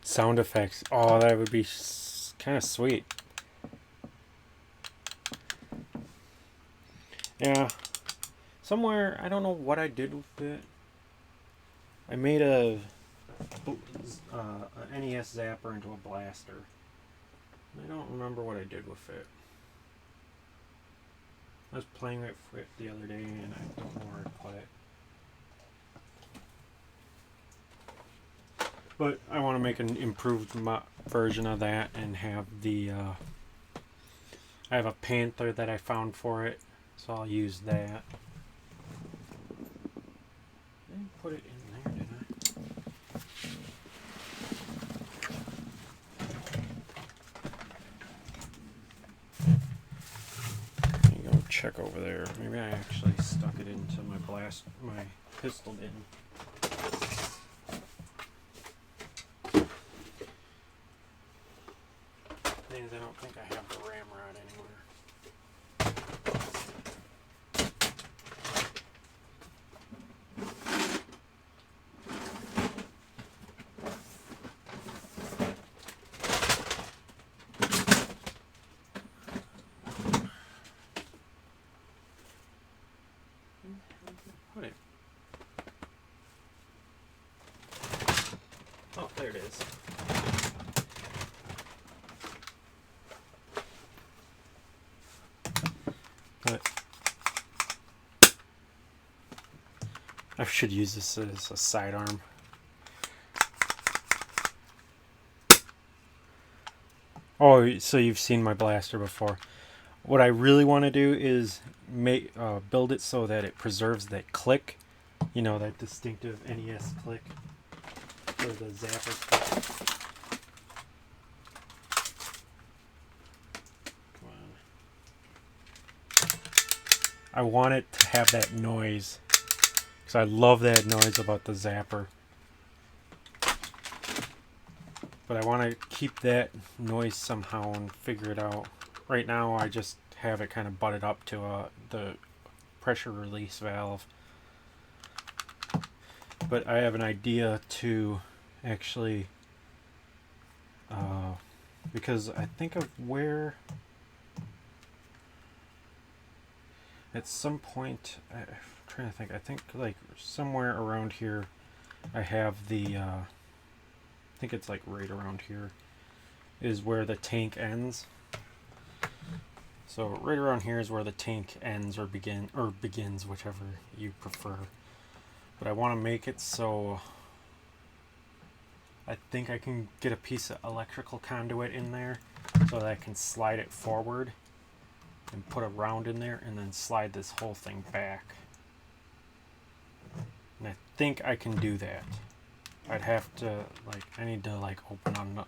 Sound effects. Oh, that would be kind of sweet. Yeah. Somewhere, I don't know what I did with it. I made an NES zapper into a blaster. I don't remember what I did with it. I was playing with it the other day and I don't know where I put it. But I want to make an improved version of that and have the... I have a Panther that I found for it, so I'll use that. I didn't put it in there, did I? Check over there. Maybe I actually stuck it into my pistol bin. Thing is, I don't think I have the ramrod anywhere. Oh, there it is. But I should use this as a sidearm. Oh, so you've seen my blaster before. What I really want to do is build it so that it preserves that click. You know, that distinctive NES click. Or the zapper click. Come on. I want it to have that noise. Because I love that noise about the zapper. But I want to keep that noise somehow and figure it out. Right now I just have it kind of butted up to the pressure release valve. But I have an idea to actually, because I think of where at some point, I'm trying to think, I think like somewhere around here I have the, I think it's like right around here is where the tank ends. So right around here is where the tank ends or begins, whichever you prefer. But I want to make it so I think I can get a piece of electrical conduit in there so that I can slide it forward and put a round in there and then slide this whole thing back. And I think I can do that. I'd have to, like, I need to, like, open on,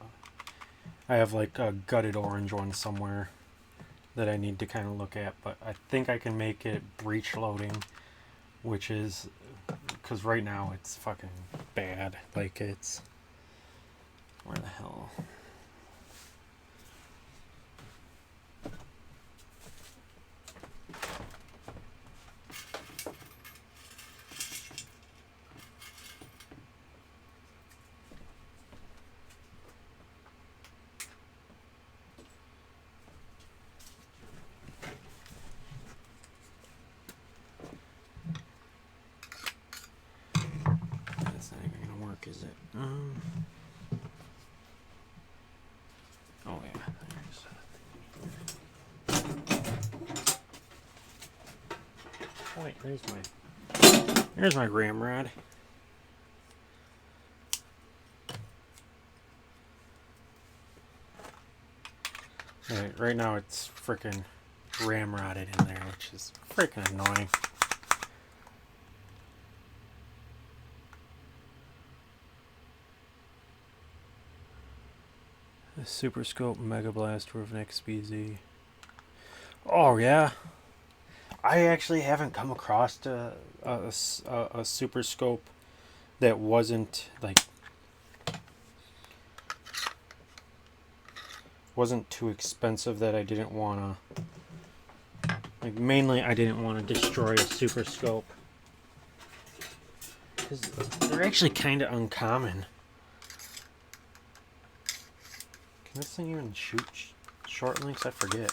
I have, like, a gutted orange one somewhere that I need to kind of look at, but I think I can make it breech loading, which is, because right now it's fucking bad. Like, it's, where the hell? That's not even gonna work, is it? Oh yeah, oh wait, there's my ramrod. Right now it's freaking ramrodded in there, which is freaking annoying. The Super Scope Mega Blast with an XBZ. Oh yeah, I actually haven't come across a Super Scope that wasn't too expensive that I didn't want to, like, mainly I didn't want to destroy a Super Scope because they're actually kind of uncommon. Can this thing even shoot short links? I forget.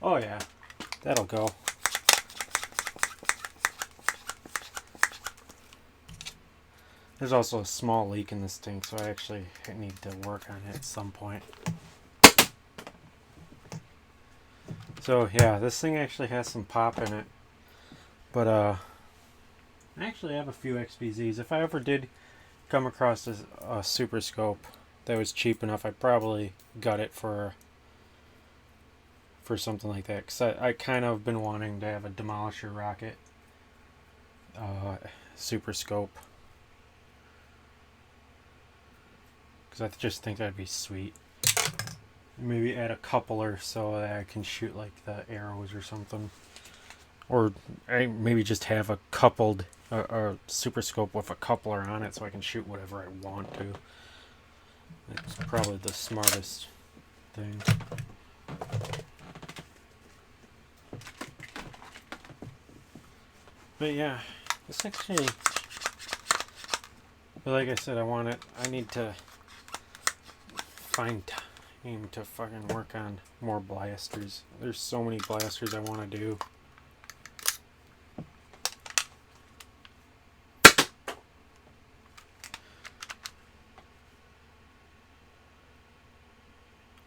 Oh yeah, that'll go. There's also a small leak in this tank, so I actually need to work on it at some point. So yeah, this thing actually has some pop in it. But I actually have a few XBZs. If I ever did come across a Super Scope that was cheap enough, I'd probably gut it for something like that. Because I kind of been wanting to have a Demolisher rocket Super Scope. Because I just think that'd be sweet. Maybe add a coupler so that I can shoot like the arrows or something. Or maybe just have a coupled a Super Scope with a coupler on it so I can shoot whatever I want to. It's probably the smartest thing. But yeah, this actually, like I said, I need to find time to fucking work on more blasters. There's so many blasters I want to do.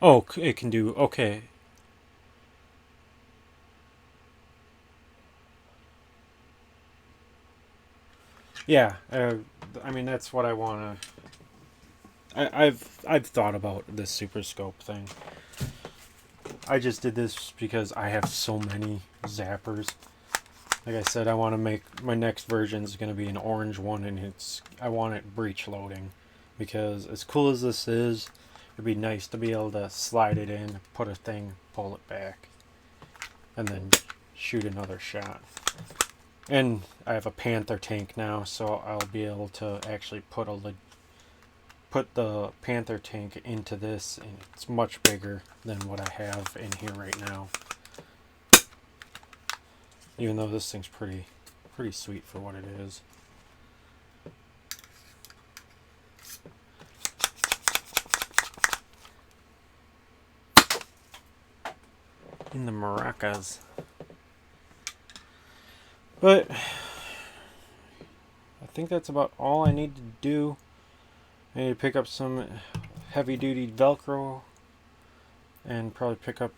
Oh, it can do, okay. Yeah, I mean, that's what I want to... I've thought about this Super Scope thing. I just did this because I have so many zappers. Like I said, I want to make... My next version is going to be an orange one, and I want it breech loading. Because as cool as this is, it'd be nice to be able to slide it in, put a thing, pull it back, and then shoot another shot. And I have a Panther tank now, so I'll be able to actually put the Panther tank into this, and it's much bigger than what I have in here right now. Even though this thing's pretty sweet for what it is. in the maracas. But I think that's about all I need to do. I need to pick up some heavy-duty Velcro and probably pick up,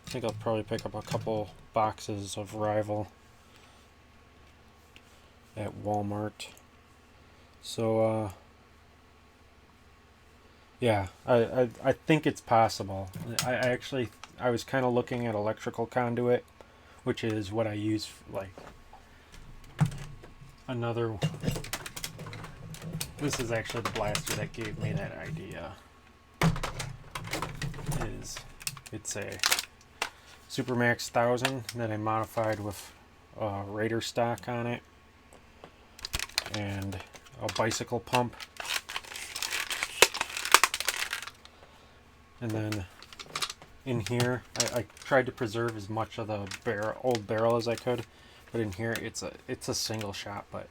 I think I'll probably pick up a couple boxes of Rival at Walmart. So yeah, I think it's possible. I was kind of looking at electrical conduit, which is what I use for, like, another. This is actually the blaster that gave me that idea. It's a Supermax 1000 that I modified with Raider stock on it and a bicycle pump. And then in here, I tried to preserve as much of the old barrel as I could, but in here it's a single shot. But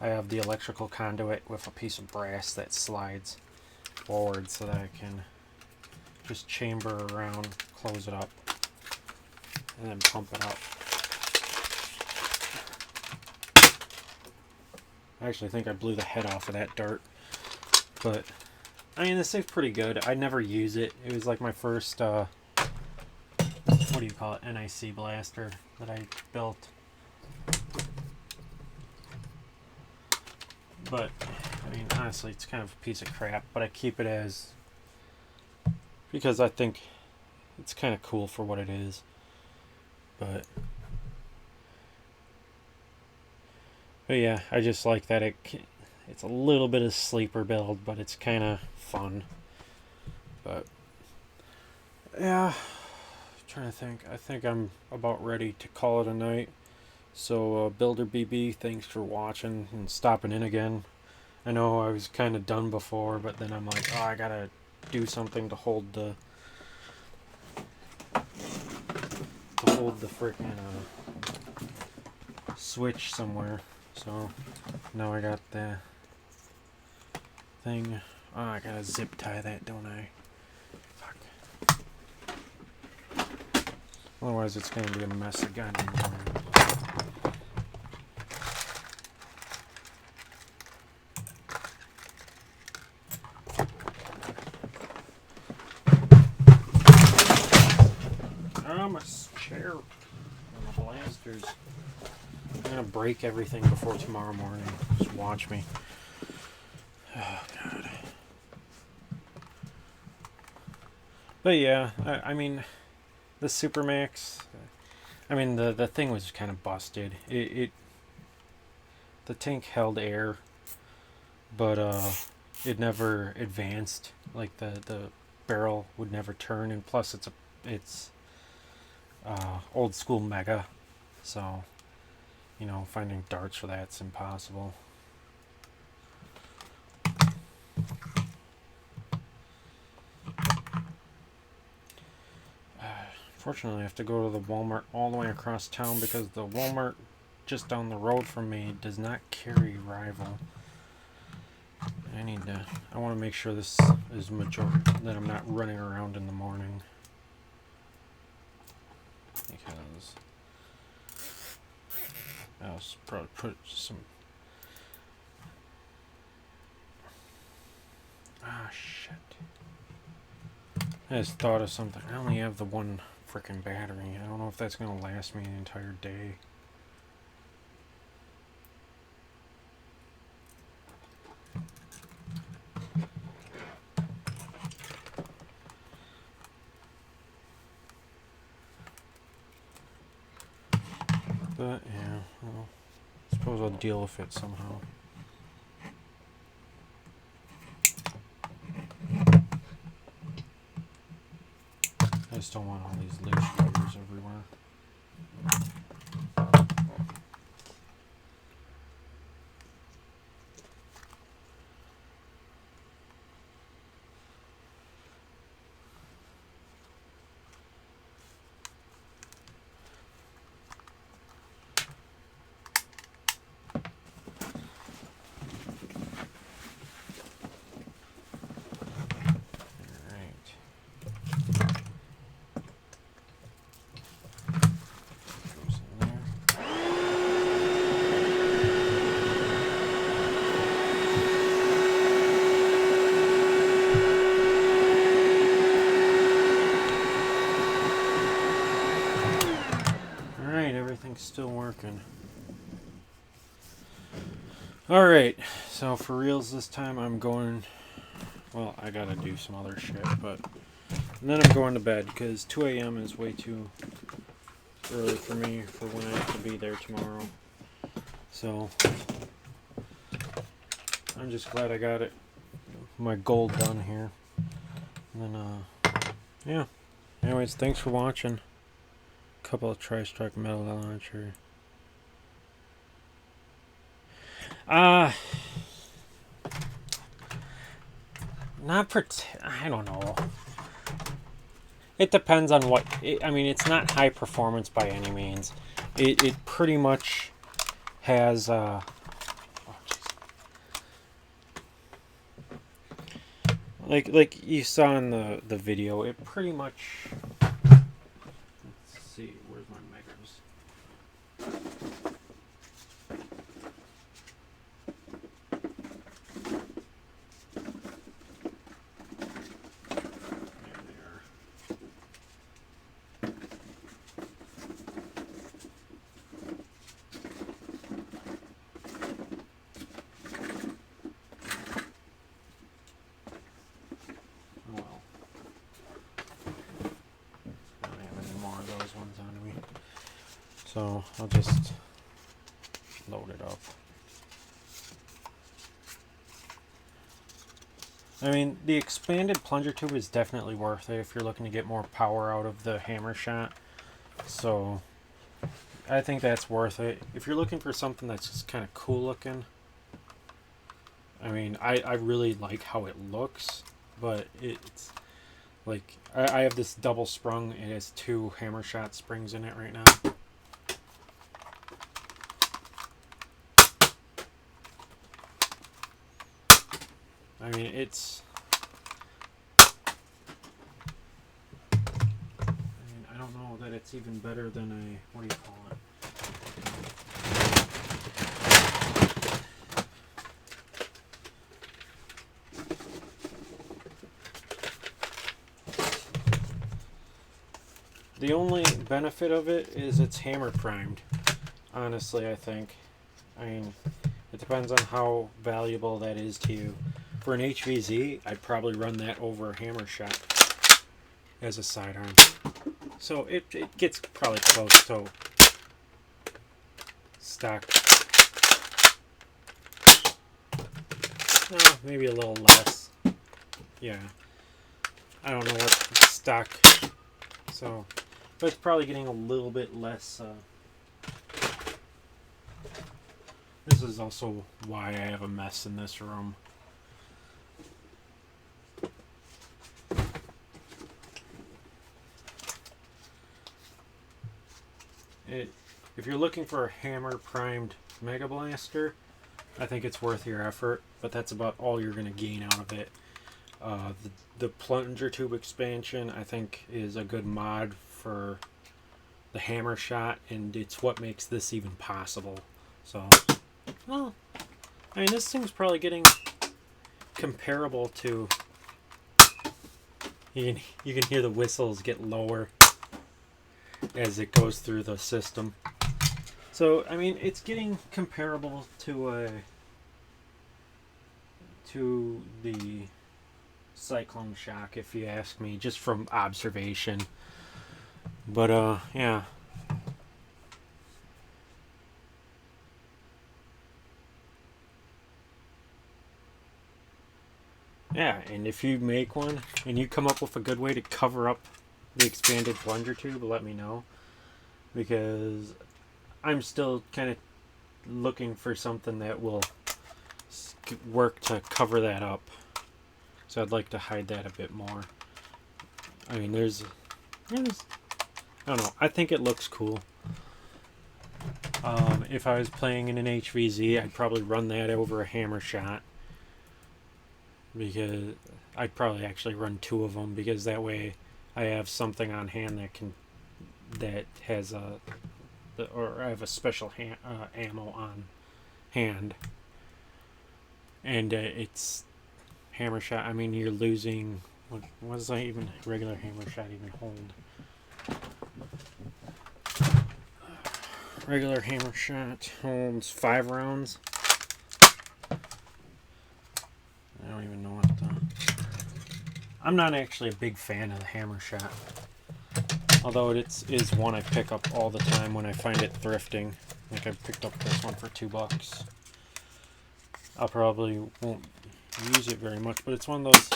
I have the electrical conduit with a piece of brass that slides forward so that I can just chamber around, close it up, and then pump it up. I actually think I blew the head off of that dart, but I mean, this thing's pretty good. I never use it. It was like my first, what do you call it, NIC blaster that I built. But, I mean, honestly, it's kind of a piece of crap, but I keep it because I think it's kind of cool for what it is. But yeah, I just like that it's a little bit of sleeper build, but it's kind of fun. But yeah, trying to think. I think I'm about ready to call it a night. So Builder BB, thanks for watching and stopping in again. I know I was kind of done before, but then I'm like, oh, I gotta do something to hold the freaking switch somewhere. So now I got the thing. Oh, I gotta zip tie that, don't I? Fuck. Otherwise it's gonna be a mess again. Oh, my chair. My blasters. I'm gonna break everything before tomorrow morning. Just watch me. Oh, God. But yeah, I mean, the Supermax, I mean, the thing was kind of busted. The tank held air, but it never advanced. Like the barrel would never turn, and plus it's old school Mega, so you know, finding darts for that's impossible. Fortunately, I have to go to the Walmart all the way across town because the Walmart just down the road from me does not carry Rival. I want to make sure this is that I'm not running around in the morning. Because I'll probably put some... Ah, shit. I just thought of something. I only have the one frickin' battery. I don't know if that's going to last me an entire day. But yeah, well, I suppose I'll deal with it somehow. I just don't want all these loose wires everywhere. working. Alright, so for reals this time I'm going, well, I gotta do some other shit, but, and then I'm going to bed, because 2 a.m. is way too early for me for when I have to be there tomorrow. So, I'm just glad I got it, my goal done here. And then, yeah. Anyways, thanks for watching. Couple of tri-strike metal launcher. I don't know. It depends on what, I mean, it's not high performance by any means. It pretty much has, like you saw in the video, it pretty much, let's see, where's my megas? So I'll just load it up. I mean, the expanded plunger tube is definitely worth it if you're looking to get more power out of the hammer shot. So I think that's worth it. If you're looking for something that's just kind of cool looking, I mean, I really like how it looks, but it's like, I have this double sprung. It has 2 hammer shot springs in it right now. I mean, I don't know that it's even better than a, what do you call it? The only benefit of it is it's hammer primed, honestly, I think. I mean, it depends on how valuable that is to you. For an HVZ, I'd probably run that over a hammer shot as a sidearm. So it gets probably close to stock. Oh, maybe a little less. Yeah. I don't know what stock. So, but it's probably getting a little bit less. This is also why I have a mess in this room. If you're looking for a hammer primed Mega Blaster, I think it's worth your effort, but that's about all you're going to gain out of it. The plunger tube expansion, I think, is a good mod for the hammer shot, and it's what makes this even possible. So, well, I mean, this thing's probably getting comparable to, you can hear the whistles get lower as it goes through the system. So, I mean, it's getting comparable to the Cyclone Shock, if you ask me, just from observation. But, yeah. Yeah, and if you make one, and you come up with a good way to cover up the expanded plunger tube, let me know. Because I'm still kind of looking for something that will work to cover that up. So I'd like to hide that a bit more. I mean, I don't know. I think it looks cool. If I was playing in an HVZ, I'd probably run that over a hammer shot. Because I'd probably actually run 2 of them, because that way I have something on hand that has or I have a special ammo on hand, and it's hammer shot. I mean, you're losing. What does even regular hammer shot even hold? regular hammer shot holds 5 rounds. I don't even know what the... I'm not actually a big fan of the hammer shot. Although it is one I pick up all the time when I find it thrifting. Like I picked up this one for $2. I'll probably won't use it very much, but it's one of those...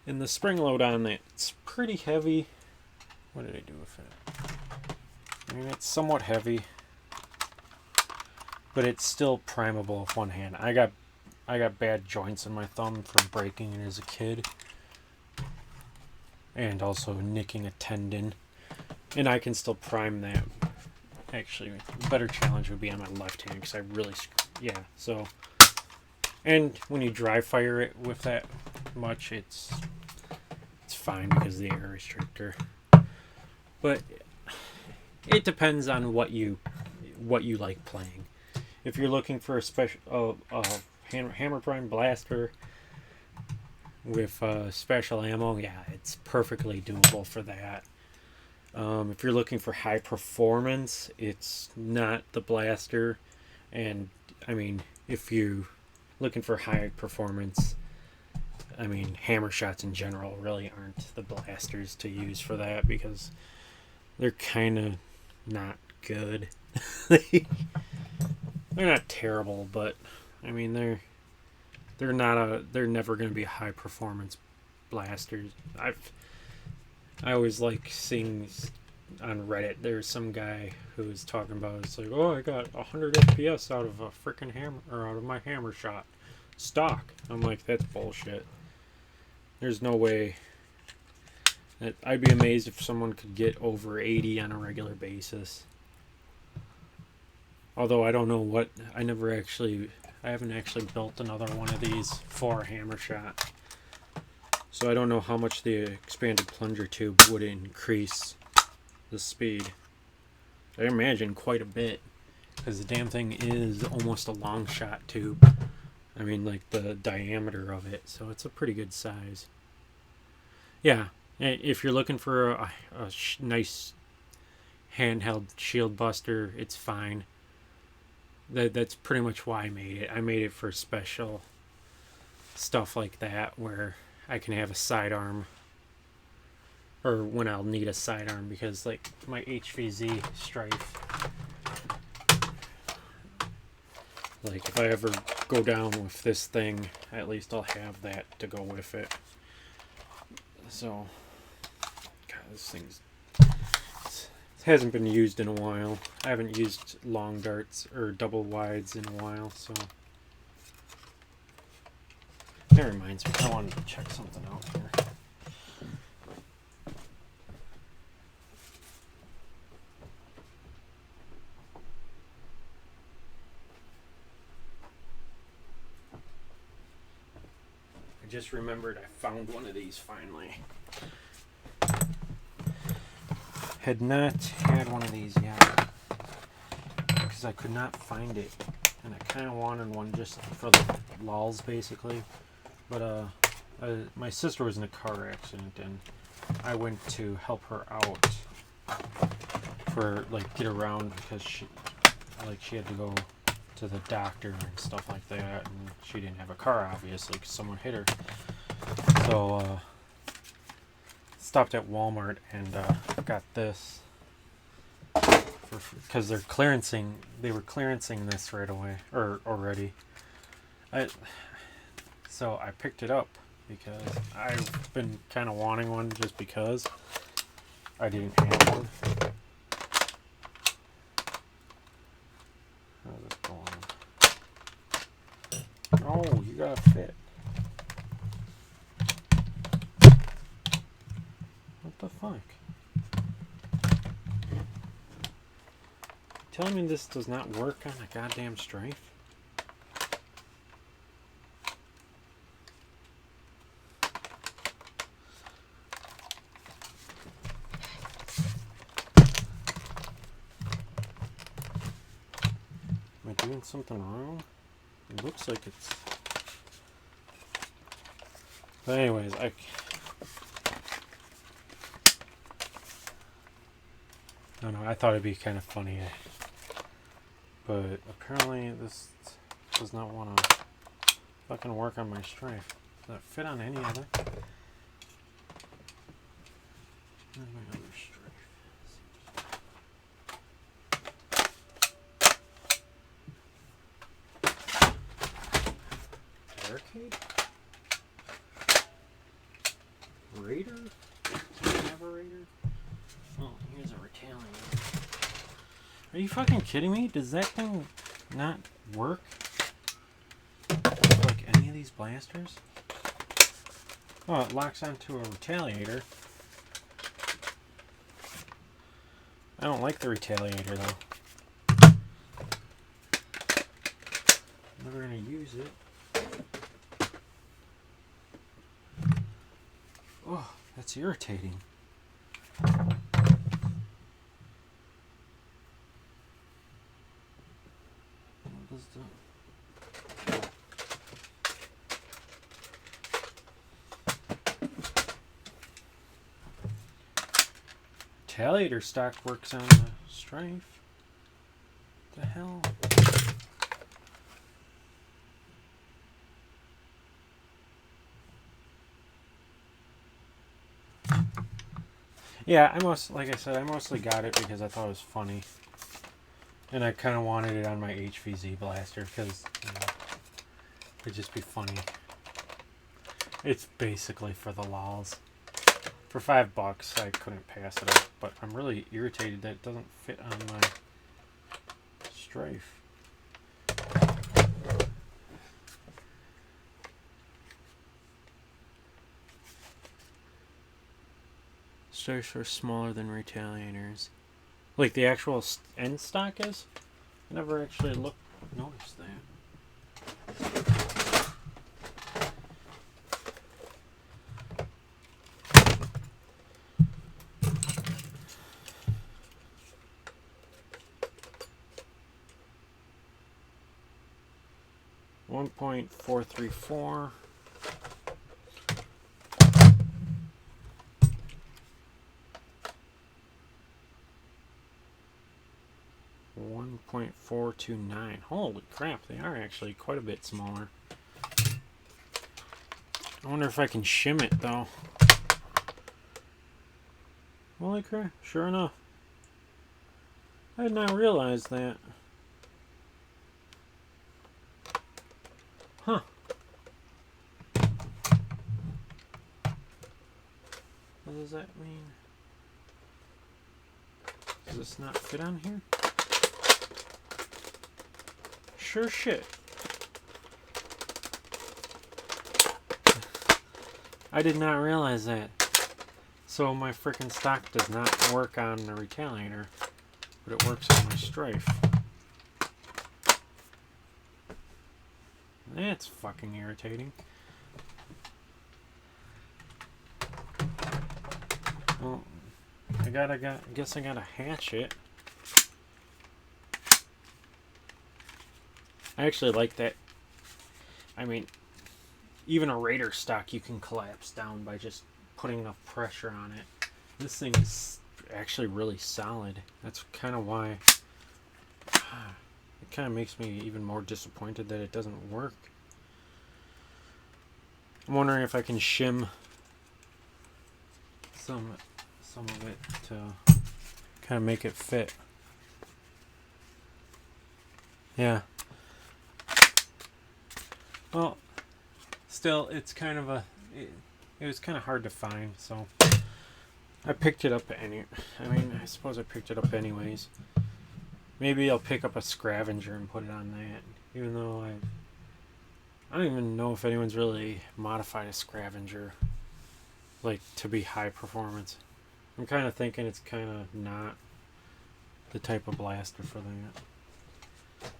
And the spring load on it, it's pretty heavy. What did I do with it? I mean, it's somewhat heavy, but it's still primable with one hand. I got bad joints in my thumb from breaking it as a kid, and also nicking a tendon, and I can still prime that. Actually, a better challenge would be on my left hand because I really, yeah. So, and when you dry fire it with that much, it's fine because the air is stricter. But it depends on what you like playing. If you're looking for a special hammer prime blaster with special ammo, yeah, it's perfectly doable for that. If you're looking for high performance, it's not the blaster. And I mean, if you're looking for high performance, I mean, hammer shots in general really aren't the blasters to use for that because they're kind of not good. They're not terrible, but I mean they're never going to be high performance blasters. I always like seeing on Reddit, there's some guy who's talking about, it's like, oh, I got 100 FPS out of a freaking hammer, or out of my hammer shot stock. I'm like, that's bullshit. There's no way. I'd be amazed if someone could get over 80 on a regular basis. Although I don't know what, I haven't actually built another one of these for a hammer shot. So I don't know how much the expanded plunger tube would increase the speed. I imagine quite a bit, because the damn thing is almost a long shot tube. I mean, like the diameter of it, so it's a pretty good size. Yeah, if you're looking for a nice handheld shield buster, it's fine. That's pretty much why I made it. I made it for special stuff like that, where I can have a sidearm, or when I'll need a sidearm, because like my HVZ Strife, like if I ever go down with this thing, at least I'll have that to go with it. So, God, this it hasn't been used in a while. I haven't used long darts or double wides in a while, so. That reminds me, I wanted to check something out here. I just remembered I found one of these finally. Had not had one of these yet because I could not find it, and I kind of wanted one just for the lulz, basically. But my sister was in a car accident, and I went to help her out for like get around, because she had to go to the doctor and stuff like that, and she didn't have a car, obviously, because someone hit her. So stopped at Walmart and got this because they were clearancing this right away, or already. So I picked it up because I've been kind of wanting one, just because I didn't have one. How's this going? Oh, you gotta fit. What the fuck? Telling me this does not work on a goddamn Strife? Am I doing something wrong? It looks like it's... But anyways, I don't know, I thought it'd be kind of funny. But apparently this does not want to fucking work on my strife. Does that fit on any other? Where's my other strife? Barricade? Raider? Does it have a Raider? Oh, here's a Retaliator. Are you fucking kidding me? Does that thing not work? Like any of these blasters? Oh, it locks onto a Retaliator. I don't like the Retaliator though. Never gonna use it. Oh, that's irritating. What does the... Retaliator stock works on the strife. What the hell? Yeah, like I said, I mostly got it because I thought it was funny. And I kind of wanted it on my HVZ blaster because it'd just be funny. It's basically for the lols. For $5, I couldn't pass it up, but I'm really irritated that it doesn't fit on my strife. Strifes are smaller than Retaliators. Like the actual end stock is? I never actually noticed that. 1.434. .429. Holy crap, they are actually quite a bit smaller. I wonder if I can shim it though. Holy crap, sure enough. I did not realize that. Huh. What does that mean? Does this not fit on here? Sure shit. I did not realize that. So my freaking stock does not work on the Retaliator, but it works on my strife. That's fucking irritating. Well, I guess I gotta hatch it. I actually like that. I mean, even a Raider stock you can collapse down by just putting enough pressure on it. This thing is actually really solid. That's kind of why it kind of makes me even more disappointed that it doesn't work. I'm wondering if I can shim some of it to kind of make it fit. Yeah. Well, still, it's kind of it was kind of hard to find, so I picked it up I suppose I picked it up anyways. Maybe I'll pick up a scavenger and put it on that, even though I don't even know if anyone's really modified a scavenger like to be high performance. I'm kind of thinking it's kind of not the type of blaster for that.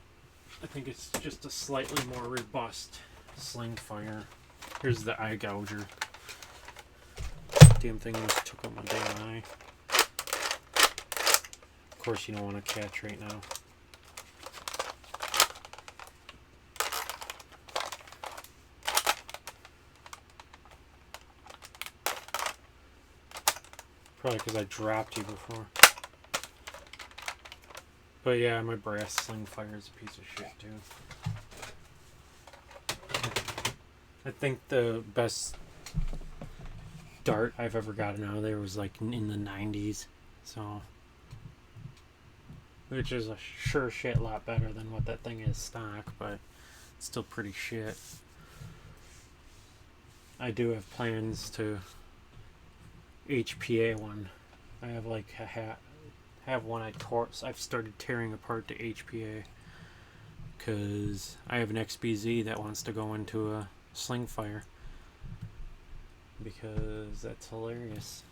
I think it's just a slightly more robust sling fire. Here's the eye gouger. Damn thing almost took out my damn eye. Of course you don't want to catch right now. Probably because I dropped you before. But yeah, my brass sling fire is a piece of shit too. I think the best dart I've ever gotten out of there was like in the 90s. So, which is a sure shit lot better than what that thing is stock, but it's still pretty shit. I do have plans to HPA one. I have like have one I've started tearing apart to HPA because I have an XBZ that wants to go into a sling fire because that's hilarious.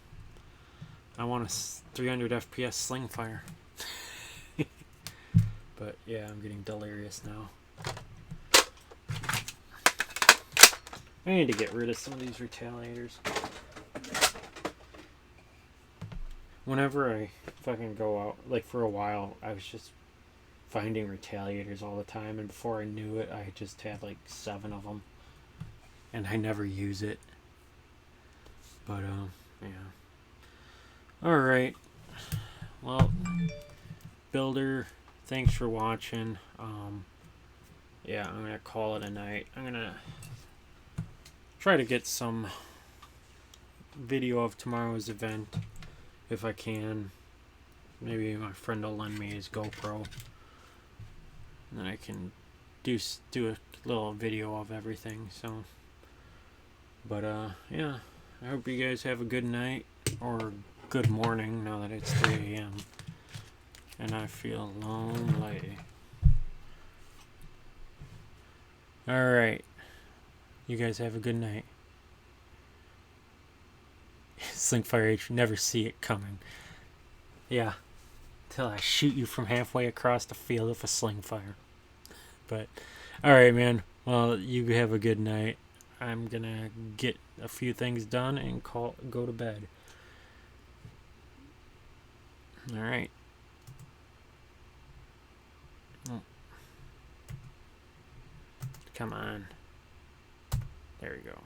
I want a 300 FPS sling fire. But yeah, I'm getting delirious now. I need to get rid of some of these retaliators. Whenever I fucking go out, like for a while, I was just finding retaliators all the time, and before I knew it, I just had like 7 of them, and I never use it. But yeah. All right. Well, Builder, thanks for watching. Yeah, I'm gonna call it a night. I'm gonna try to get some video of tomorrow's event if I can. Maybe my friend will lend me his GoPro, and then I can do a little video of everything. So, but yeah, I hope you guys have a good night or good morning now that it's 3 a.m. and I feel lonely. All right, you guys have a good night. Slingfire H, never see it coming. Yeah, till I shoot you from halfway across the field with a sling fire. But, alright, man. Well, you have a good night. I'm gonna get a few things done and go to bed. Alright. Oh. Come on. There we go.